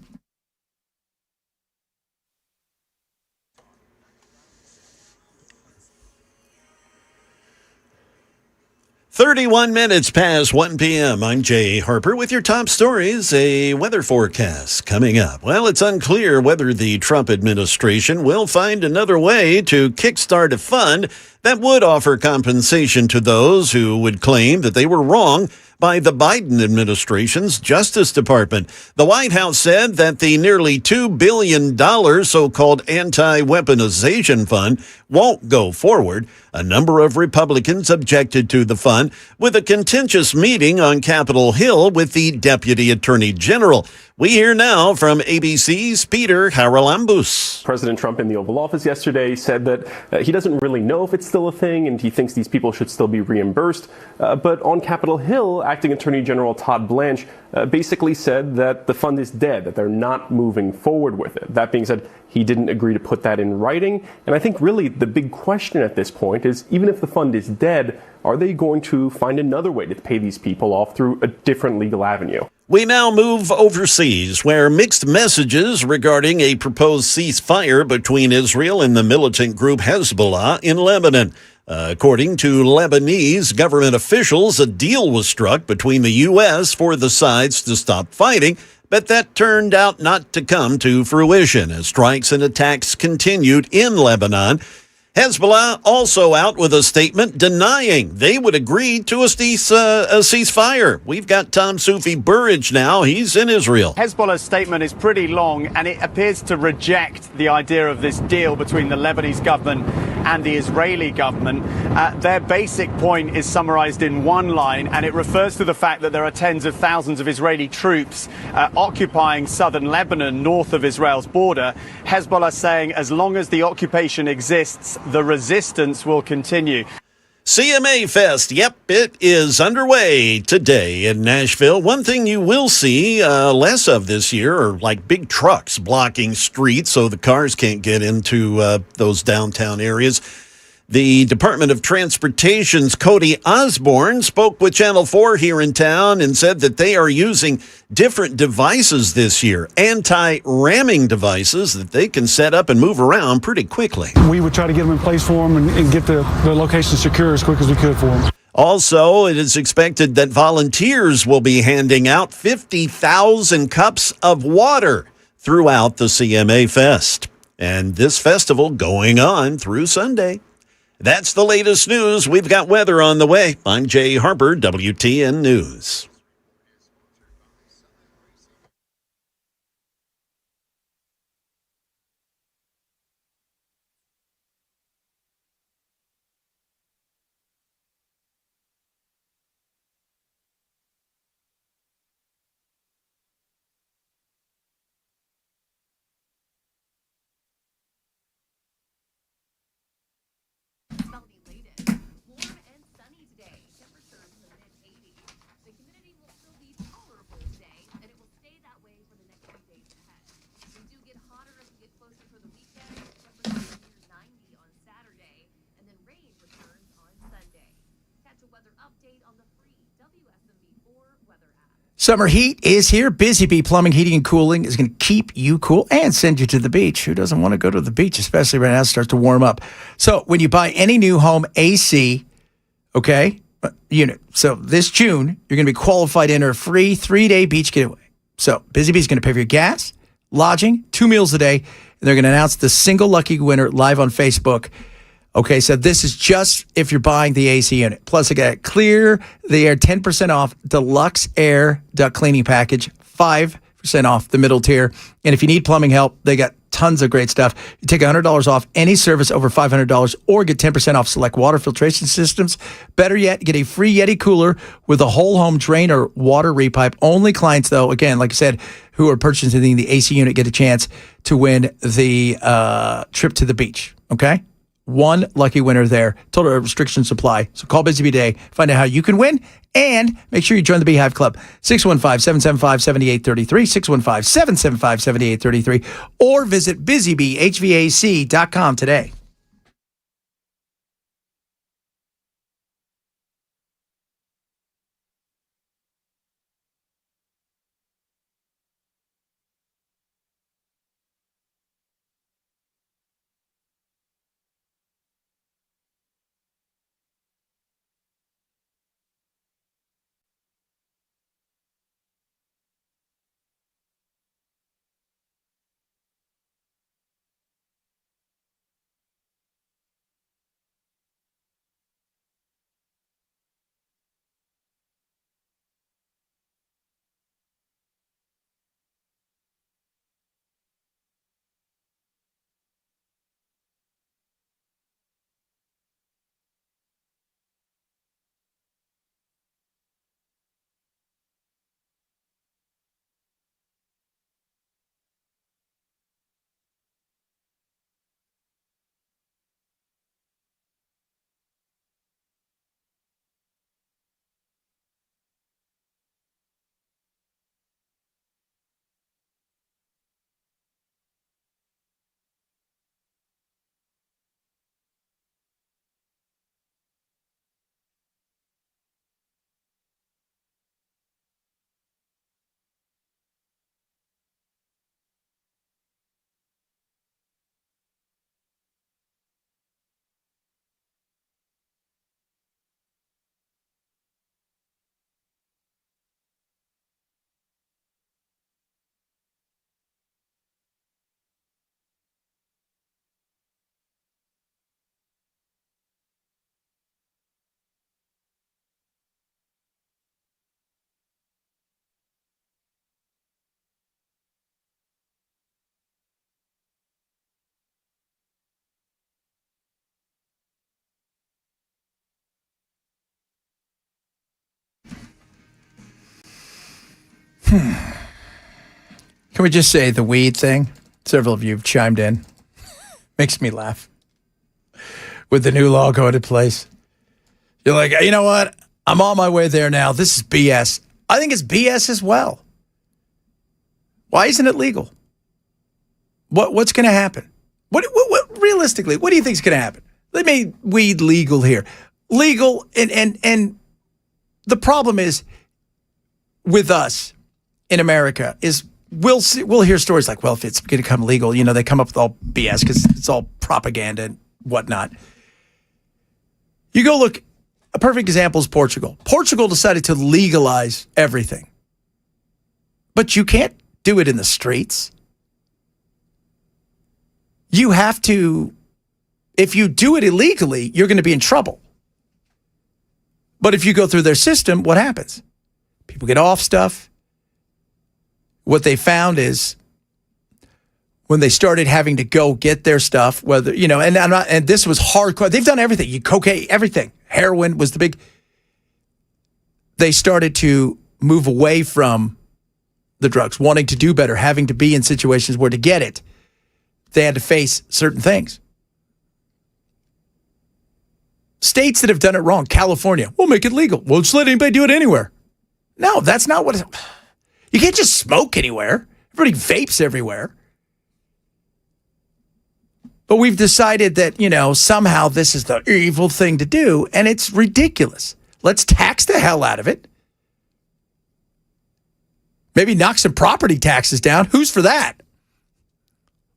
Speaker 8: "31 minutes past 1 p.m. I'm Jay Harper with your top stories, a weather forecast coming up. Well, it's unclear whether the Trump administration will find another way to kickstart a fund that would offer compensation to those who would claim that they were wrong by the Biden administration's Justice Department. The White House said that the nearly $2 billion so-called anti-weaponization fund won't go forward. A number of Republicans objected to the fund with a contentious meeting on Capitol Hill with the Deputy Attorney General. We hear now from ABC's Peter Haralambous.
Speaker 4: President Trump in the Oval Office yesterday said that he doesn't really know if it's still a thing and he thinks these people should still be reimbursed. But on Capitol Hill, Acting Attorney General Todd Blanche basically said that the fund is dead, that they're not moving forward with it. That being said, he didn't agree to put that in writing. And I think really the big question at this point is, even if the fund is dead, are they going to find another way to pay these people off through a different legal avenue?
Speaker 8: We now move overseas, where mixed messages regarding a proposed ceasefire between Israel and the militant group Hezbollah in Lebanon. According to Lebanese government officials, a deal was struck between the U.S. for the sides to stop fighting, but that turned out not to come to fruition as strikes and attacks continued in Lebanon. Hezbollah also out with a statement denying they would agree to a ceasefire. We've got Tom Sufi Burridge now. He's in Israel.
Speaker 5: Hezbollah's statement is pretty long, and it appears to reject the idea of this deal between the Lebanese government and the Israeli government. Their basic point is summarized in one line, and it refers to the fact that there are tens of thousands of Israeli troops occupying southern Lebanon, north of Israel's border. Hezbollah saying as long as the occupation exists, the resistance will continue.
Speaker 8: CMA Fest, yep, it is underway today in Nashville. One thing you will see less of this year are like big trucks blocking streets so the cars can't get into those downtown areas. The Department of Transportation's Cody Osborne spoke with Channel 4 here in town and said that they are using different devices this year, anti-ramming devices that they can set up and move around pretty quickly.
Speaker 23: We would try to get them in place for them and get the location secure as quick as we could for them.
Speaker 8: Also, it is expected that volunteers will be handing out 50,000 cups of water throughout the CMA Fest. And this festival going on through Sunday. That's the latest news. We've got weather on the way. I'm Jay Harper, WTN News.
Speaker 1: Summer heat is here. Busy Bee Plumbing, Heating, and Cooling is going to keep you cool and send you to the beach. Who doesn't want to go to the beach, especially right now it starts to warm up? So when you buy any new home AC, unit, so this June, you're going to be qualified to enter a free 3-day beach getaway. So Busy Bee is going to pay for your gas, lodging, 2 meals a day, and they're going to announce the single lucky winner live on Facebook. Okay, so this is just if you're buying the AC unit. Plus, I got Clear the Air 10% off Deluxe Air Duct Cleaning Package, 5% off the middle tier. And if you need plumbing help, they got tons of great stuff. You take $100 off any service over $500 or get 10% off select water filtration systems. Better yet, get a free Yeti cooler with a whole home drain or water repipe. Only clients, though, again, like I said, who are purchasing the AC unit get a chance to win the trip to the beach, okay? One lucky winner there. Total restrictions apply. So call Busy Bee today. Find out how you can win and make sure you join the Beehive Club. 615-775-7833, 615-775-7833, or visit busybeehvac.com today. Can we just say the weed thing? Several of you have chimed in. Makes me laugh. With the new law going into place. You're like, you know what? I'm on my way there now. This is BS. I think it's BS as well. Why isn't it legal? What's going to happen? What realistically, what do you think is going to happen? They made weed legal here. Legal, and the problem is with us in America is we'll hear stories like, well, if it's going to become legal, they come up with all BS because it's all propaganda and whatnot. You go look, a perfect example is Portugal. Portugal decided to legalize everything. But you can't do it in the streets. You have to, if you do it illegally, you're going to be in trouble. But if you go through their system, what happens? People get off stuff. What they found is when they started having to go get their stuff, whether, and this was hardcore. They've done everything. Cocaine, everything. Heroin was the big. They started to move away from the drugs, wanting to do better, having to be in situations where to get it, they had to face certain things. States that have done it wrong, California, we'll make it legal. We'll just let anybody do it anywhere. No, that's not what. You can't just smoke anywhere. Everybody vapes everywhere. But we've decided that, somehow this is the evil thing to do, and it's ridiculous. Let's tax the hell out of it. Maybe knock some property taxes down. Who's for that?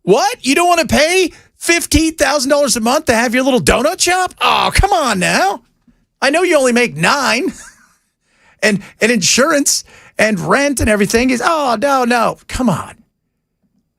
Speaker 1: What? You don't want to pay $15,000 a month to have your little donut shop? Oh, come on now. I know you only make $9,000 and insurance and rent and everything is, no. Come on.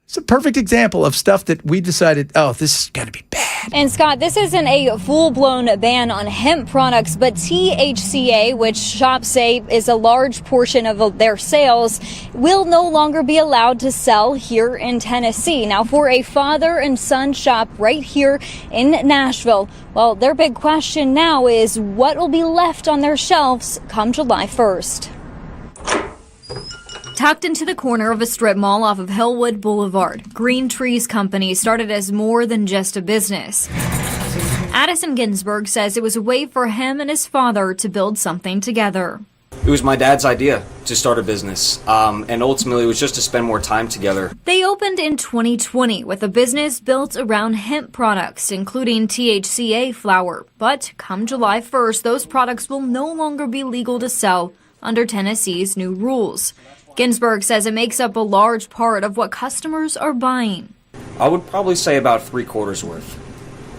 Speaker 1: It's a perfect example of stuff that we decided, this is going to be bad.
Speaker 6: And Scott, this isn't a full-blown ban on hemp products, but THCA, which shops say is a large portion of their sales, will no longer be allowed to sell here in Tennessee. Now, for a father and son shop right here in Nashville, well, their big question now is what will be left on their shelves come July 1st. Tucked into the corner of a strip mall off of Hillwood Boulevard, Green Trees Company started as more than just a business. Addison Ginsburg says it was a way for him and his father to build something together.
Speaker 9: It was my dad's idea to start a business, and ultimately it was just to spend more time together.
Speaker 6: They opened in 2020 with a business built around hemp products, including THCA flower. But come July 1st, those products will no longer be legal to sell under Tennessee's new rules. Ginsburg says it makes up a large part of what customers are buying.
Speaker 9: I would probably say about 3/4 worth.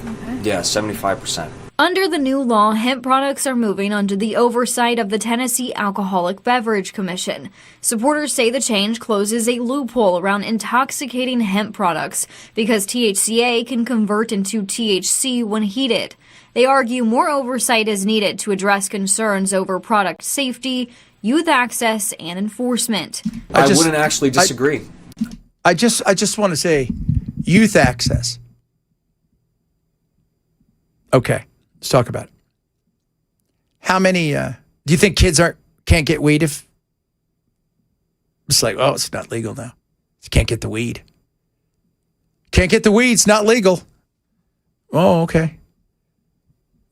Speaker 9: Okay. Yeah, 75%.
Speaker 6: Under the new law, hemp products are moving under the oversight of the Tennessee Alcoholic Beverage Commission. Supporters say the change closes a loophole around intoxicating hemp products because THCA can convert into THC when heated. They argue more oversight is needed to address concerns over product safety, youth access, and enforcement.
Speaker 9: I wouldn't actually disagree.
Speaker 1: I just want to say youth access. Okay, let's talk about it. How many do you think kids can't get weed if it's like, it's not legal now. You can't get the weed. Can't get the weed, it's not legal. Oh, okay.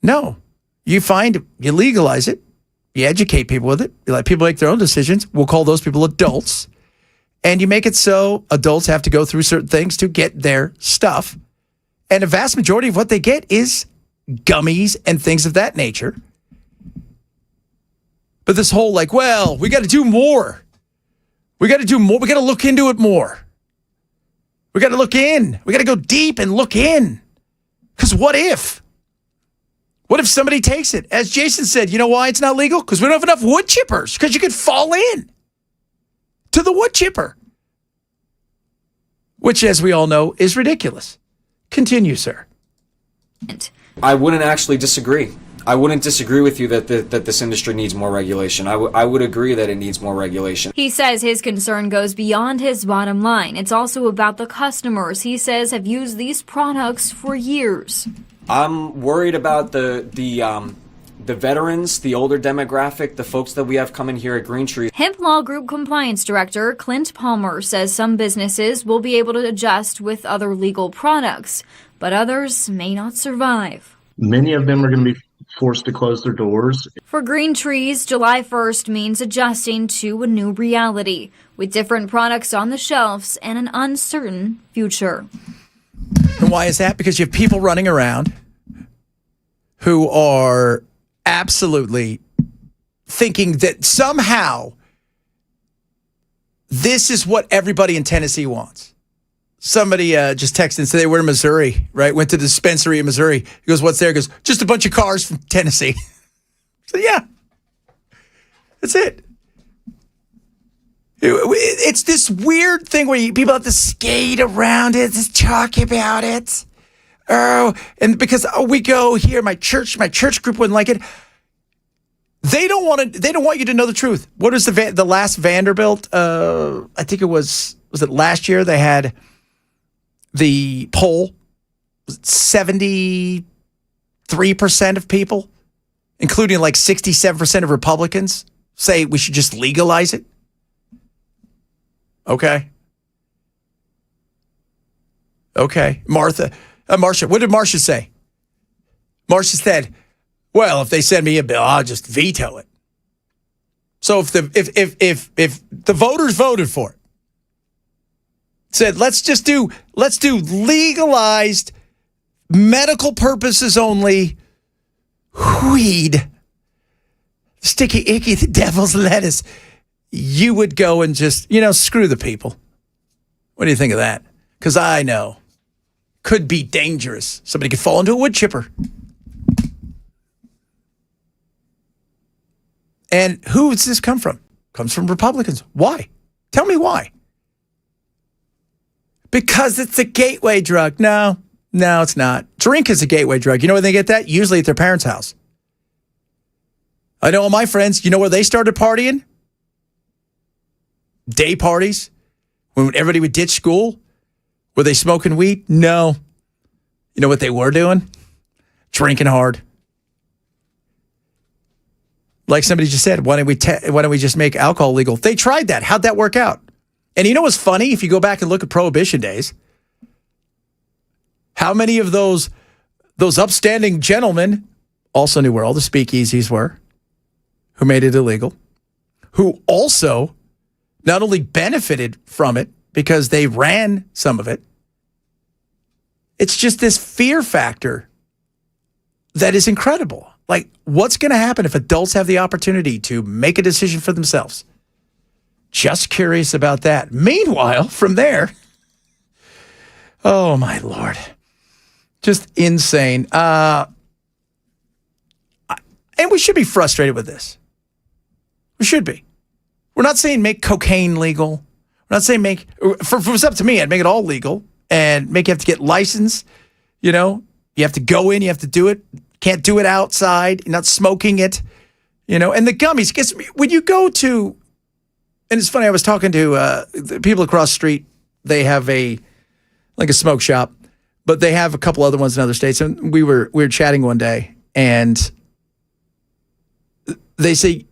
Speaker 1: No. You legalize it. You educate people with it. You let people make their own decisions. We'll call those people adults. And you make it so adults have to go through certain things to get their stuff. And a vast majority of what they get is gummies and things of that nature. But this whole we got to do more. We got to do more. We got to look into it more. We got to look in. We got to go deep and look in. Because what if? What if somebody takes it? As Jason said, you know why it's not legal? Because we don't have enough wood chippers. Because you could fall in to the wood chipper. Which, as we all know, is ridiculous. Continue, sir.
Speaker 9: I wouldn't actually disagree. I wouldn't disagree with you that this industry needs more regulation. I would agree that it needs more regulation.
Speaker 6: He says his concern goes beyond his bottom line. It's also about the customers he says have used these products for years.
Speaker 9: I'm worried about the the veterans, the older demographic, the folks that we have coming here at Green Tree.
Speaker 6: Hemp Law Group Compliance Director Clint Palmer says some businesses will be able to adjust with other legal products, but others may not survive.
Speaker 10: Many of them are going to be forced to close their doors.
Speaker 6: For Green Trees, July 1st means adjusting to a new reality, with different products on the shelves and an uncertain future.
Speaker 1: And why is that? Because you have people running around who are absolutely thinking that somehow this is what everybody in Tennessee wants. Somebody just texted and said they were in Missouri, right? Went to the dispensary in Missouri. He goes, what's there? He goes, just a bunch of cars from Tennessee. So, yeah, that's it. It's this weird thing where people have to skate around it, just talk about it. Oh, and because we go here, my church group wouldn't like it. They don't want you to know the truth. What was the last Vanderbilt? I think it was it last year? They had the poll, 73% of people, including like 67% of Republicans, say we should just legalize it. Okay. Marsha, what did Marsha say? Marsha said, well, if they send me a bill, I'll just veto it. So if the voters voted for it, said let's do legalized medical purposes only weed, sticky icky the devil's lettuce, you would go and just screw the people. What do you think of that? Because I know could be dangerous. Somebody could fall into a wood chipper. And who does this come from? Comes from Republicans. Why? Tell me why. Because it's a gateway drug. No, it's not. Drink is a gateway drug. You know where they get that? Usually at their parents' house. I know all my friends, you know where they started partying? Day parties. When everybody would ditch school. Were they smoking weed? No. You know what they were doing? Drinking hard. Like somebody just said, why don't we just make alcohol legal? They tried that. How'd that work out? And you know what's funny? If you go back and look at Prohibition days, how many of those upstanding gentlemen also knew where all the speakeasies were, who made it illegal, who also not only benefited from it because they ran some of it, it's just this fear factor that is incredible. Like, what's going to happen if adults have the opportunity to make a decision for themselves? Just curious about that. Meanwhile, from there, oh my Lord, just insane. And we should be frustrated with this. We should be. We're not saying make cocaine legal. We're not saying if it was up to me, I'd make it all legal and make you have to get licensed. You have to go in, you have to do it. Can't do it outside. You're not smoking it. And the gummies. Guess when you go to, and it's funny, I was talking to the people across the street. They have a smoke shop, but they have a couple other ones in other states. And we were chatting one day, and they say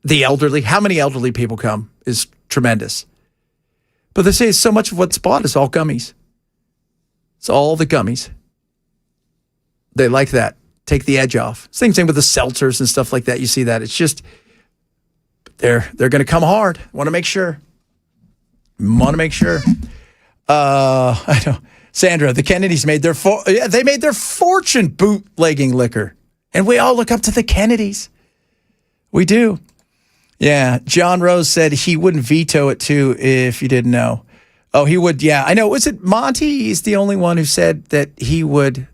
Speaker 1: the elderly, how many elderly people come is tremendous. But they say so much of what's bought is all gummies. It's all the gummies. They like that. Take the edge off. Same thing with the seltzers and stuff like that. You see that. It's just, they're going to come hard. Want to make sure. I know. Sandra, the Kennedys made their fortune bootlegging liquor. And we all look up to the Kennedys. We do. Yeah. John Rose said he wouldn't veto it too if you didn't know. Oh, he would. Yeah, I know. Was it Monty? He's the only one who said that he would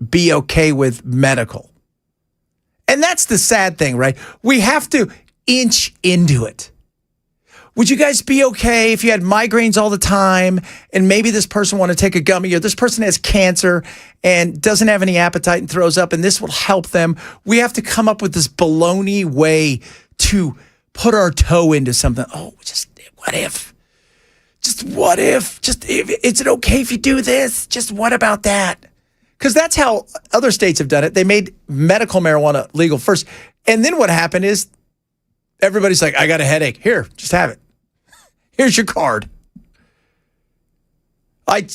Speaker 1: be okay with medical. And that's the sad thing, right? We have to inch into it. Would you guys be okay if you had migraines all the time and maybe this person want to take a gummy, or this person has cancer and doesn't have any appetite and throws up, and this will help them? We have to come up with this baloney way to put our toe into something. Oh, just what if? Just what if? Is it okay if you do this? Just what about that? Because that's how other states have done it. They made medical marijuana legal first. And then what happened is everybody's like, I got a headache. Here, just have it. Here's your card. I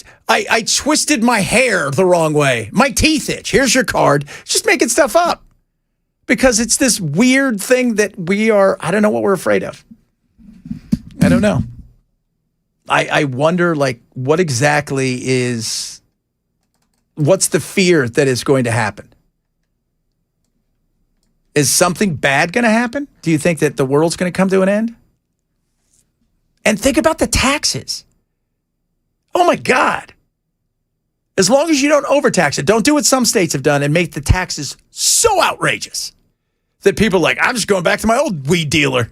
Speaker 1: twisted my hair the wrong way. My teeth itch. Here's your card. Just making stuff up. Because it's this weird thing that I don't know what we're afraid of. I don't know. I wonder, like, what exactly what's the fear that is going to happen? Is something bad going to happen? Do you think that the world's going to come to an end? And think about the taxes. Oh my God. As long as you don't overtax it, don't do what some states have done and make the taxes so outrageous that people are like, I'm just going back to my old weed dealer.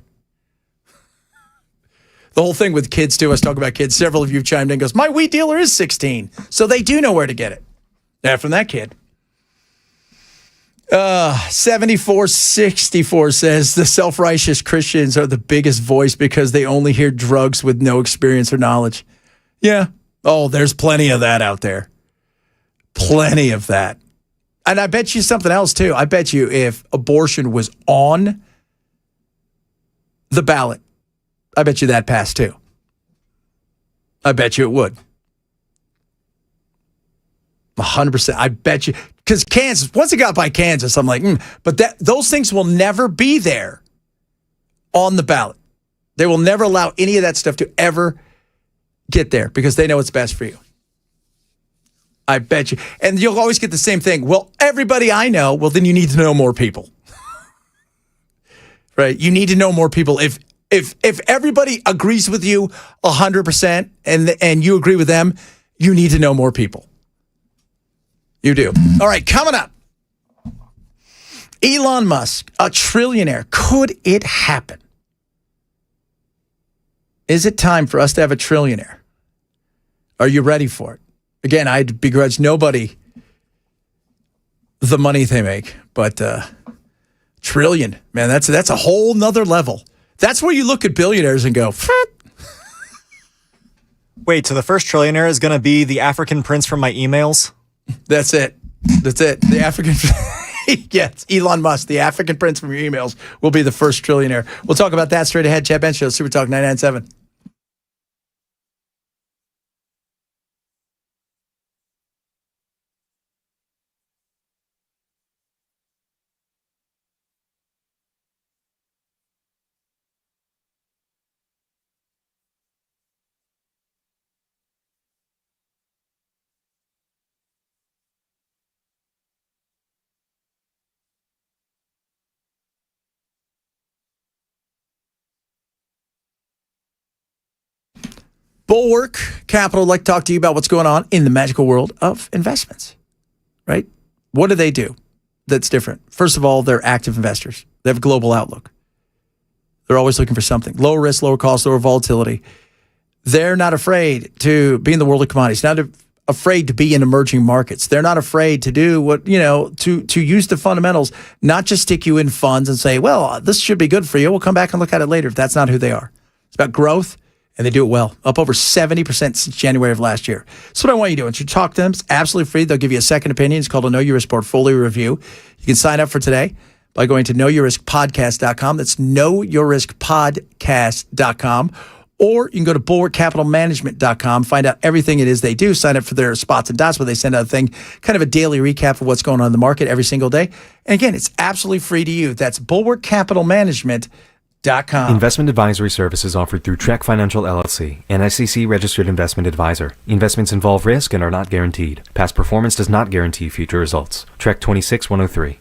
Speaker 1: The whole thing with kids, too. I was talking about kids. Several of you chimed in and goes, my weed dealer is 16. So they do know where to get it. Yeah, from that kid. 7464 says the self-righteous Christians are the biggest voice because they only hear drugs with no experience or knowledge. Yeah. Oh, there's plenty of that out there. Plenty of that. And I bet you something else, too. I bet you if abortion was on the ballot, I bet you that passed, too. I bet you it would. 100%. I bet you. Because Kansas, once it got by Kansas, I'm like, but those things will never be there on the ballot. They will never allow any of that stuff to ever get there because they know what's best for you. I bet you. And you'll always get the same thing. Well, everybody I know, well, then you need to know more people. Right? You need to know more people. If everybody agrees with you 100% and you agree with them, you need to know more people. You do. All right, coming up. Elon Musk, a trillionaire. Could it happen? Is it time for us to have a trillionaire? Are you ready for it? Again, I'd begrudge nobody the money they make, but trillion, man, that's a whole nother level. That's where you look at billionaires and go,
Speaker 2: Wait, so the first trillionaire is going to be the African prince from my emails?
Speaker 1: That's it. The African, yes, Elon Musk, the African prince from your emails, will be the first trillionaire. We'll talk about that straight ahead. Chad Bench Show, Super Talk 997. Bulwark Capital would like to talk to you about what's going on in the magical world of investments, right? What do they do that's different? First of all, they're active investors. They have a global outlook. They're always looking for something. Lower risk, lower cost, lower volatility. They're not afraid to be in the world of commodities, not afraid to be in emerging markets. They're not afraid to do what, to use the fundamentals, not just stick you in funds and say, well, this should be good for you. We'll come back and look at it later. If that's not who they are. It's about growth. And they do it well, up over 70% since January of last year. So what I want you to do is you talk to them. It's absolutely free. They'll give you a second opinion. It's called a Know Your Risk Portfolio Review. You can sign up for today by going to knowyourriskpodcast.com. That's knowyourriskpodcast.com. Or you can go to bulwarkcapitalmanagement.com, find out everything it is they do. Sign up for their spots and dots where they send out a thing, kind of a daily recap of what's going on in the market every single day. And again, it's absolutely free to you. That's bulwarkcapitalmanagement.com.
Speaker 15: Investment advisory services offered through Trek Financial LLC, an SEC registered investment advisor. Investments involve risk and are not guaranteed. Past performance does not guarantee future results. Trek 26103.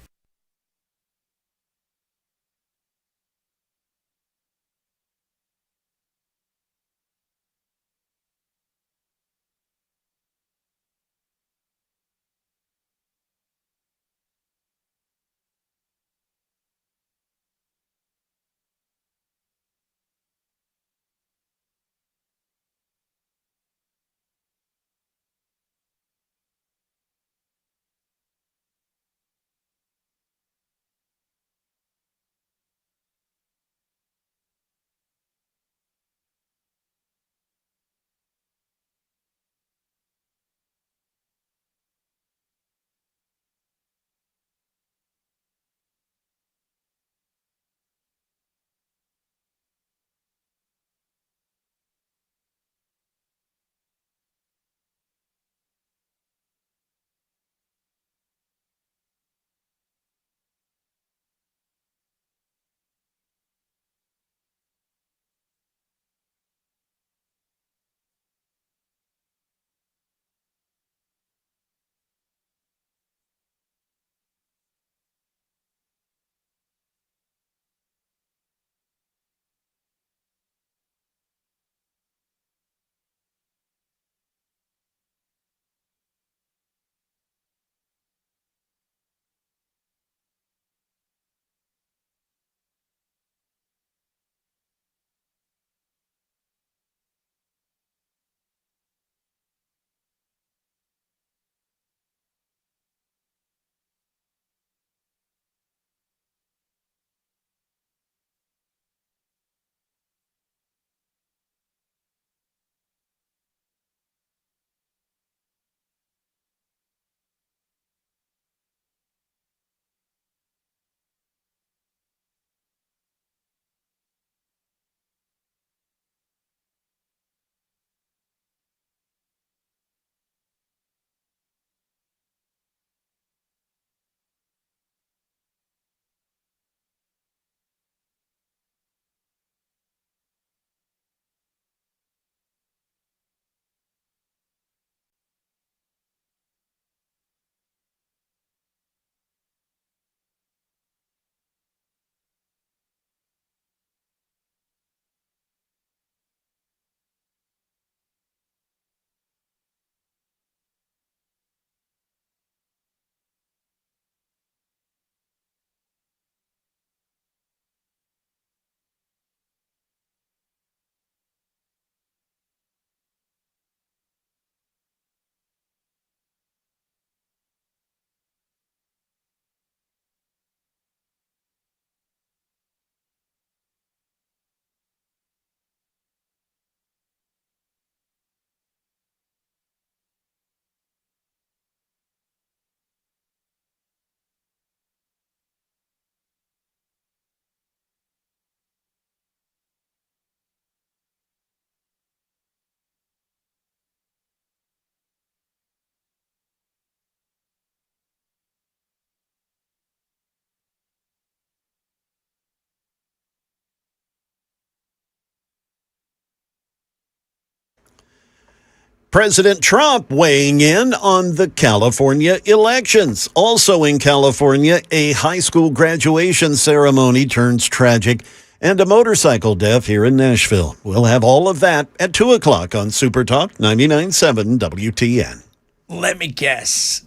Speaker 8: President Trump weighing in on the California elections. Also in California, a high school graduation ceremony turns tragic and a motorcycle death here in Nashville. We'll have all of that at 2 o'clock on Super Talk 99.7 WTN.
Speaker 1: Let me guess.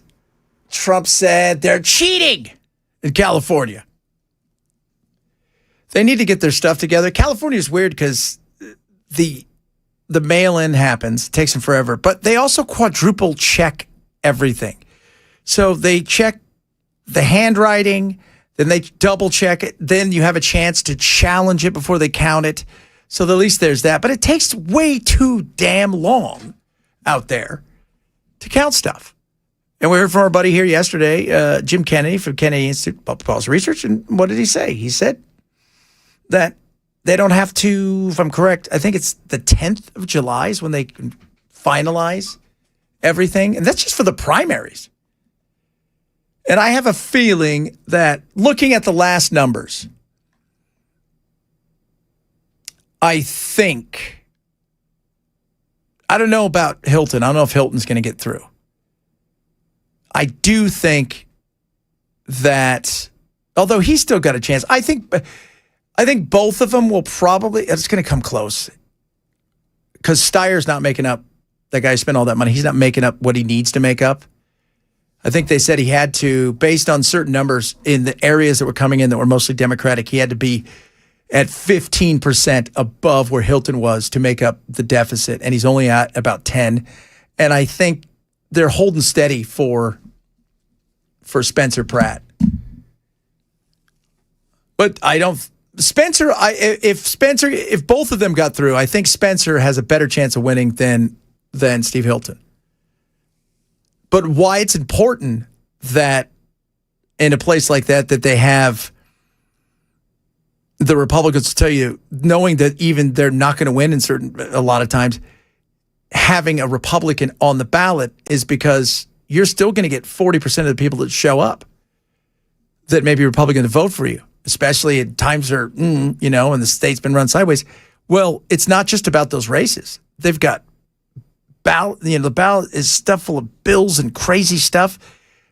Speaker 1: Trump said they're cheating in California. They need to get their stuff together. California is weird because the mail-in happens, it takes them forever, but they also quadruple check everything. So they check the handwriting, then they double check it, then you have a chance to challenge it before they count it. So at least there's that, but it takes way too damn long out there to count stuff. And we heard from our buddy here yesterday, Jim Kennedy from Kennedy Institute of Policy Research, and what did he say? He said that they don't have to, if I'm correct, I think it's the 10th of July is when they can finalize everything. And that's just for the primaries. And I have a feeling that looking at the last numbers, I don't know about Hilton. I don't know if Hilton's going to get through. I do think that, although he's still got a chance, I think both of them will probably, it's going to come close. Because Steyer's not making up, that guy spent all that money, he's not making up what he needs to make up. I think they said he had to, based on certain numbers in the areas that were coming in that were mostly Democratic, he had to be at 15% above where Hilton was to make up the deficit. And he's only at about 10. And I think they're holding steady for Spencer Pratt. But if both of them got through, I think Spencer has a better chance of winning than Steve Hilton. But why it's important that in a place like that they have the Republicans tell you, knowing that even they're not going to win a lot of times, having a Republican on the ballot is because you're still going to get 40% of the people that show up that may be Republican to vote for you, especially at times are, and the state's been run sideways. Well, it's not just about those races. They've got ballot, the ballot is stuff full of bills and crazy stuff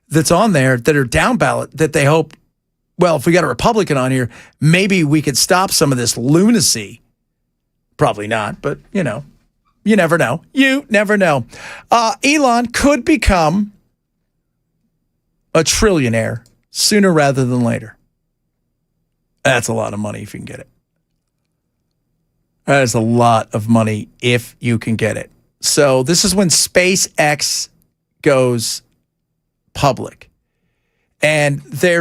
Speaker 1: that's on there that are down ballot that they hope, well, if we got a Republican on here, maybe we could stop some of this lunacy. Probably not, but you never know. You never know. Elon could become a trillionaire sooner rather than later. That's a lot of money if you can get it. That is a lot of money if you can get it. So this is when SpaceX goes public. And I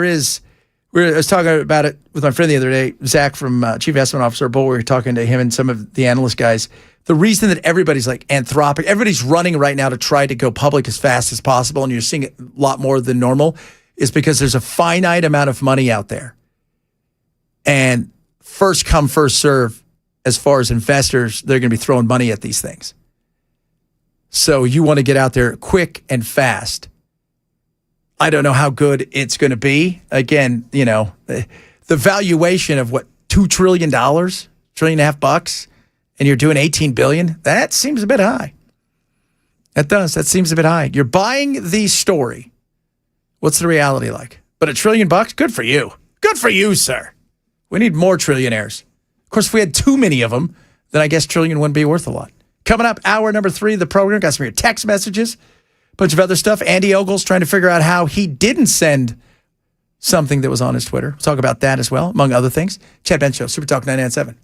Speaker 1: was talking about it with my friend the other day, Zach from Chief Investment Officer Bull. We were talking to him and some of the analyst guys. The reason that everybody's like Anthropic, everybody's running right now to try to go public as fast as possible, and you're seeing it a lot more than normal, is because there's a finite amount of money out there. And first come, first serve, as far as investors, they're going to be throwing money at these things. So you want to get out there quick and fast. I don't know how good it's going to be. Again, the valuation of what, $2 trillion, $1.5 trillion bucks, and you're doing $18 billion. That seems a bit high. That does. That seems a bit high. You're buying the story. What's the reality like? But $1 trillion bucks, good for you. Good for you, sir. We need more trillionaires. Of course, if we had too many of them, then I guess trillion wouldn't be worth a lot. Coming up, hour number 3 of the program. Got some of your text messages. Bunch of other stuff. Andy Ogle's trying to figure out how he didn't send something that was on his Twitter. We'll talk about that as well, among other things. Chad Bench Show, Super Talk 99.7.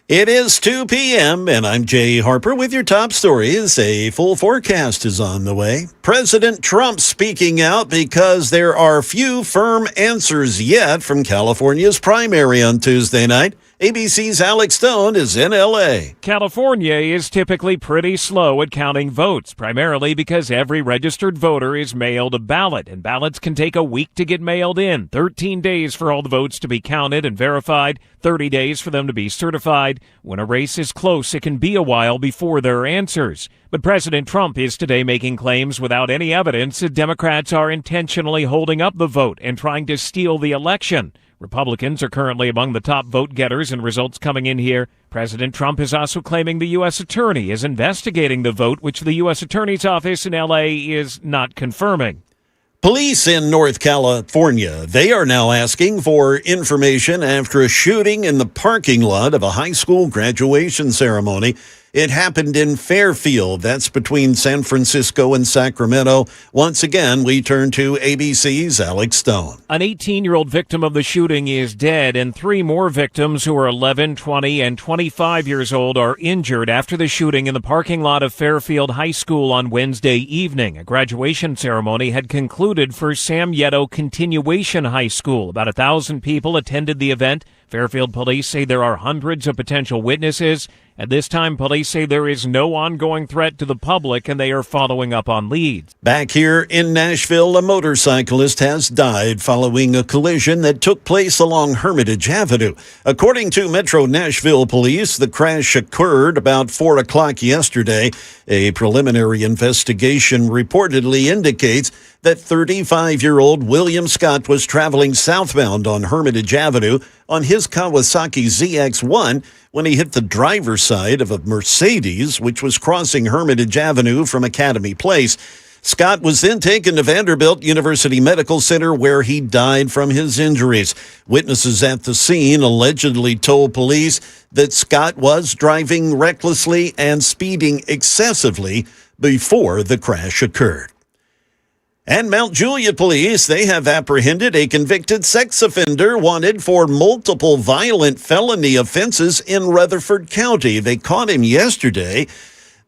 Speaker 8: It is 2 p.m., and I'm Jay Harper with your top stories. A full forecast is on the way. President Trump speaking out because there are few firm answers yet from California's primary on Tuesday night. ABC's Alex Stone is in L.A.
Speaker 11: California is typically pretty slow at counting votes, primarily because every registered voter is mailed a ballot, and ballots can take a week to get mailed in, 13 days for all the votes to be counted and verified, 30 days for them to be certified. When a race is close, it can be a while before there are answers. But President Trump is today making claims without any evidence that Democrats are intentionally holding up the vote and trying to steal the election. Republicans are currently among the top vote getters in results coming in here. President Trump is also claiming the U.S. Attorney is investigating the vote, which the U.S. Attorney's office in L.A. is not confirming.
Speaker 8: Police in North California, they are now asking for information after a shooting in the parking lot of a high school graduation ceremony. It happened in Fairfield. That's between San Francisco and Sacramento. Once again, we turn to ABC's Alex Stone.
Speaker 11: An 18-year-old victim of the shooting is dead, and 3 more victims who are 11, 20, and 25 years old are injured after the shooting in the parking lot of Fairfield High School on Wednesday evening. A graduation ceremony had concluded for Sam Yetto Continuation High School. About 1,000 people attended the event. Fairfield police say there are hundreds of potential witnesses. At this time, police say there is no ongoing threat to the public, and they are following up on leads.
Speaker 8: Back here in Nashville, a motorcyclist has died following a collision that took place along Hermitage Avenue. According to Metro Nashville Police, the crash occurred about 4 o'clock yesterday. A preliminary investigation reportedly indicates that 35-year-old William Scott was traveling southbound on Hermitage Avenue on his Kawasaki ZX-1 when he hit the driver's side of a Mercedes, which was crossing Hermitage Avenue from Academy Place. Scott was then taken to Vanderbilt University Medical Center, where he died from his injuries. Witnesses at the scene allegedly told police that Scott was driving recklessly and speeding excessively before the crash occurred. And Mount Juliet police, they have apprehended a convicted sex offender wanted for multiple violent felony offenses in Rutherford County. They caught him yesterday.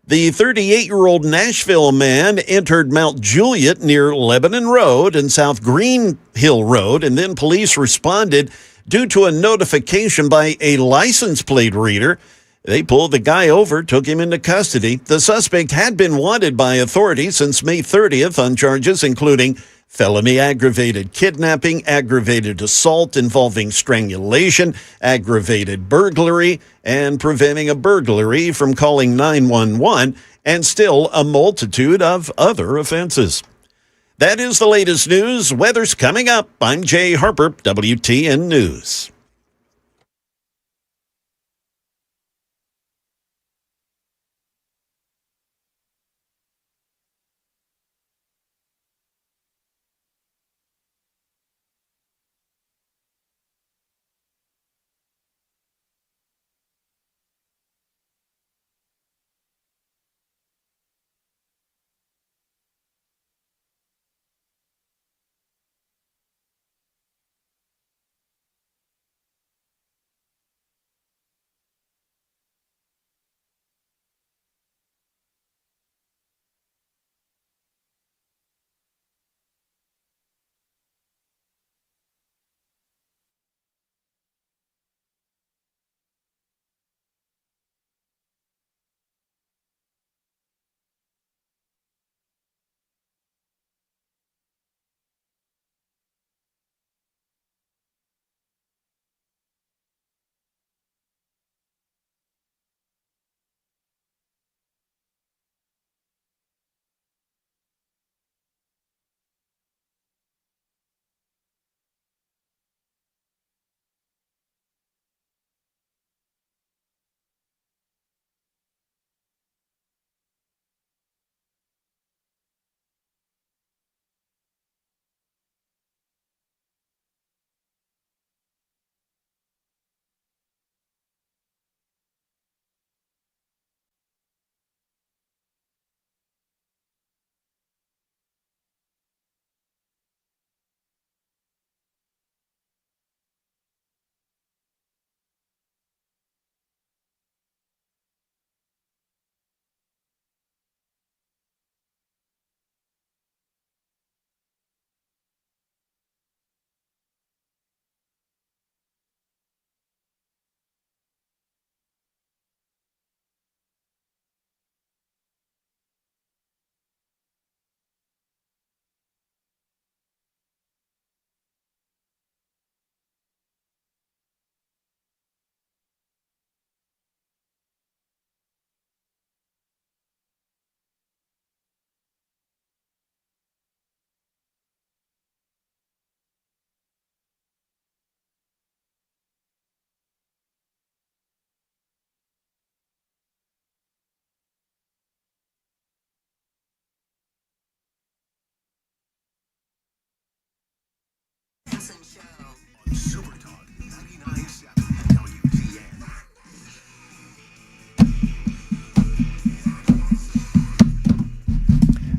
Speaker 8: The 38-year-old Nashville man entered Mount Juliet near Lebanon Road and South Green Hill Road, and then police responded due to a notification by a license plate reader. They pulled the guy over, took him into custody. The suspect had been wanted by authorities since May 30th on charges including felony aggravated kidnapping, aggravated assault involving strangulation, aggravated burglary, and preventing a burglary from calling 911, and still a multitude of other offenses. That is the latest news. Weather's coming up. I'm Jay Harper, WTN News.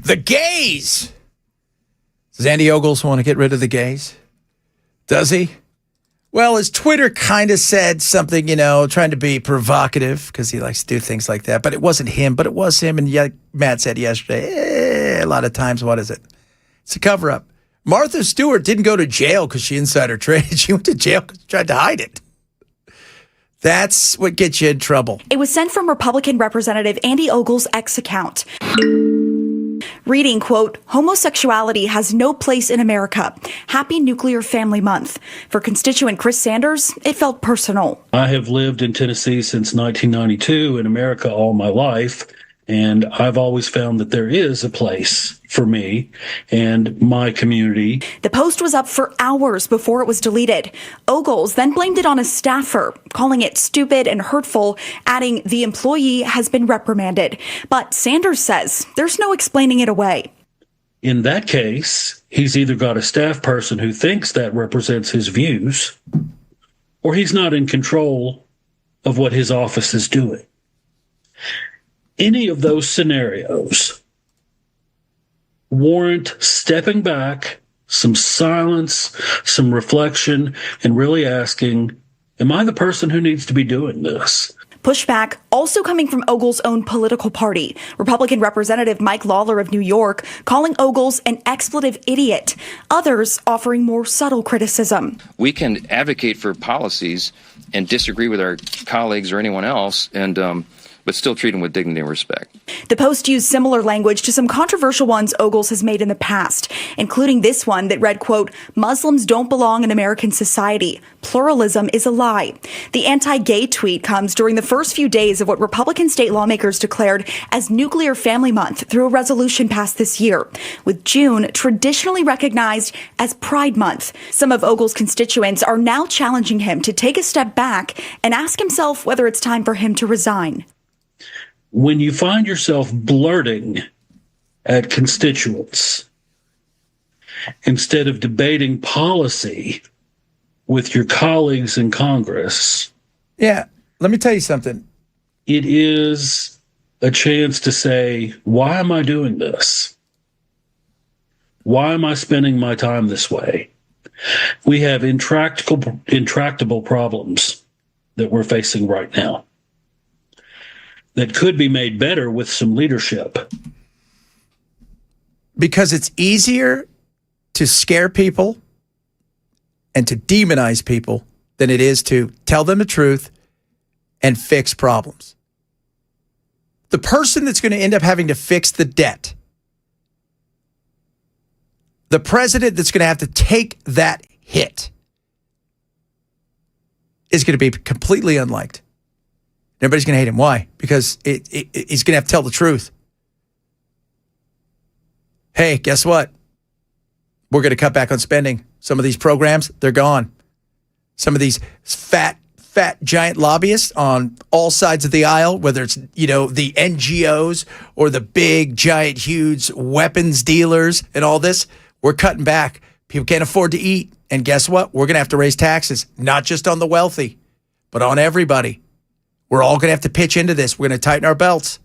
Speaker 1: The gays. Does Andy Ogles want to get rid of the gays? Does he? Well, his Twitter kind of said something, trying to be provocative because he likes to do things like that. But it wasn't him, but it was him. And Matt said yesterday, a lot of times, what is it? It's a cover-up. Martha Stewart didn't go to jail because she insider traded. She went to jail because she tried to hide it. That's what gets you in trouble.
Speaker 12: It was sent from Republican Representative Andy Ogles' X account. Reading, quote, homosexuality has no place in America. Happy Nuclear Family Month. For constituent Chris Sanders, it felt personal.
Speaker 13: I have lived in Tennessee since 1992, in America all my life, and I've always found that there is a place for me and my community.
Speaker 12: The post was up for hours before it was deleted. Ogles then blamed it on a staffer, calling it stupid and hurtful, adding the employee has been reprimanded. But Sanders says there's no explaining it away.
Speaker 13: In that case, he's either got a staff person who thinks that represents his views, or he's not in control of what his office is doing. Any of those scenarios warrant stepping back, some silence, some reflection, and really asking, am I the person who needs to be doing this?
Speaker 12: Pushback also coming from Ogles' own political party. Republican Representative Mike Lawler of New York calling Ogles an expletive idiot. Others offering more subtle criticism.
Speaker 14: We can advocate for policies and disagree with our colleagues or anyone else, but still treat them with dignity and respect.
Speaker 12: The Post used similar language to some controversial ones Ogles has made in the past, including this one that read, quote, Muslims don't belong in American society. Pluralism is a lie. The anti-gay tweet comes during the first few days of what Republican state lawmakers declared as Nuclear Family Month through a resolution passed this year, with June traditionally recognized as Pride Month. Some of Ogles' constituents are now challenging him to take a step back and ask himself whether it's time for him to resign.
Speaker 13: When you find yourself blurting at constituents instead of debating policy with your colleagues in Congress.
Speaker 1: Yeah, let me tell you something.
Speaker 13: It is a chance to say, why am I doing this? Why am I spending my time this way? We have intractable problems that we're facing right now that could be made better with some leadership.
Speaker 1: Because it's easier to scare people and to demonize people than it is to tell them the truth and fix problems. The person that's going to end up having to fix the debt, the president that's going to have to take that hit, is going to be completely unliked. Everybody's going to hate him. Why? Because he's going to have to tell the truth. Hey, guess what? We're going to cut back on spending. Some of these programs, they're gone. Some of these fat, giant lobbyists on all sides of the aisle, whether it's, the NGOs or the big, giant, huge weapons dealers and all this, we're cutting back. People can't afford to eat. And guess what? We're going to have to raise taxes, not just on the wealthy, but on everybody. We're all going to have to pitch into this. We're going to tighten our belts.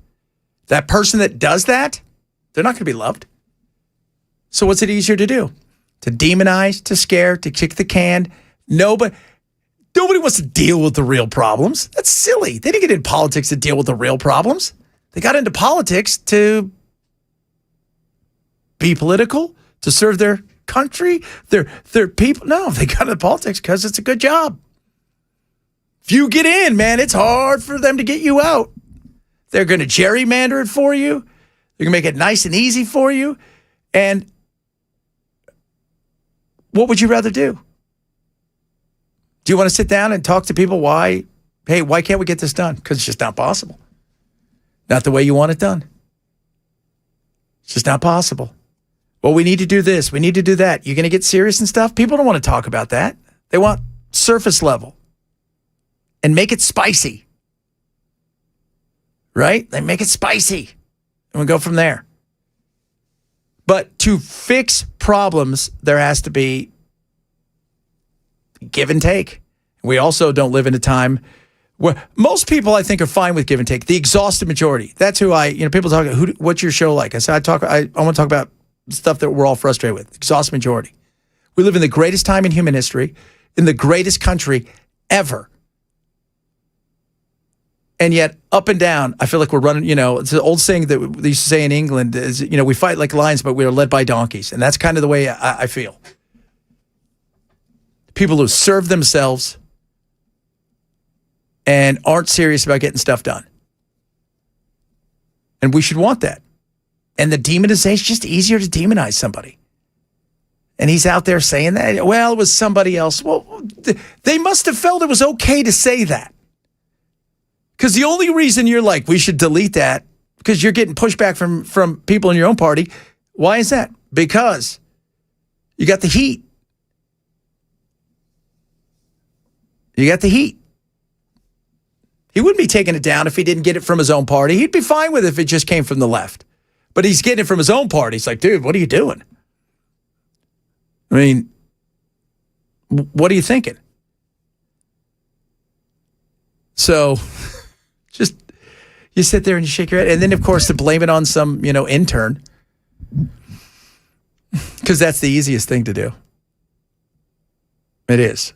Speaker 1: That person that does that, they're not going to be loved. So what's it easier to do? To demonize, to scare, to kick the can? Nobody wants to deal with the real problems. That's silly. They didn't get into politics to deal with the real problems. They got into politics to be political, to serve their country, their people. No, they got into politics because it's a good job. If you get in, man, it's hard for them to get you out. They're going to gerrymander it for you. They're going to make it nice and easy for you. And what would you rather do? Do you want to sit down and talk to people why can't we get this done? Because it's just not possible. Not the way you want it done. It's just not possible. Well, we need to do this. We need to do that. You're going to get serious and stuff? People don't want to talk about that. They want surface level. And make it spicy. Right? They make it spicy. And we go from there. But to fix problems, there has to be give and take. We also don't live in a time Well, most people, I think, are fine with give and take. The exhaustive majority. That's who people talk, what's your show like? I said, I want to talk about stuff that we're all frustrated with. Exhaustive majority. We live in the greatest time in human history, in the greatest country ever. And yet, up and down, I feel like we're running, it's an old saying that they used to say in England is, we fight like lions, but we are led by donkeys. And that's kind of the way I feel. People who serve themselves and aren't serious about getting stuff done. And we should want that. And the demonization, it's just easier to demonize somebody. And he's out there saying that, well, it was somebody else. Well, they must have felt it was okay to say that. Because the only reason you're like, we should delete that, because you're getting pushback from people in your own party. Why is that? Because you got the heat. You got the heat. He wouldn't be taking it down if he didn't get it from his own party. He'd be fine with it if it just came from the left. But he's getting it from his own party. He's like, dude, what are you doing? I mean, what are you thinking? So just, you sit there and you shake your head. And then, of course, to blame it on some, intern. Because that's the easiest thing to do. It is.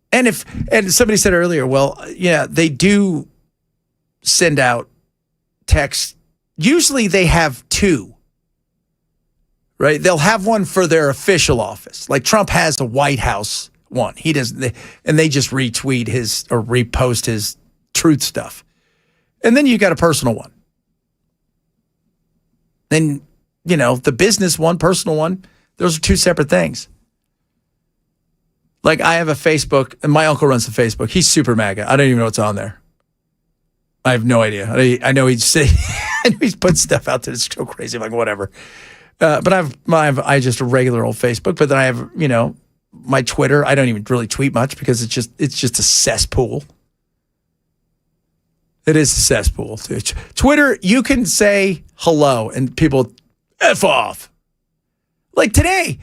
Speaker 1: And somebody said earlier, well, yeah, they do send out texts. Usually they have two, right? They'll have one for their official office. Like Trump has the White House one. He doesn't, and they just retweet or repost his truth stuff. And then you got a personal one. Then, the business one, personal one, those are two separate things. Like I have a Facebook, and my uncle runs the Facebook. He's super MAGA. I don't even know what's on there. I have no idea. I know he's put stuff out there that's so crazy. I'm like, whatever. But I just a regular old Facebook. But then I have, my Twitter. I don't even really tweet much because it's just a cesspool. It is a cesspool. Twitter, you can say hello and people F off. Like today,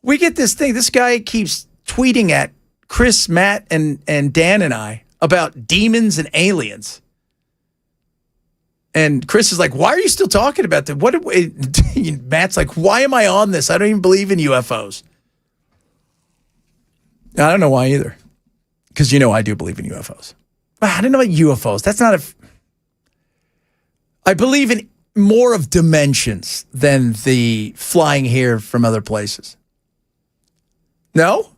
Speaker 1: we get this thing. This guy keeps tweeting at Chris, Matt, and Dan and I about demons and aliens. And Chris is like, why are you still talking about that? Matt's like, why am I on this? I don't even believe in UFOs. I don't know why either. Because I do believe in UFOs. I don't know about UFOs. That's not I believe in more of dimensions than the flying here from other places. No?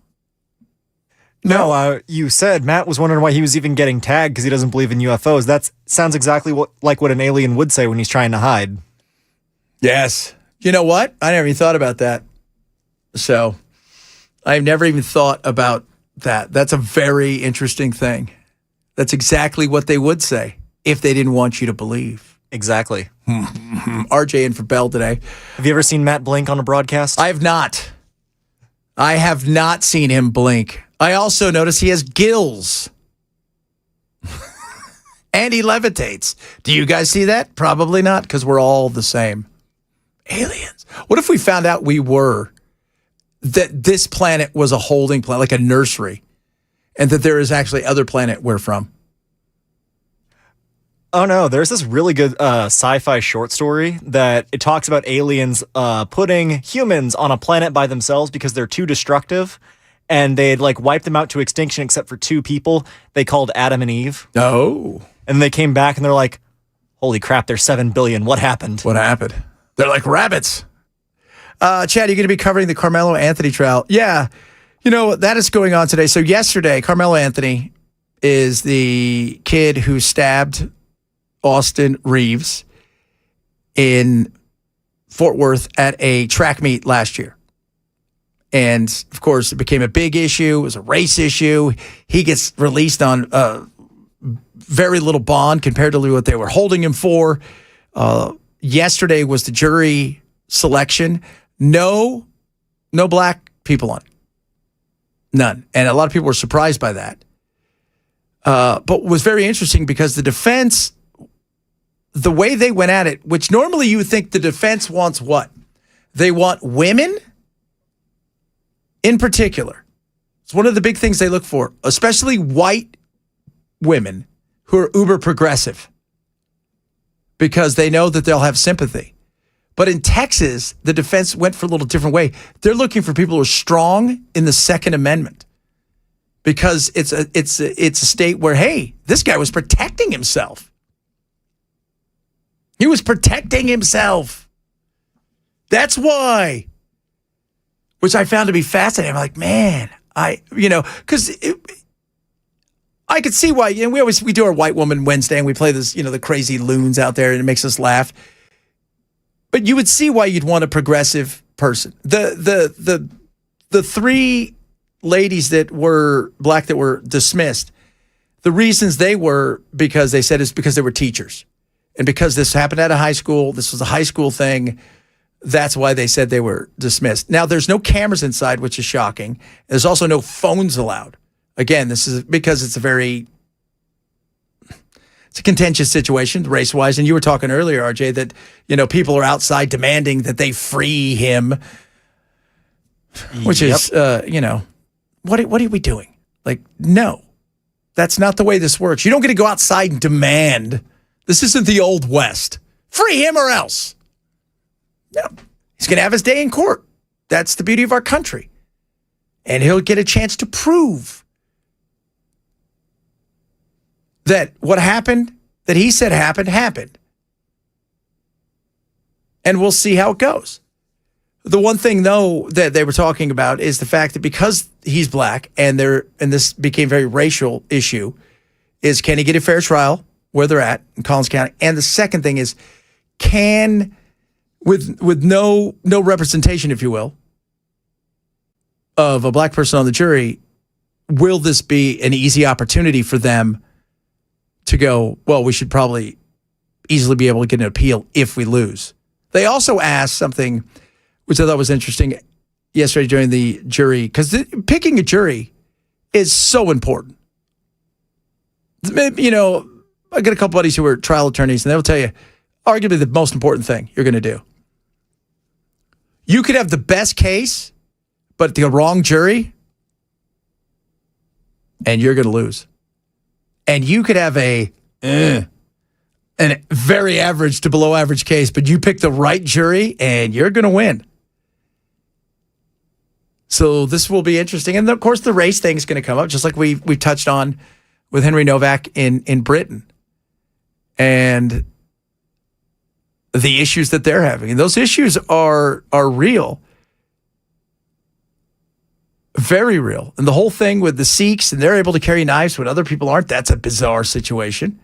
Speaker 2: No, you said Matt was wondering why he was even getting tagged because he doesn't believe in UFOs. That sounds exactly like what an alien would say when he's trying to hide.
Speaker 1: Yes. You know what? I never even thought about that. So I've never even thought about that. That's a very interesting thing. That's exactly what they would say if they didn't want you to believe.
Speaker 2: Exactly.
Speaker 1: RJ in for Bell today.
Speaker 2: Have you ever seen Matt blink on a broadcast?
Speaker 1: I have not. I have not seen him blink. I also notice he has gills. And he levitates. Do you guys see that? Probably not, because we're all the same. Aliens. What if we found out that this planet was a holding planet, like a nursery, and that there is actually other planet we're from?
Speaker 2: Oh no, there's this really good sci-fi short story that it talks about aliens putting humans on a planet by themselves because they're too destructive, and they'd wipe them out to extinction except for two people they called Adam and Eve.
Speaker 1: Oh.
Speaker 2: And they came back and they're like, holy crap, there's 7 billion. What happened?
Speaker 1: What happened? They're like rabbits. Chad, you're going to be covering the Carmelo Anthony trial. Yeah. That is going on today. So yesterday, Carmelo Anthony is the kid who stabbed Austin Reeves in Fort Worth at a track meet last year. And, of course, it became a big issue. It was a race issue. He gets released on very little bond compared to what they were holding him for. Yesterday was the jury selection. No black people on it. None. And a lot of people were surprised by that. But it was very interesting because the defense, the way they went at it, which normally you would think the defense wants what? They want women in particular. It's one of the big things they look for, especially white women who are uber progressive, because they know that they'll have sympathy. But in Texas, the defense went for a little different way. They're looking for people who are strong in the Second Amendment, because it's a state where, hey, this guy was protecting himself. He was protecting himself. That's why. Which I found to be fascinating. I'm like, man, because I could see why. We do our White Woman Wednesday, and we play this, the crazy loons out there, and it makes us laugh. But you would see why you'd want a progressive person. The three ladies that were black that were dismissed, the reasons they were, because they said it's because they were teachers. And because this happened at a high school, this was a high school thing, that's why they said they were dismissed. Now, there's no cameras inside, which is shocking. There's also no phones allowed. Again, this is because it's a contentious situation race-wise. And you were talking earlier, RJ, that, people are outside demanding that they free him, which is, what are we doing? Like, no, that's not the way this works. You don't get to go outside and demand. This isn't the Old West. Free him or else. No, he's going to have his day in court. That's the beauty of our country. And he'll get a chance to prove that what happened, that he said happened. And we'll see how it goes. The one thing, though, that they were talking about is the fact that because he's black and this became a very racial issue, is can he get a fair trial where they're at in Collins County? And the second thing is, with no representation, if you will, of a black person on the jury, will this be an easy opportunity for them to go, well, we should probably easily be able to get an appeal if we lose? They also asked something which I thought was interesting yesterday during the jury, because picking a jury is so important. I got a couple buddies who are trial attorneys, and they'll tell you, arguably the most important thing you're going to do. You could have the best case, but the wrong jury, and you're going to lose. And you could have a very average to below average case, but you pick the right jury, and you're going to win. So this will be interesting. And, of course, the race thing is going to come up, just like we touched on with Henry Novak in Britain. And the issues that they're having. And those issues are real. Very real. And the whole thing with the Sikhs, and they're able to carry knives when other people aren't, that's a bizarre situation.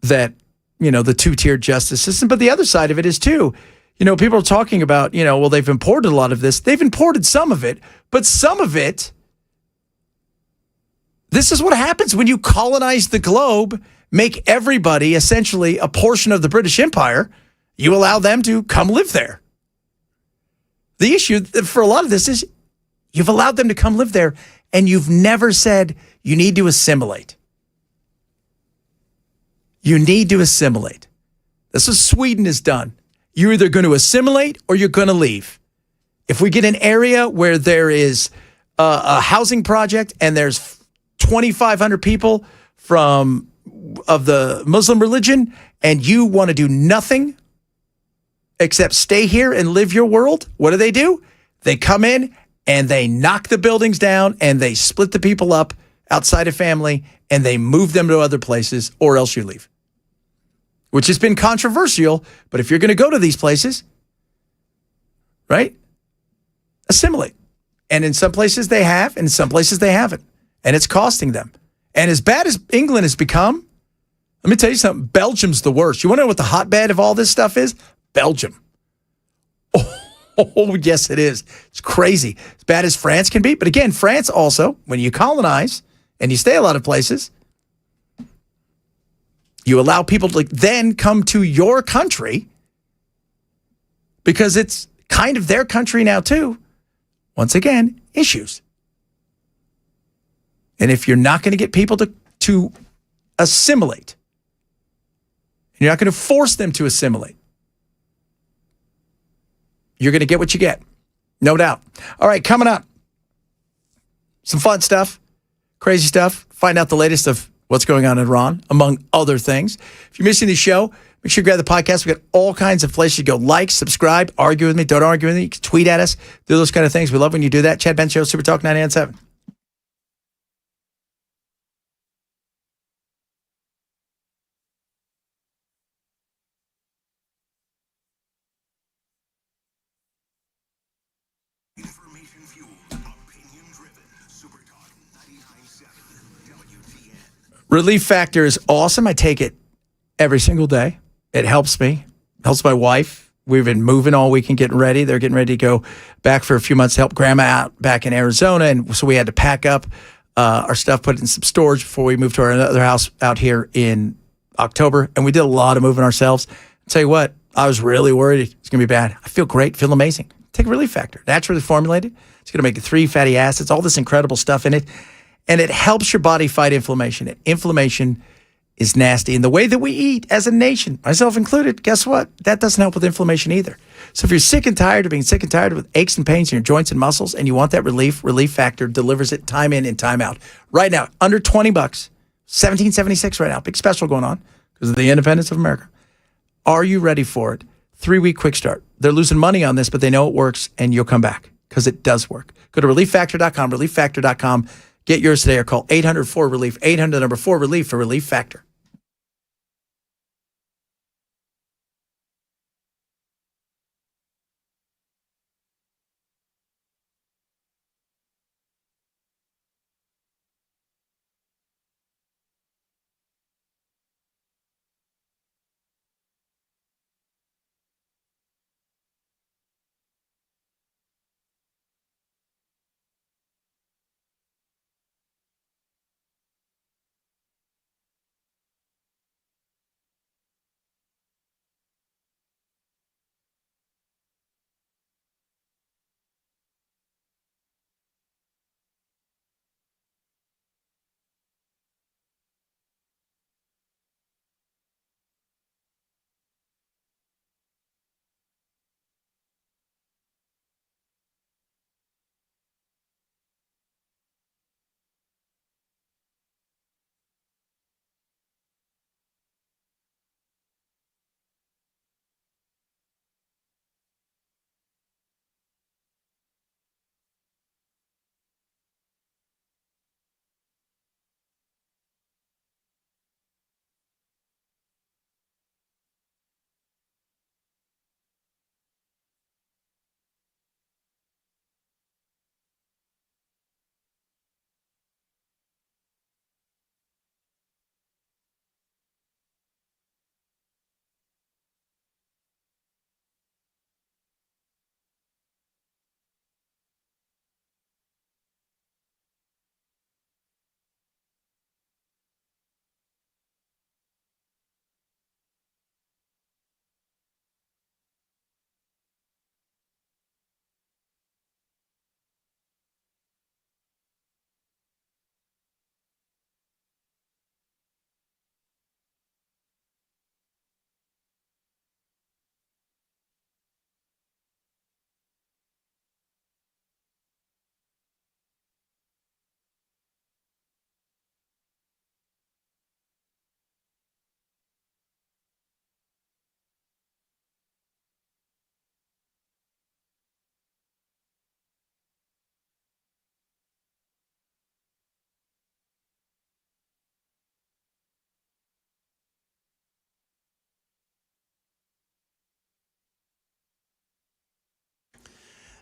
Speaker 1: That, the two-tiered justice system. But the other side of it is, too, people are talking about, well, they've imported a lot of this. They've imported some of it, but some of it, this is what happens when you colonize the globe, make everybody essentially a portion of the British Empire. You allow them to come live there. The issue for a lot of this is you've allowed them to come live there, and you've never said you need to assimilate. You need to assimilate. This is what Sweden has done. You're either going to assimilate or you're going to leave. If we get an area where there is a housing project and there's 2,500 people of the Muslim religion, and you want to do nothing except stay here and live your world, what do? They come in and they knock the buildings down and they split the people up outside of family and they move them to other places, or else you leave. Which has been controversial, but if you're going to go to these places, right, assimilate. And in some places they have, and in some places they haven't. And it's costing them. And as bad as England has become, let me tell you something, Belgium's the worst. You want to know what the hotbed of all this stuff is? Belgium. Oh, yes, it is. It's crazy. As bad as France can be. But again, France also, when you colonize and you stay a lot of places, you allow people to then come to your country because it's kind of their country now too. Once again, issues. And if you're not going to get people to assimilate, you're not going to force them to assimilate, you're going to get what you get. No doubt. All right, coming up. Some fun stuff, crazy stuff. Find out the latest of what's going on in Iran, among other things. If you're missing the show, make sure you grab the podcast. We've got all kinds of places you go. Like, subscribe, argue with me, don't argue with me. You can tweet at us, do those kind of things. We love when you do that. Chad Ben Show, Super Talk 99.7. Relief Factor is awesome. I take it every single day. It helps me, helps my wife. We've been moving all weekend, getting ready. They're getting ready to go back for a few months to help Grandma out back in Arizona. And so we had to pack up our stuff, put it in some storage before we moved to our other house out here in October. And we did a lot of moving ourselves. I'll tell you what, I was really worried it's going to be bad. I feel great, feel amazing. Take Relief Factor, naturally formulated. It's going to make 3 fatty acids, all this incredible stuff in it. And it helps your body fight inflammation. And inflammation is nasty. And the way that we eat as a nation, myself included, guess what? That doesn't help with inflammation either. So if you're sick and tired of being sick and tired with aches and pains in your joints and muscles, and you want that relief, Relief Factor delivers it time in and time out. Right now, under $20, $17.76 right now. Big special going on because of the independence of America. Are you ready for it? 3-week quick start. They're losing money on this, but they know it works, and you'll come back because it does work. Go to ReliefFactor.com, ReliefFactor.com. Get yours today or call 800-4-RELIEF, 800-4-RELIEF for Relief Factor.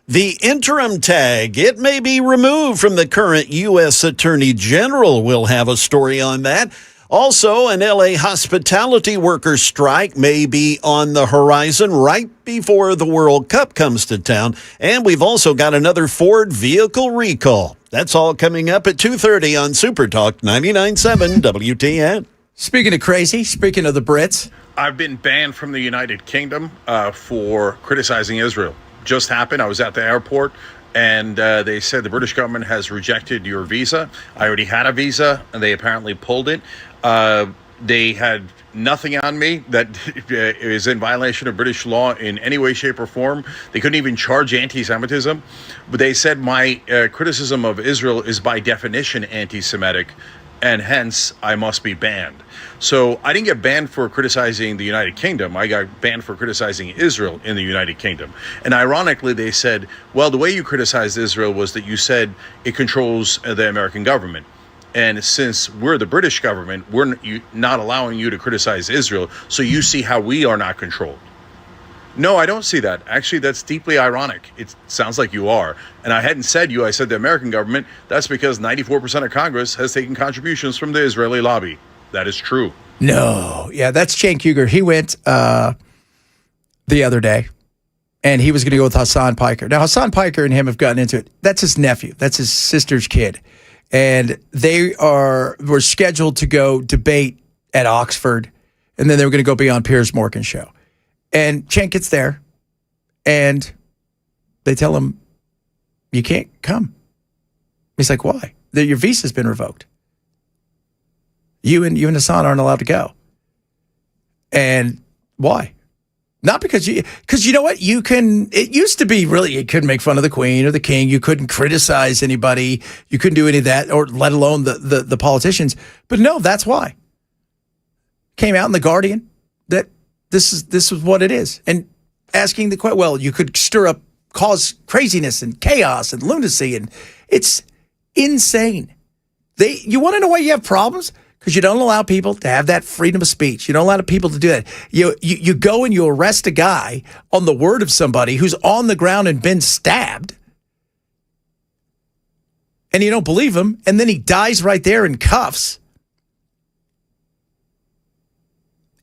Speaker 8: The interim tag, it may be removed from the current U.S. Attorney General. We'll have a story on that. Also, an L.A. hospitality worker strike may be on the horizon right before the World Cup comes to town. And we've also got another Ford vehicle recall. That's all coming up at 2:30 on Super Talk 99.7 WTN.
Speaker 1: Speaking of crazy, speaking of the Brits.
Speaker 16: I've been banned from the United Kingdom for criticizing Israel. Just happened. I was at the airport, and they said the British government has rejected your visa. I already had a visa, and they apparently pulled it. They had nothing on me that is in violation of British law in any way, shape, or form. They couldn't even charge anti-Semitism. But they said my criticism of Israel is by definition anti-Semitic, and hence I must be banned. So I didn't get banned for criticizing the United Kingdom. I got banned for criticizing Israel in the United Kingdom. And ironically, they said, well, the way you criticized Israel was that you said it controls the American government. And since we're the British government, we're not allowing you to criticize Israel. So you see how we are not controlled. No, I don't see that. Actually, that's deeply ironic. It sounds like you are. And I hadn't said you, I said the American government. That's because 94% of Congress has taken contributions from the Israeli lobby. That is true.
Speaker 1: No. Yeah, that's Cenk Uygur. He went the other day, and he was going to go with Hassan Piker. Now, Hassan Piker and him have gotten into it. That's his nephew. That's his sister's kid. And they were scheduled to go debate at Oxford, and then they were going to go be on Piers Morgan's show. And Cenk gets there, and they tell him, you can't come. He's like, why? Your visa's been revoked. You and Hassan aren't allowed to go. And why? Not because you know what? It used to be really, you couldn't make fun of the Queen or the King. You couldn't criticize anybody. You couldn't do any of that, or let alone the politicians. But no, that's why. Came out in The Guardian that this is what it is. And asking the question, well, you could cause craziness and chaos and lunacy, and it's insane. You want to know why you have problems? Because you don't allow people to have that freedom of speech. You don't allow people to do that. You go and you arrest a guy on the word of somebody who's on the ground and been stabbed, and you don't believe him, and then he dies right there in cuffs.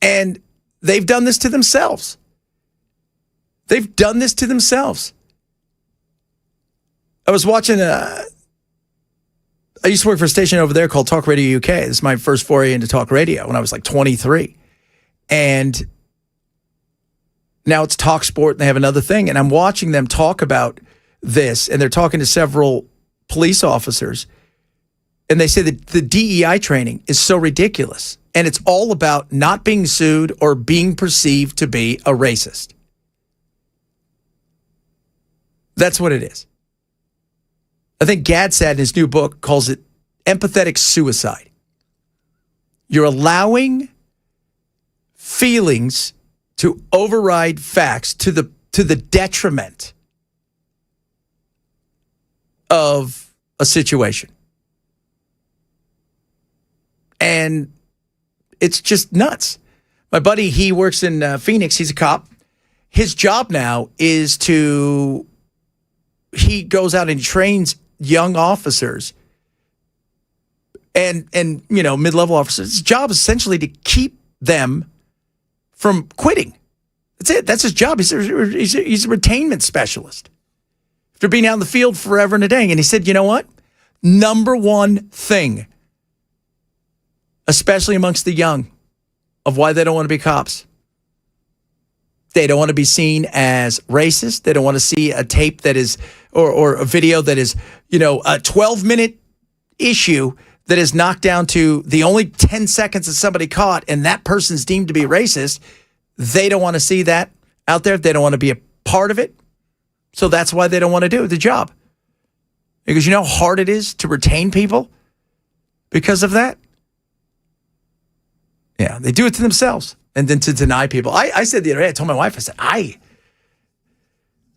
Speaker 1: And they've done this to themselves. They've done this to themselves. I was watching I used to work for a station over there called Talk Radio UK. This is my first foray into talk radio when I was like 23. And now it's Talk Sport, and they have another thing. And I'm watching them talk about this, and they're talking to several police officers. And they say that the DEI training is so ridiculous. And it's all about not being sued or being perceived to be a racist. That's what it is. I think Gadsad in his new book calls it empathetic suicide. You're allowing feelings to override facts to the detriment of a situation. And it's just nuts. My buddy, he works in Phoenix. He's a cop. His job now is he goes out and trains young officers and mid-level officers. His job is essentially to keep them from quitting. That's it. That's his job. He's a retainment specialist. After being out in the field forever and a day. And he said, you know what? Number one thing, especially amongst the young, of why they don't want to be cops. They don't want to be seen as racist. They don't want to see a tape that is, or a video that is, a 12-minute issue that is knocked down to the only 10 seconds that somebody caught, and that person's deemed to be racist. They don't want to see that out there. They don't want to be a part of it. So that's why they don't want to do the job. Because you know how hard it is to retain people because of that? Yeah, they do it to themselves. And then to deny people. I said the other day, I told my wife, I said,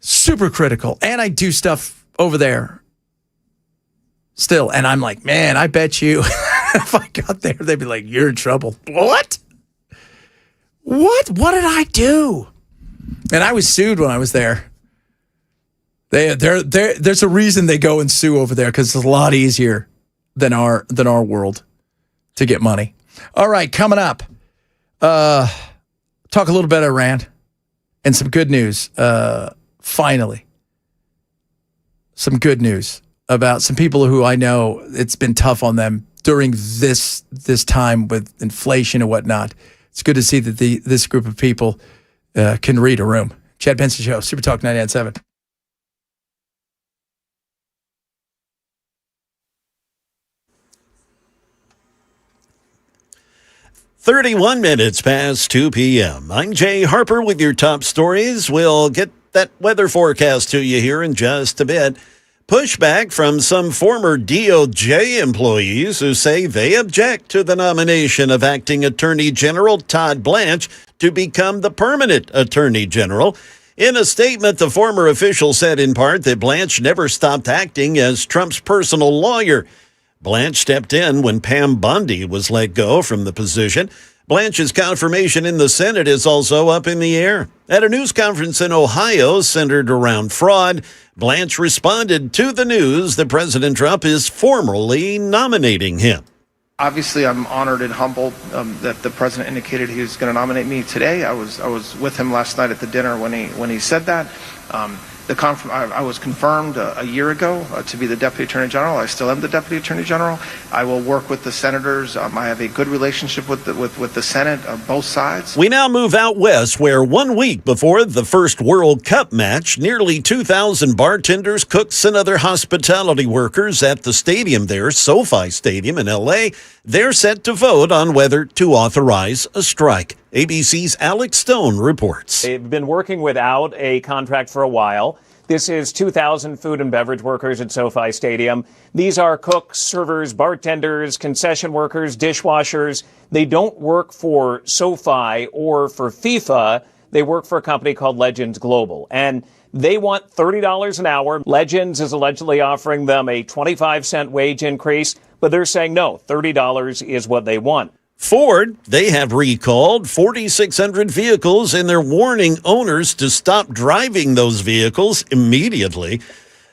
Speaker 1: super critical. And I do stuff over there still. And I'm like, man, I bet you if I got there, they'd be like, you're in trouble. What? What did I do? And I was sued when I was there. There's a reason they go and sue over there, because it's a lot easier than our world to get money. All right, coming up. Talk a little bit Iran and some good news. Finally, some good news about some people who I know it's been tough on them during this time with inflation and whatnot. It's good to see that this group of people can read a room. Chad Benson Show, Super Talk 99.7.
Speaker 8: 31 minutes past 2 p.m. I'm Jay Harper with your top stories. We'll get that weather forecast to you here in just a bit. Pushback from some former DOJ employees who say they object to the nomination of Acting Attorney General Todd Blanche to become the permanent Attorney General. In a statement, the former official said in part that Blanche never stopped acting as Trump's personal lawyer. Blanche stepped in when Pam Bondi was let go from the position. Blanche's confirmation in the Senate is also up in the air. At a news conference in Ohio centered around fraud, Blanche responded to the news that President Trump is formally nominating him.
Speaker 20: Obviously, I'm honored and humbled that the president indicated he was going to nominate me today. I was with him last night at the dinner when he said that. I was confirmed a year ago to be the Deputy Attorney General. I still am the Deputy Attorney General. I will work with the senators. I have a good relationship with the Senate, both sides.
Speaker 8: We now move out west, where 1 week before the first World Cup match, nearly 2,000 bartenders, cooks, and other hospitality workers at the stadium there, SoFi Stadium in L.A., they're set to vote on whether to authorize a strike. ABC's Alex Stone reports.
Speaker 21: They've been working without a contract for a while. This is 2,000 food and beverage workers at SoFi Stadium. These are cooks, servers, bartenders, concession workers, dishwashers. They don't work for SoFi or for FIFA. They work for a company called Legends Global. And they want $30 an hour. Legends is allegedly offering them a 25-cent wage increase, but they're saying no, $30 is what they want.
Speaker 8: Ford, they have recalled 4,600 vehicles, and they're warning owners to stop driving those vehicles immediately.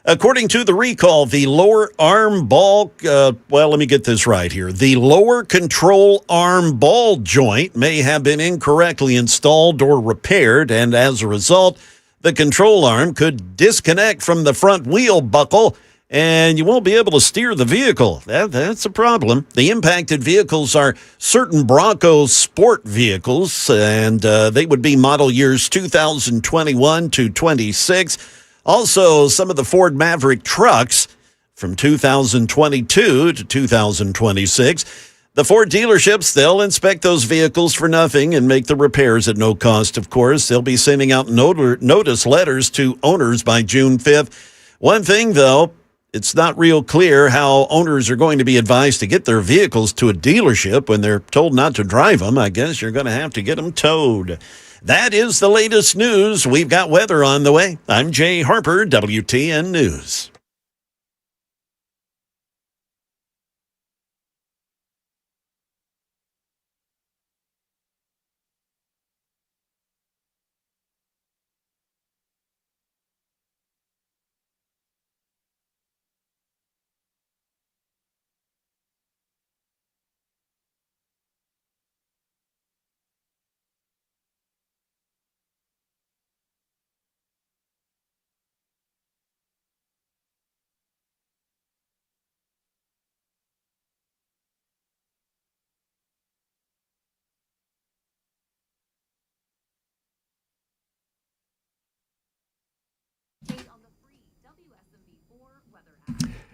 Speaker 8: According to the recall, the lower arm ball, let me get this right here. The lower control arm ball joint may have been incorrectly installed or repaired, and as a result, the control arm could disconnect from the front wheel buckle, and you won't be able to steer the vehicle. That's a problem. The impacted vehicles are certain Bronco sport vehicles, and they would be model years 2021 to 26. Also, some of the Ford Maverick trucks from 2022 to 2026. The Ford dealerships, they'll inspect those vehicles for nothing and make the repairs at no cost, of course. They'll be sending out notice letters to owners by June 5th. One thing, though, it's not real clear how owners are going to be advised to get their vehicles to a dealership when they're told not to drive them. I guess you're going to have to get them towed. That is the latest news. We've got weather on the way. I'm Jay Harper, WTN News.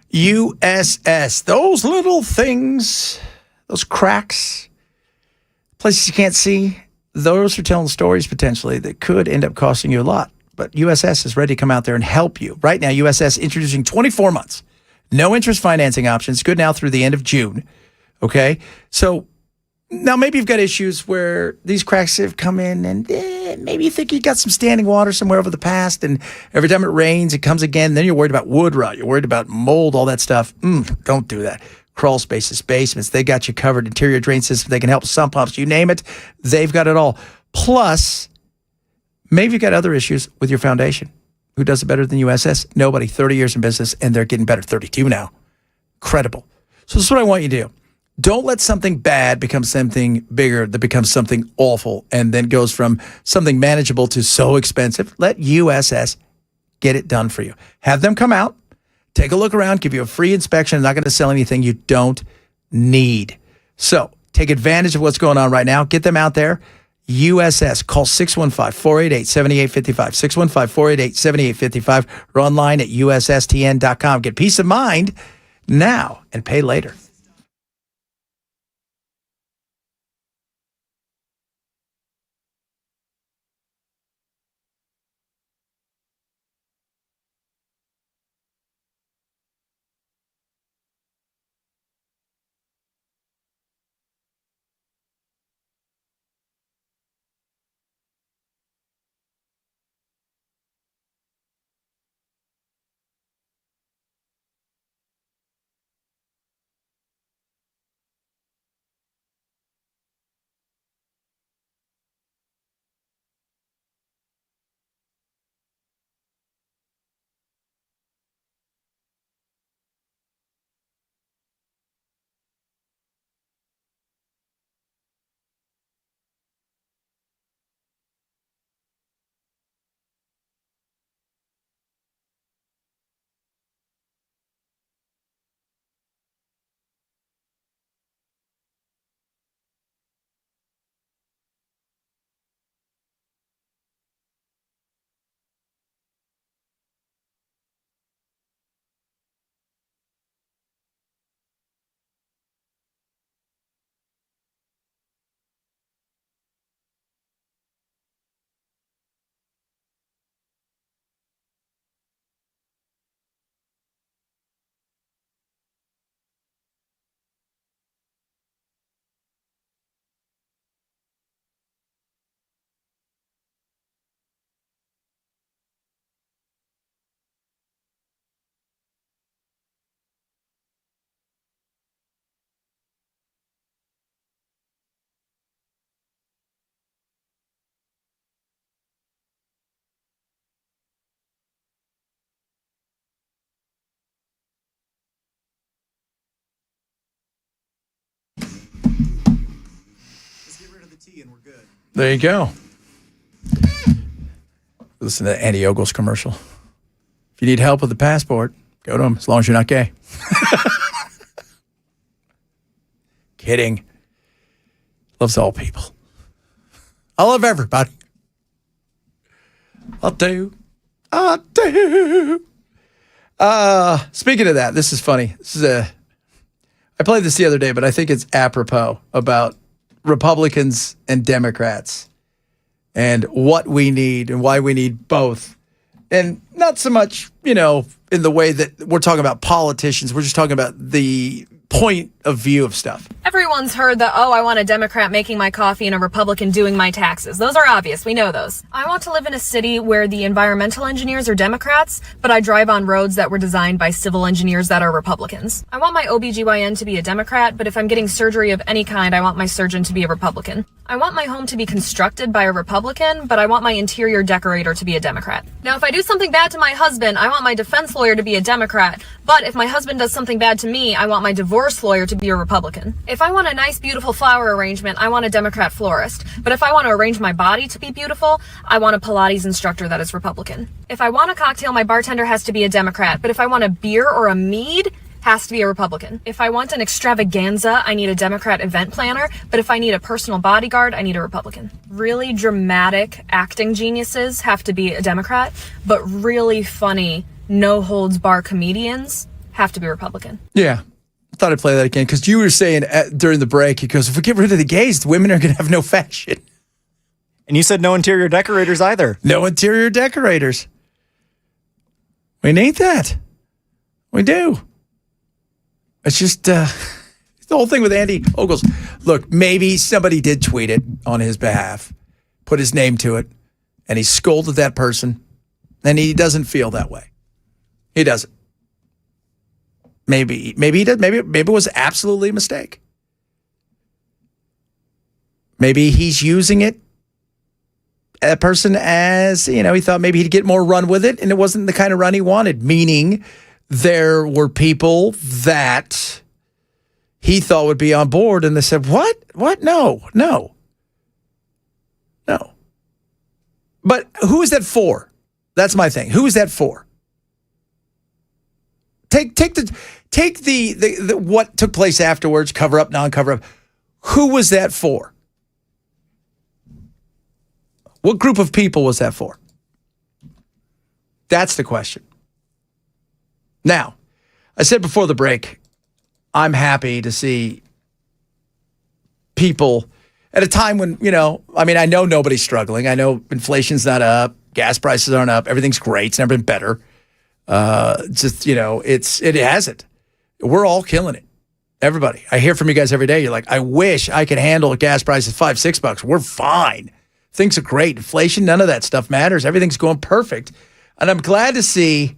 Speaker 1: USS, those little things, those cracks, places you can't see, those are telling stories potentially that could end up costing you a lot. But USS is ready to come out there and help you. Right now, USS introducing 24 months, no interest financing options, good now through the end of June. Okay, so now maybe you've got issues where these cracks have come in and maybe you think you got some standing water somewhere over the past, and every time it rains, it comes again. Then you're worried about wood rot. You're worried about mold, all that stuff. Don't do that. Crawl spaces, basements, they got you covered. Interior drain systems, they can help. Sump pumps, you name it, they've got it all. Plus, maybe you've got other issues with your foundation. Who does it better than USS? Nobody. 30 years in business, and they're getting better. 32 now. Credible. So this is what I want you to do. Don't let something bad become something bigger that becomes something awful and then goes from something manageable to so expensive. Let USS get it done for you. Have them come out, take a look around, give you a free inspection. They're not going to sell anything you don't need. So take advantage of what's going on right now. Get them out there. USS. Call 615-488-7855. 615-488-7855 or online at USSTN.com. Get peace of mind now and pay later. There you go. Listen to the Andy Ogles commercial. If you need help with the passport, go to him, as long as you're not gay. Kidding. Loves all people. I love everybody. I do. Speaking of that, this is funny. I played this the other day, but I think it's apropos about Republicans and Democrats and what we need and why we need both. And not so much, in the way that we're talking about politicians. We're just talking about the point of view of stuff.
Speaker 7: Everyone's heard that, I want a Democrat making my coffee and a Republican doing my taxes. Those are obvious. We know those. I want to live in a city where the environmental engineers are Democrats, but I drive on roads that were designed by civil engineers that are Republicans. I want my OBGYN to be a Democrat, but if I'm getting surgery of any kind, I want my surgeon to be a Republican. I want my home to be constructed by a Republican, but I want my interior decorator to be a Democrat. Now, if I do something bad to my husband, I want my defense lawyer to be a Democrat, but if my husband does something bad to me, I want my divorce lawyer to be a Republican. If I want a nice, beautiful flower arrangement, I want a Democrat florist. But if I want to arrange my body to be beautiful, I want a Pilates instructor that is Republican. If I want a cocktail, my bartender has to be a Democrat. But if I want a beer or a mead, has to be a Republican. If I want an extravaganza, I need a Democrat event planner. But if I need a personal bodyguard, I need a Republican. Really dramatic acting geniuses have to be a Democrat. But really funny, no-holds-bar comedians have to be Republican.
Speaker 1: Yeah. I thought I'd play that again because you were saying during the break, he goes, if we get rid of the gays, the women are going to have no fashion.
Speaker 2: And you said no interior decorators either.
Speaker 1: No interior decorators. We need that. We do. It's just the whole thing with Andy Ogles. Look, maybe somebody did tweet it on his behalf, put his name to it, and he scolded that person, and he doesn't feel that way. He doesn't. Maybe he did. Maybe it was absolutely a mistake. Maybe he's using it, that person, as, he thought maybe he'd get more run with it, and it wasn't the kind of run he wanted, meaning there were people that he thought would be on board, and they said, what? No. But who is that for? That's my thing. Who is that for? Take the what took place afterwards, cover up, non-cover up. Who was that for? What group of people was that for? That's the question. Now, I said before the break, I'm happy to see people at a time when, I know nobody's struggling. I know inflation's not up, gas prices aren't up, everything's great, it's never been better. It hasn't. We're all killing it. Everybody. I hear from you guys every day. You're like, I wish I could handle a gas price at $5-6. We're fine. Things are great. Inflation, none of that stuff matters. Everything's going perfect. And I'm glad to see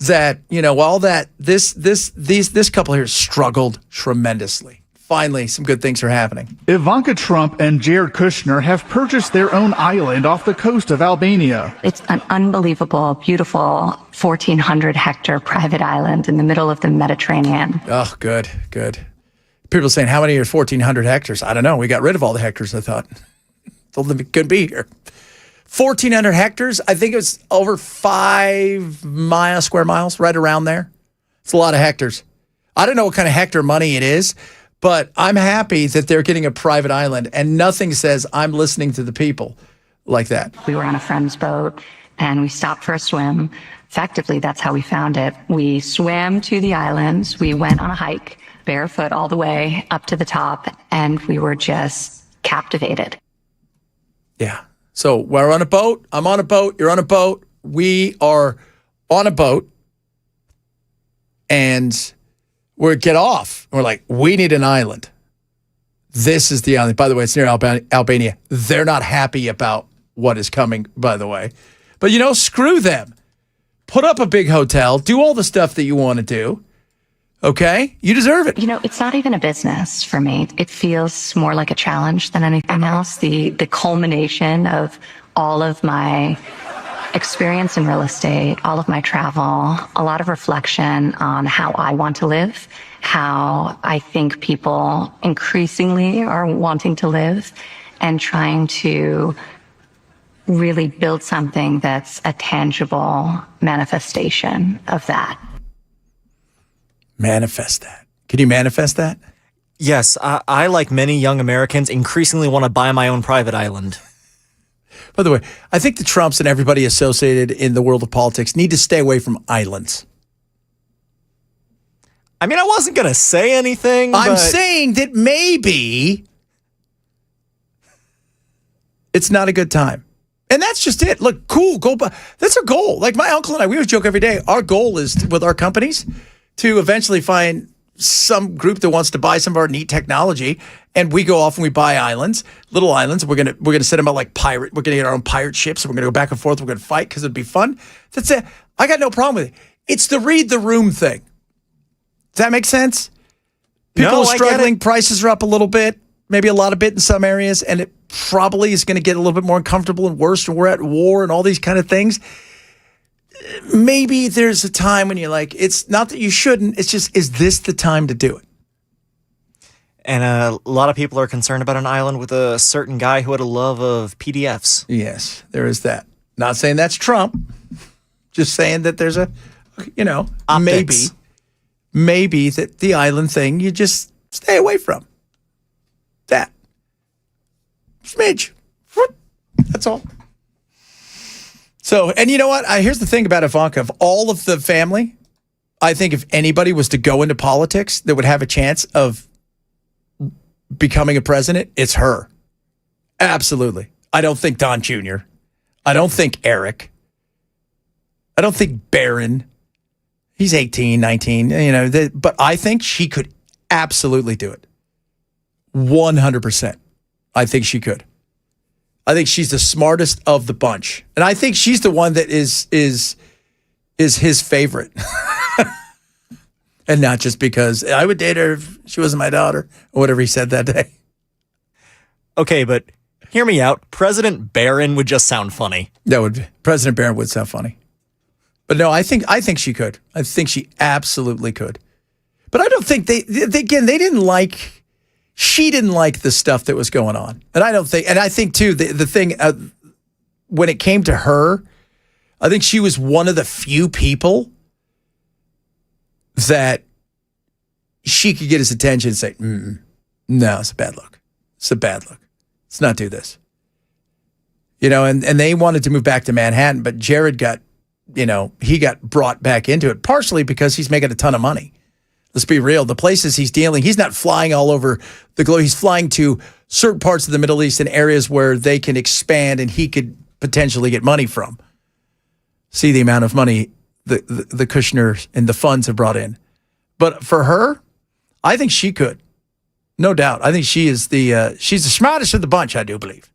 Speaker 1: that, all that this couple here struggled tremendously. Finally, some good things are happening.
Speaker 17: Ivanka Trump and Jared Kushner have purchased their own island off the coast of Albania.
Speaker 18: It's an unbelievable, beautiful 1,400-hectare private island in the middle of the Mediterranean.
Speaker 1: Oh, good. People saying, how many are 1,400 hectares? I don't know. We got rid of all the hectares, I thought. Told them it couldn't be here. 1,400 hectares. I think it was over 5 square miles, right around there. It's a lot of hectares. I don't know what kind of hectare money it is, but I'm happy that they're getting a private island, and nothing says I'm listening to the people like that.
Speaker 18: We were on a friend's boat, and we stopped for a swim. Effectively, that's how we found it. We swam to the islands. We went on a hike, barefoot all the way up to the top, and we were just captivated.
Speaker 1: Yeah. So we're on a boat. I'm on a boat. You're on a boat. We are on a boat, and we get off. We're like, we need an island. This is the island. By the way, it's near Albania. They're not happy about what is coming, by the way. But, screw them. Put up a big hotel. Do all the stuff that you want to do. Okay? You deserve it.
Speaker 18: It's not even a business for me. It feels more like a challenge than anything else. The culmination of all of my experience in real estate, all of my travel, a lot of reflection on how I want to live, how I think people increasingly are wanting to live, and trying to really build something that's a tangible manifestation of that.
Speaker 1: Manifest that. Can you manifest that?
Speaker 2: Yes, I, like many young Americans, increasingly want to buy my own private island.
Speaker 1: By the way, I think the Trumps and everybody associated in the world of politics need to stay away from islands.
Speaker 2: I mean, I wasn't going to say anything.
Speaker 1: I'm
Speaker 2: but
Speaker 1: saying that maybe it's not a good time. And that's just it. Look, cool. That's our goal. Like my uncle and I, we always joke every day. Our goal is with our companies to eventually find some group that wants to buy some of our neat technology, and we go off and we buy islands, little islands. We're gonna set them out like pirate. We're gonna get our own pirate ships. We're gonna go back and forth. We're gonna fight because it'd be fun. That's it. I got no problem with it. It's the read the room thing. Does that make sense? People
Speaker 2: No,
Speaker 1: are
Speaker 2: I get
Speaker 1: struggling.
Speaker 2: it.
Speaker 1: Prices are up a little bit, maybe a lot of bit in some areas, and it probably is going to get a little bit more uncomfortable and worse. And we're at war and all these kind of things. Maybe there's a time when you're like, it's not that you shouldn't. It's just, is this the time to do it?
Speaker 2: And a lot of people are concerned about an island with a certain guy who had a love of PDFs.
Speaker 1: Yes, there is that. Not saying that's Trump. Just saying that there's a,
Speaker 2: Optics.
Speaker 1: maybe that the island thing you just stay away from. That. Smidge. That's all. So, and you know what? Here's the thing about Ivanka. Of all of the family, I think if anybody was to go into politics that would have a chance of becoming a president, it's her. Absolutely. I don't think Don Jr. I don't think Eric. I don't think Barron. He's 18, 19, but I think she could absolutely do it. 100%. I think she could. I think she's the smartest of the bunch. And I think she's the one that is his favorite. And not just because I would date her if she wasn't my daughter or whatever he said that day.
Speaker 2: Okay, but hear me out. President Barron would just sound funny.
Speaker 1: President Barron would sound funny. But no, I think she could. I think she absolutely could. But I don't think they didn't like. She didn't like the stuff that was going on. And I think too, the thing, when it came to her, I think she was one of the few people that she could get his attention and say, no, it's a bad look. It's a bad look. Let's not do this. And they wanted to move back to Manhattan, but Jared got, he got brought back into it, partially because he's making a ton of money. Let's be real. The places he's dealing, he's not flying all over the globe. He's flying to certain parts of the Middle East and areas where they can expand and he could potentially get money from. See the amount of money the Kushner and the funds have brought in. But for her, I think she could. No doubt. I think she is she's the smartest of the bunch, I do believe.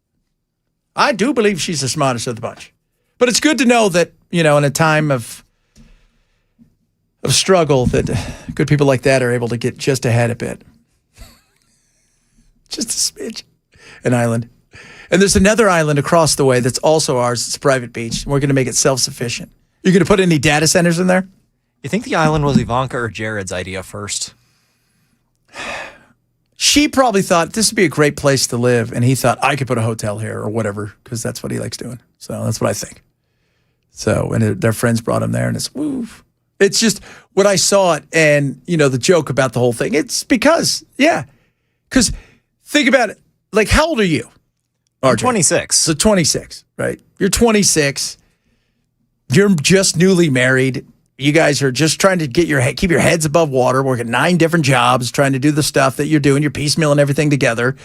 Speaker 1: I do believe she's the smartest of the bunch. But it's good to know that, in a time of struggle, that good people like that are able to get just ahead a bit. Just a smidge. An island. And there's another island across the way that's also ours. It's a private beach. And we're going to make it self-sufficient. You're going to put any data centers in there?
Speaker 2: You think the island was Ivanka or Jared's idea first?
Speaker 1: She probably thought this would be a great place to live. And he thought, I could put a hotel here or whatever, because that's what he likes doing. So that's what I think. So, and their friends brought him there, and it's woo. It's just when I saw it and, the joke about the whole thing, it's because think about it. Like, how old are you?
Speaker 2: I'm 26.
Speaker 1: So 26, right? You're 26. You're just newly married. You guys are just trying to keep your heads above water, working 9 different jobs, trying to do the stuff that you're doing. You're piecemealing everything together.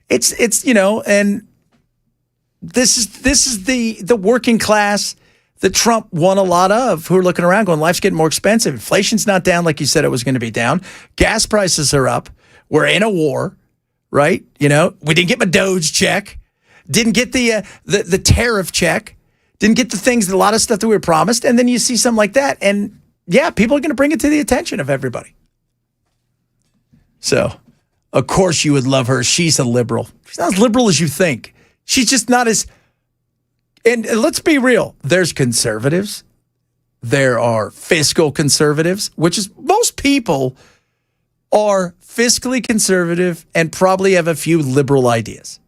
Speaker 1: It's and this is the working class that Trump won a lot of, who are looking around going, life's getting more expensive. Inflation's not down like you said it was going to be down. Gas prices are up. We're in a war, right? We didn't get my Doge check. Didn't get the tariff check. Didn't get the things, a lot of stuff that we were promised. And then you see something like that. And yeah, people are going to bring it to the attention of everybody. So, of course you would love her. She's a liberal. She's not as liberal as you think. She's just not as... And let's be real. There's conservatives. There are fiscal conservatives, which is most people are fiscally conservative and probably have a few liberal ideas.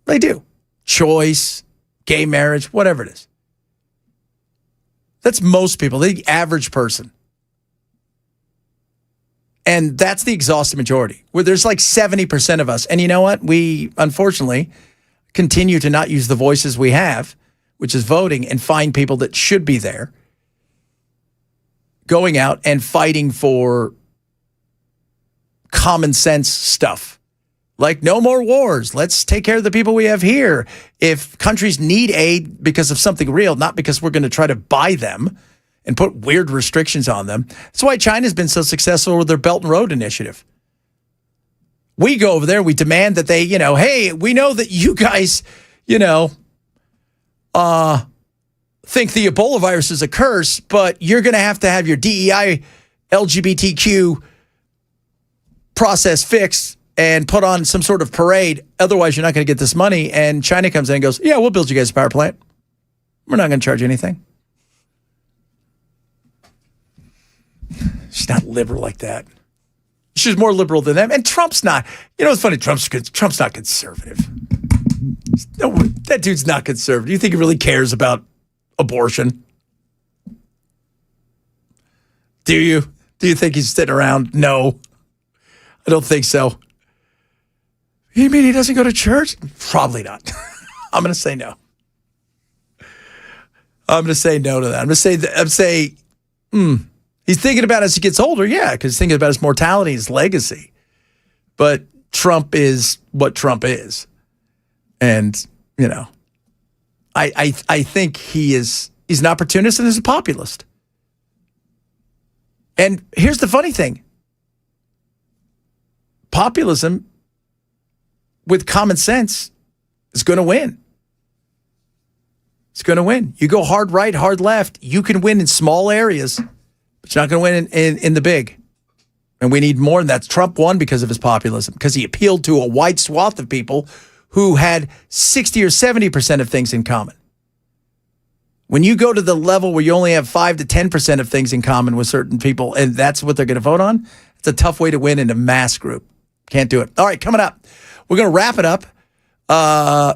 Speaker 1: They do. Choice, gay marriage, whatever it is. That's most people, the average person. And that's the exhausted majority, where there's like 70% of us. And you know what? We, unfortunately, continue to not use the voices we have, which is voting, and find people that should be there, going out and fighting for common sense stuff. Like no more wars. Let's take care of the people we have here. If countries need aid because of something real, not because we're going to try to buy them and put weird restrictions on them. That's why China's been so successful with their Belt and Road Initiative. We go over there, we demand that they, hey, we know that you guys, think the Ebola virus is a curse, but you're going to have your DEI LGBTQ process fixed and put on some sort of parade. Otherwise, you're not going to get this money. And China comes in and goes, yeah, we'll build you guys a power plant. We're not going to charge you anything. She's not liberal like that. She's more liberal than them. And Trump's not. It's funny. Trump's not conservative. No, that dude's not conservative. Do you think he really cares about abortion? Do you? Do you think he's sitting around? No, I don't think so. You mean he doesn't go to church? Probably not. I'm going to say no. I'm going to say no to that. I'm going to say, he's thinking about it as he gets older, yeah, because he's thinking about his mortality, his legacy. But Trump is what Trump is. And, I think he's an opportunist and he's a populist. And here's the funny thing. Populism with common sense is going to win. It's going to win. You go hard right, hard left, you can win in small areas, but you're not going to win in the big. And we need more than that. Trump won because of his populism, because he appealed to a wide swath of people who had 60 or 70% of things in common. When you go to the level where you only have 5 to 10% of things in common with certain people, and that's what they're going to vote on, it's a tough way to win in a mass group. Can't do it. All right, coming up, we're going to wrap it up.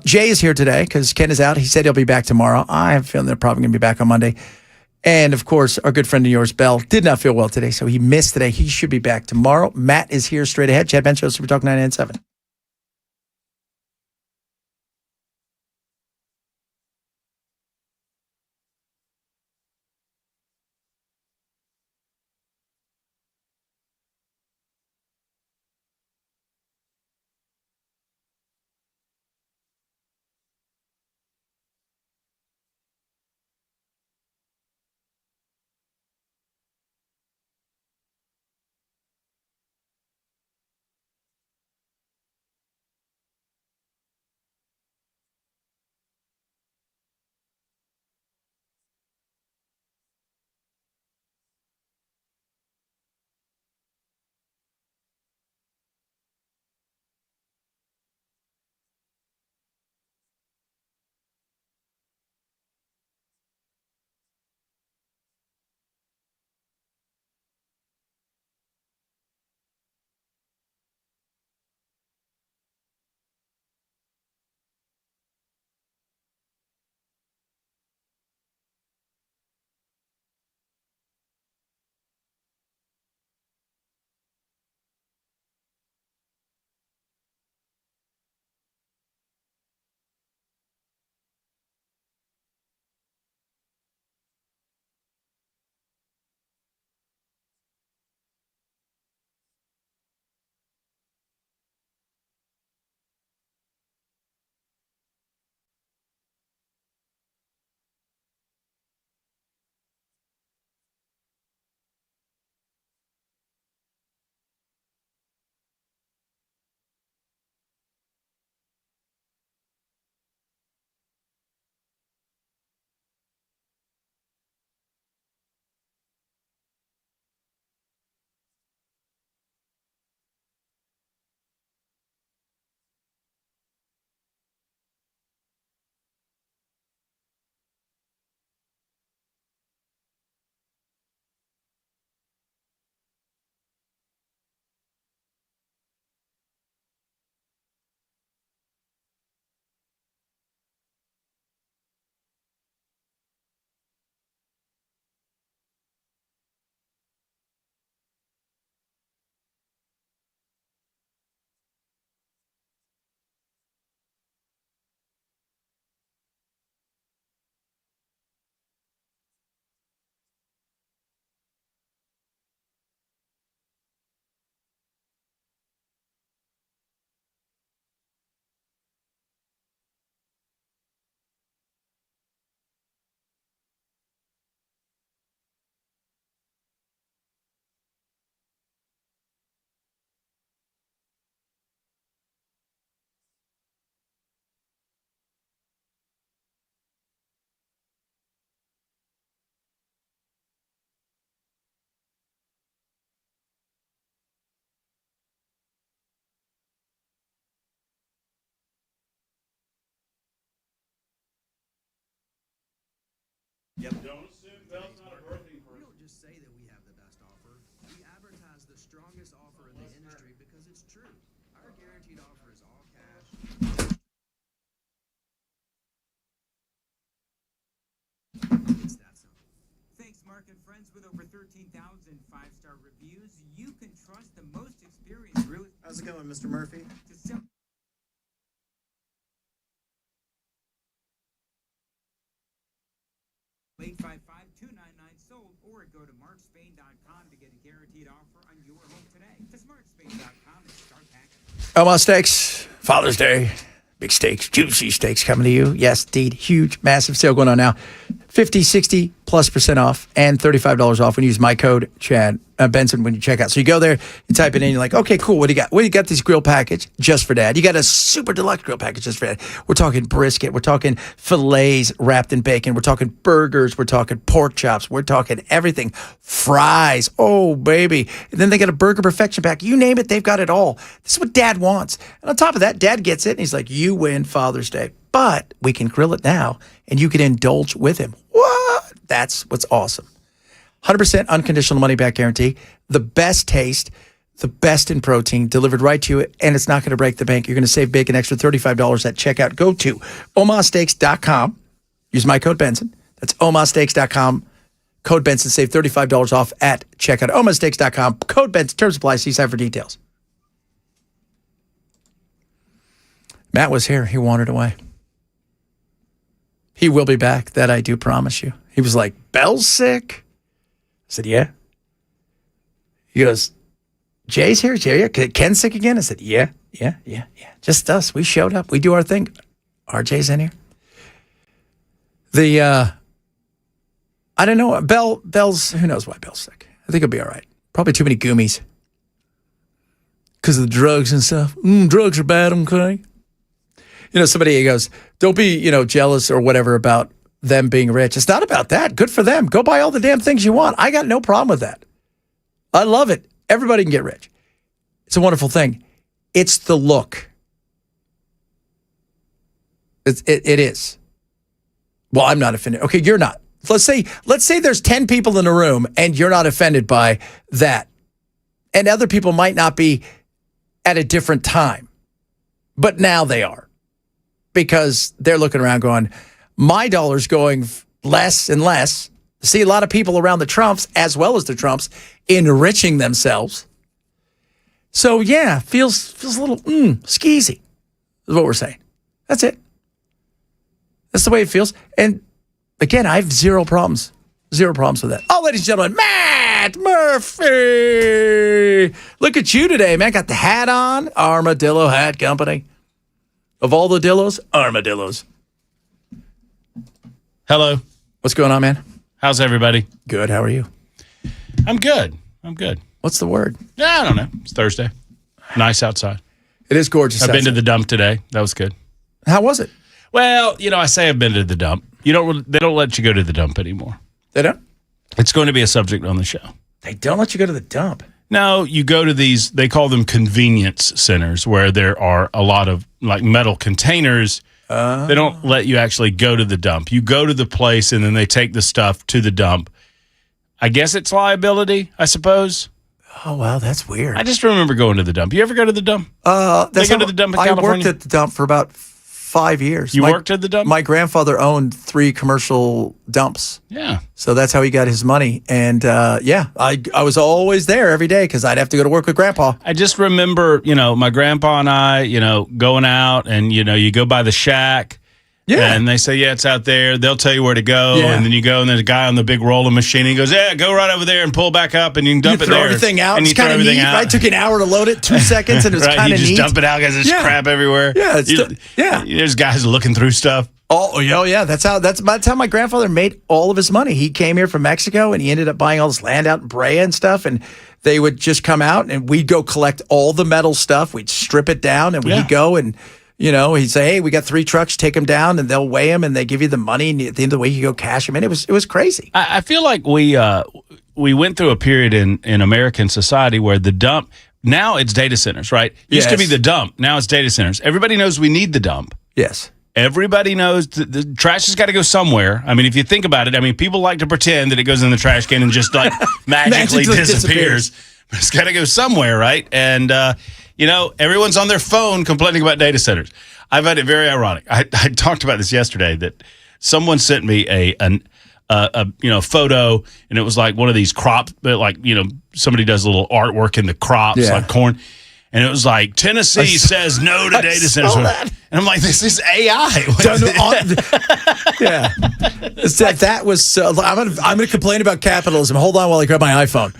Speaker 1: Jay is here today because Ken is out. He said he'll be back tomorrow. I have a feeling they're probably going to be back on Monday. And, of course, our good friend of yours, Bell, did not feel well today, so he missed today. He should be back tomorrow. Matt is here straight ahead. Chad Ben Show, Super Talk 997. Yep.
Speaker 3: Don't assume Bell's not a birthing person.
Speaker 19: We don't just say that we have the best offer. We advertise the strongest offer in the industry because it's true. Our guaranteed offer is all cash. It's that simple.
Speaker 22: Thanks, Mark and friends. With over 13,000 five-star reviews, you can trust the most experienced real estate.
Speaker 2: How's it going, Mr. Murphy?
Speaker 22: To sell. 855-299-SOLD or go to markspain.com to get a guaranteed offer on your home today. That's markspain.com and start packing.
Speaker 1: Omaha Steaks, Father's Day, big steaks, juicy steaks coming to you. Yes, indeed, huge, massive sale going on now. 50, 60+% off and $35 off when you use my code, Chad Benson, when you check out. So you go there, you type it in, you're like, okay, cool, what do you got? Well, you got this grill package just for Dad. You got a super deluxe grill package just for Dad. We're talking brisket. We're talking fillets wrapped in bacon. We're talking burgers. We're talking pork chops. We're talking everything. Fries. Oh, baby. And then they got a burger perfection pack. You name it, they've got it all. This is what Dad wants. And on top of that, Dad gets it, and he's like, you win Father's Day. But we can grill it now, and you can indulge with him. What? That's what's awesome. 100% unconditional money-back guarantee. The best taste, the best in protein, delivered right to you, and it's not going to break the bank. You're going to save big, an extra $35 at checkout. Go to omahasteaks.com. Use my code Benson. That's omahasteaks.com. Code Benson. Save $35 off at checkout. omahasteaks.com. Code Benson. Terms apply. See site for details. Matt was here. He wandered away. He will be back. That I do promise you. He was like, Bell's sick? I said, yeah. He goes, Jay's here? Jay, Ken's sick again? I said, yeah. Just us. We showed up. We do our thing. RJ's in here. I don't know. Bell's, who knows why Bell's sick? I think he'll be all right. Probably too many goomies. Because of the drugs and stuff. Drugs are bad, okay? You know, somebody goes, don't be, jealous or whatever about them being rich. It's not about that. Good for them. Go buy all the damn things you want. I got no problem with that. I love it. Everybody can get rich. It's a wonderful thing. It's the look. It is. Well, I'm not offended. Okay, you're not. Let's say there's 10 people in a room and you're not offended by that. And other people might not be at a different time. But now they are. Because they're looking around going, my dollar's going less and less. See a lot of people around the Trumps, as well as the Trumps, enriching themselves. So, yeah, feels a little skeezy, is what we're saying. That's it. That's the way it feels. And, again, I have zero problems. Zero problems with that. Oh, ladies and gentlemen, Matt Murphy. Look at you today, man. Got the hat on. Armadillo Hat Company. Of all the dillos, armadillos.
Speaker 3: Hello.
Speaker 1: What's going on, man?
Speaker 3: How's everybody?
Speaker 1: Good. How are you?
Speaker 3: I'm good.
Speaker 1: What's the word?
Speaker 3: I don't know. It's Thursday. Nice outside.
Speaker 1: It is gorgeous.
Speaker 3: I've been to the dump today. That was good.
Speaker 1: How was it?
Speaker 3: Well, I say I've been to the dump. They don't let you go to the dump anymore.
Speaker 1: They don't?
Speaker 3: It's going to be a subject on the show.
Speaker 1: They don't let you go to the dump.
Speaker 3: No, you go to these, they call them convenience centers, where there are a lot of like metal containers. They don't let you actually go to the dump. You go to the place and then they take the stuff to the dump. I guess it's liability, I suppose.
Speaker 1: Oh, wow, that's weird.
Speaker 3: I just remember going to the dump. You ever go to the dump?
Speaker 1: To
Speaker 3: the dump in
Speaker 1: I
Speaker 3: California?
Speaker 1: worked at the dump for about 5 years.
Speaker 3: You worked at the dump?
Speaker 1: My grandfather owned 3 commercial dumps.
Speaker 3: Yeah.
Speaker 1: So that's how he got his money. And I was always there every day because I'd have to go to work with Grandpa.
Speaker 3: I just remember, my grandpa and I, going out and, you go by the shack. Yeah. And they say, yeah, it's out there. They'll tell you where to go. Yeah. And then you go and there's a guy on the big rolling machine. And he goes, yeah, go right over there and pull back up and you can dump it there.
Speaker 1: Throw everything out.
Speaker 3: And
Speaker 1: it's kind of neat. Right? It took an hour to load it, 2 seconds, and it was
Speaker 3: right,
Speaker 1: kind of neat.
Speaker 3: You just dump it out because there's crap everywhere.
Speaker 1: Yeah.
Speaker 3: There's guys looking through stuff.
Speaker 1: Oh, yeah. That's how my grandfather made all of his money. He came here from Mexico and he ended up buying all this land out in Brea and stuff. And they would just come out and we'd go collect all the metal stuff. We'd strip it down and we'd go and he'd say, hey, we got 3 trucks, take them down, and they'll weigh them, and they give you the money, and at the end of the week, you go cash them in. It was crazy.
Speaker 3: I feel like we went through a period in American society where the dump, now it's data centers, right? Used to be the dump, now it's data centers. Everybody knows we need the dump.
Speaker 1: Yes.
Speaker 3: Everybody knows the trash has got to go somewhere. I mean, if you think about it, I mean, people like to pretend that it goes in the trash can and just like magically disappears. But it's got to go somewhere, right? And, everyone's on their phone complaining about data centers. I find it very ironic. I talked about this yesterday that someone sent me a photo, and it was like one of these crop, somebody does a little artwork in the crops, like corn. And it was like, Tennessee says no to data centers. And I'm like, this is AI.
Speaker 1: Yeah. That was, I'm going to complain about capitalism. Hold on while I grab my iPhone.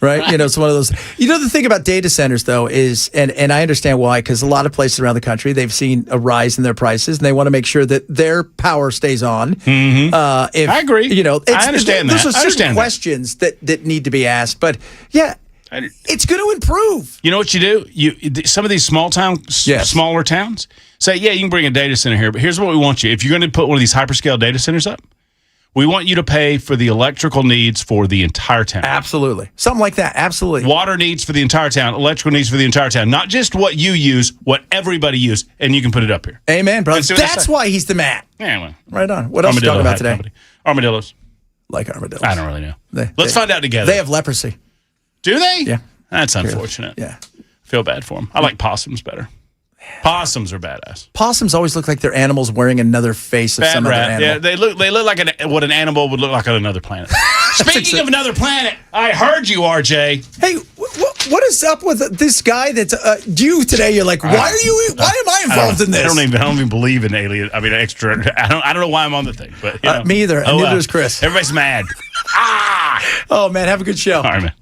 Speaker 1: Right? It's one of those. The thing about data centers, though, is, and I understand why, because a lot of places around the country, they've seen a rise in their prices, and they want to make sure that their power stays on.
Speaker 3: Mm-hmm. I agree. I understand that.
Speaker 1: Those are certain questions that need to be asked. But, yeah. It's going to improve.
Speaker 3: You know what you do? Some of these smaller towns say, yeah, you can bring a data center here, but here's what we want you. If you're going to put one of these hyperscale data centers up, we want you to pay for the electrical needs for the entire town.
Speaker 1: Absolutely. Something like that. Absolutely.
Speaker 3: Water needs for the entire town, electrical needs for the entire town. Not just what you use, what everybody uses, and you can put it up here.
Speaker 1: Amen, brother. That's why he's the man.
Speaker 3: Yeah, well.
Speaker 1: Right on. What else are you talking about today?
Speaker 3: Company. Armadillos.
Speaker 1: Like armadillos.
Speaker 3: I don't really know. Let's find out together.
Speaker 1: They have leprosy.
Speaker 3: Do they?
Speaker 1: Yeah.
Speaker 3: That's unfortunate.
Speaker 1: Yeah.
Speaker 3: Feel bad for them. I like possums better. Possums are badass.
Speaker 1: Possums always look like they're animals wearing another face of
Speaker 3: Bad
Speaker 1: some
Speaker 3: rat.
Speaker 1: other animal.
Speaker 3: Yeah, they look like what an animal would look like on another planet. Speaking of another planet, I heard you, RJ.
Speaker 1: Hey, what is up with this guy that's you today? You're like, why am I involved in this?
Speaker 3: I don't even believe in alien. I mean, extra. I don't know why I'm on the thing, but
Speaker 1: me either. Neither does Chris.
Speaker 3: Everybody's mad.
Speaker 1: Oh man, have a good show.
Speaker 3: All right, man.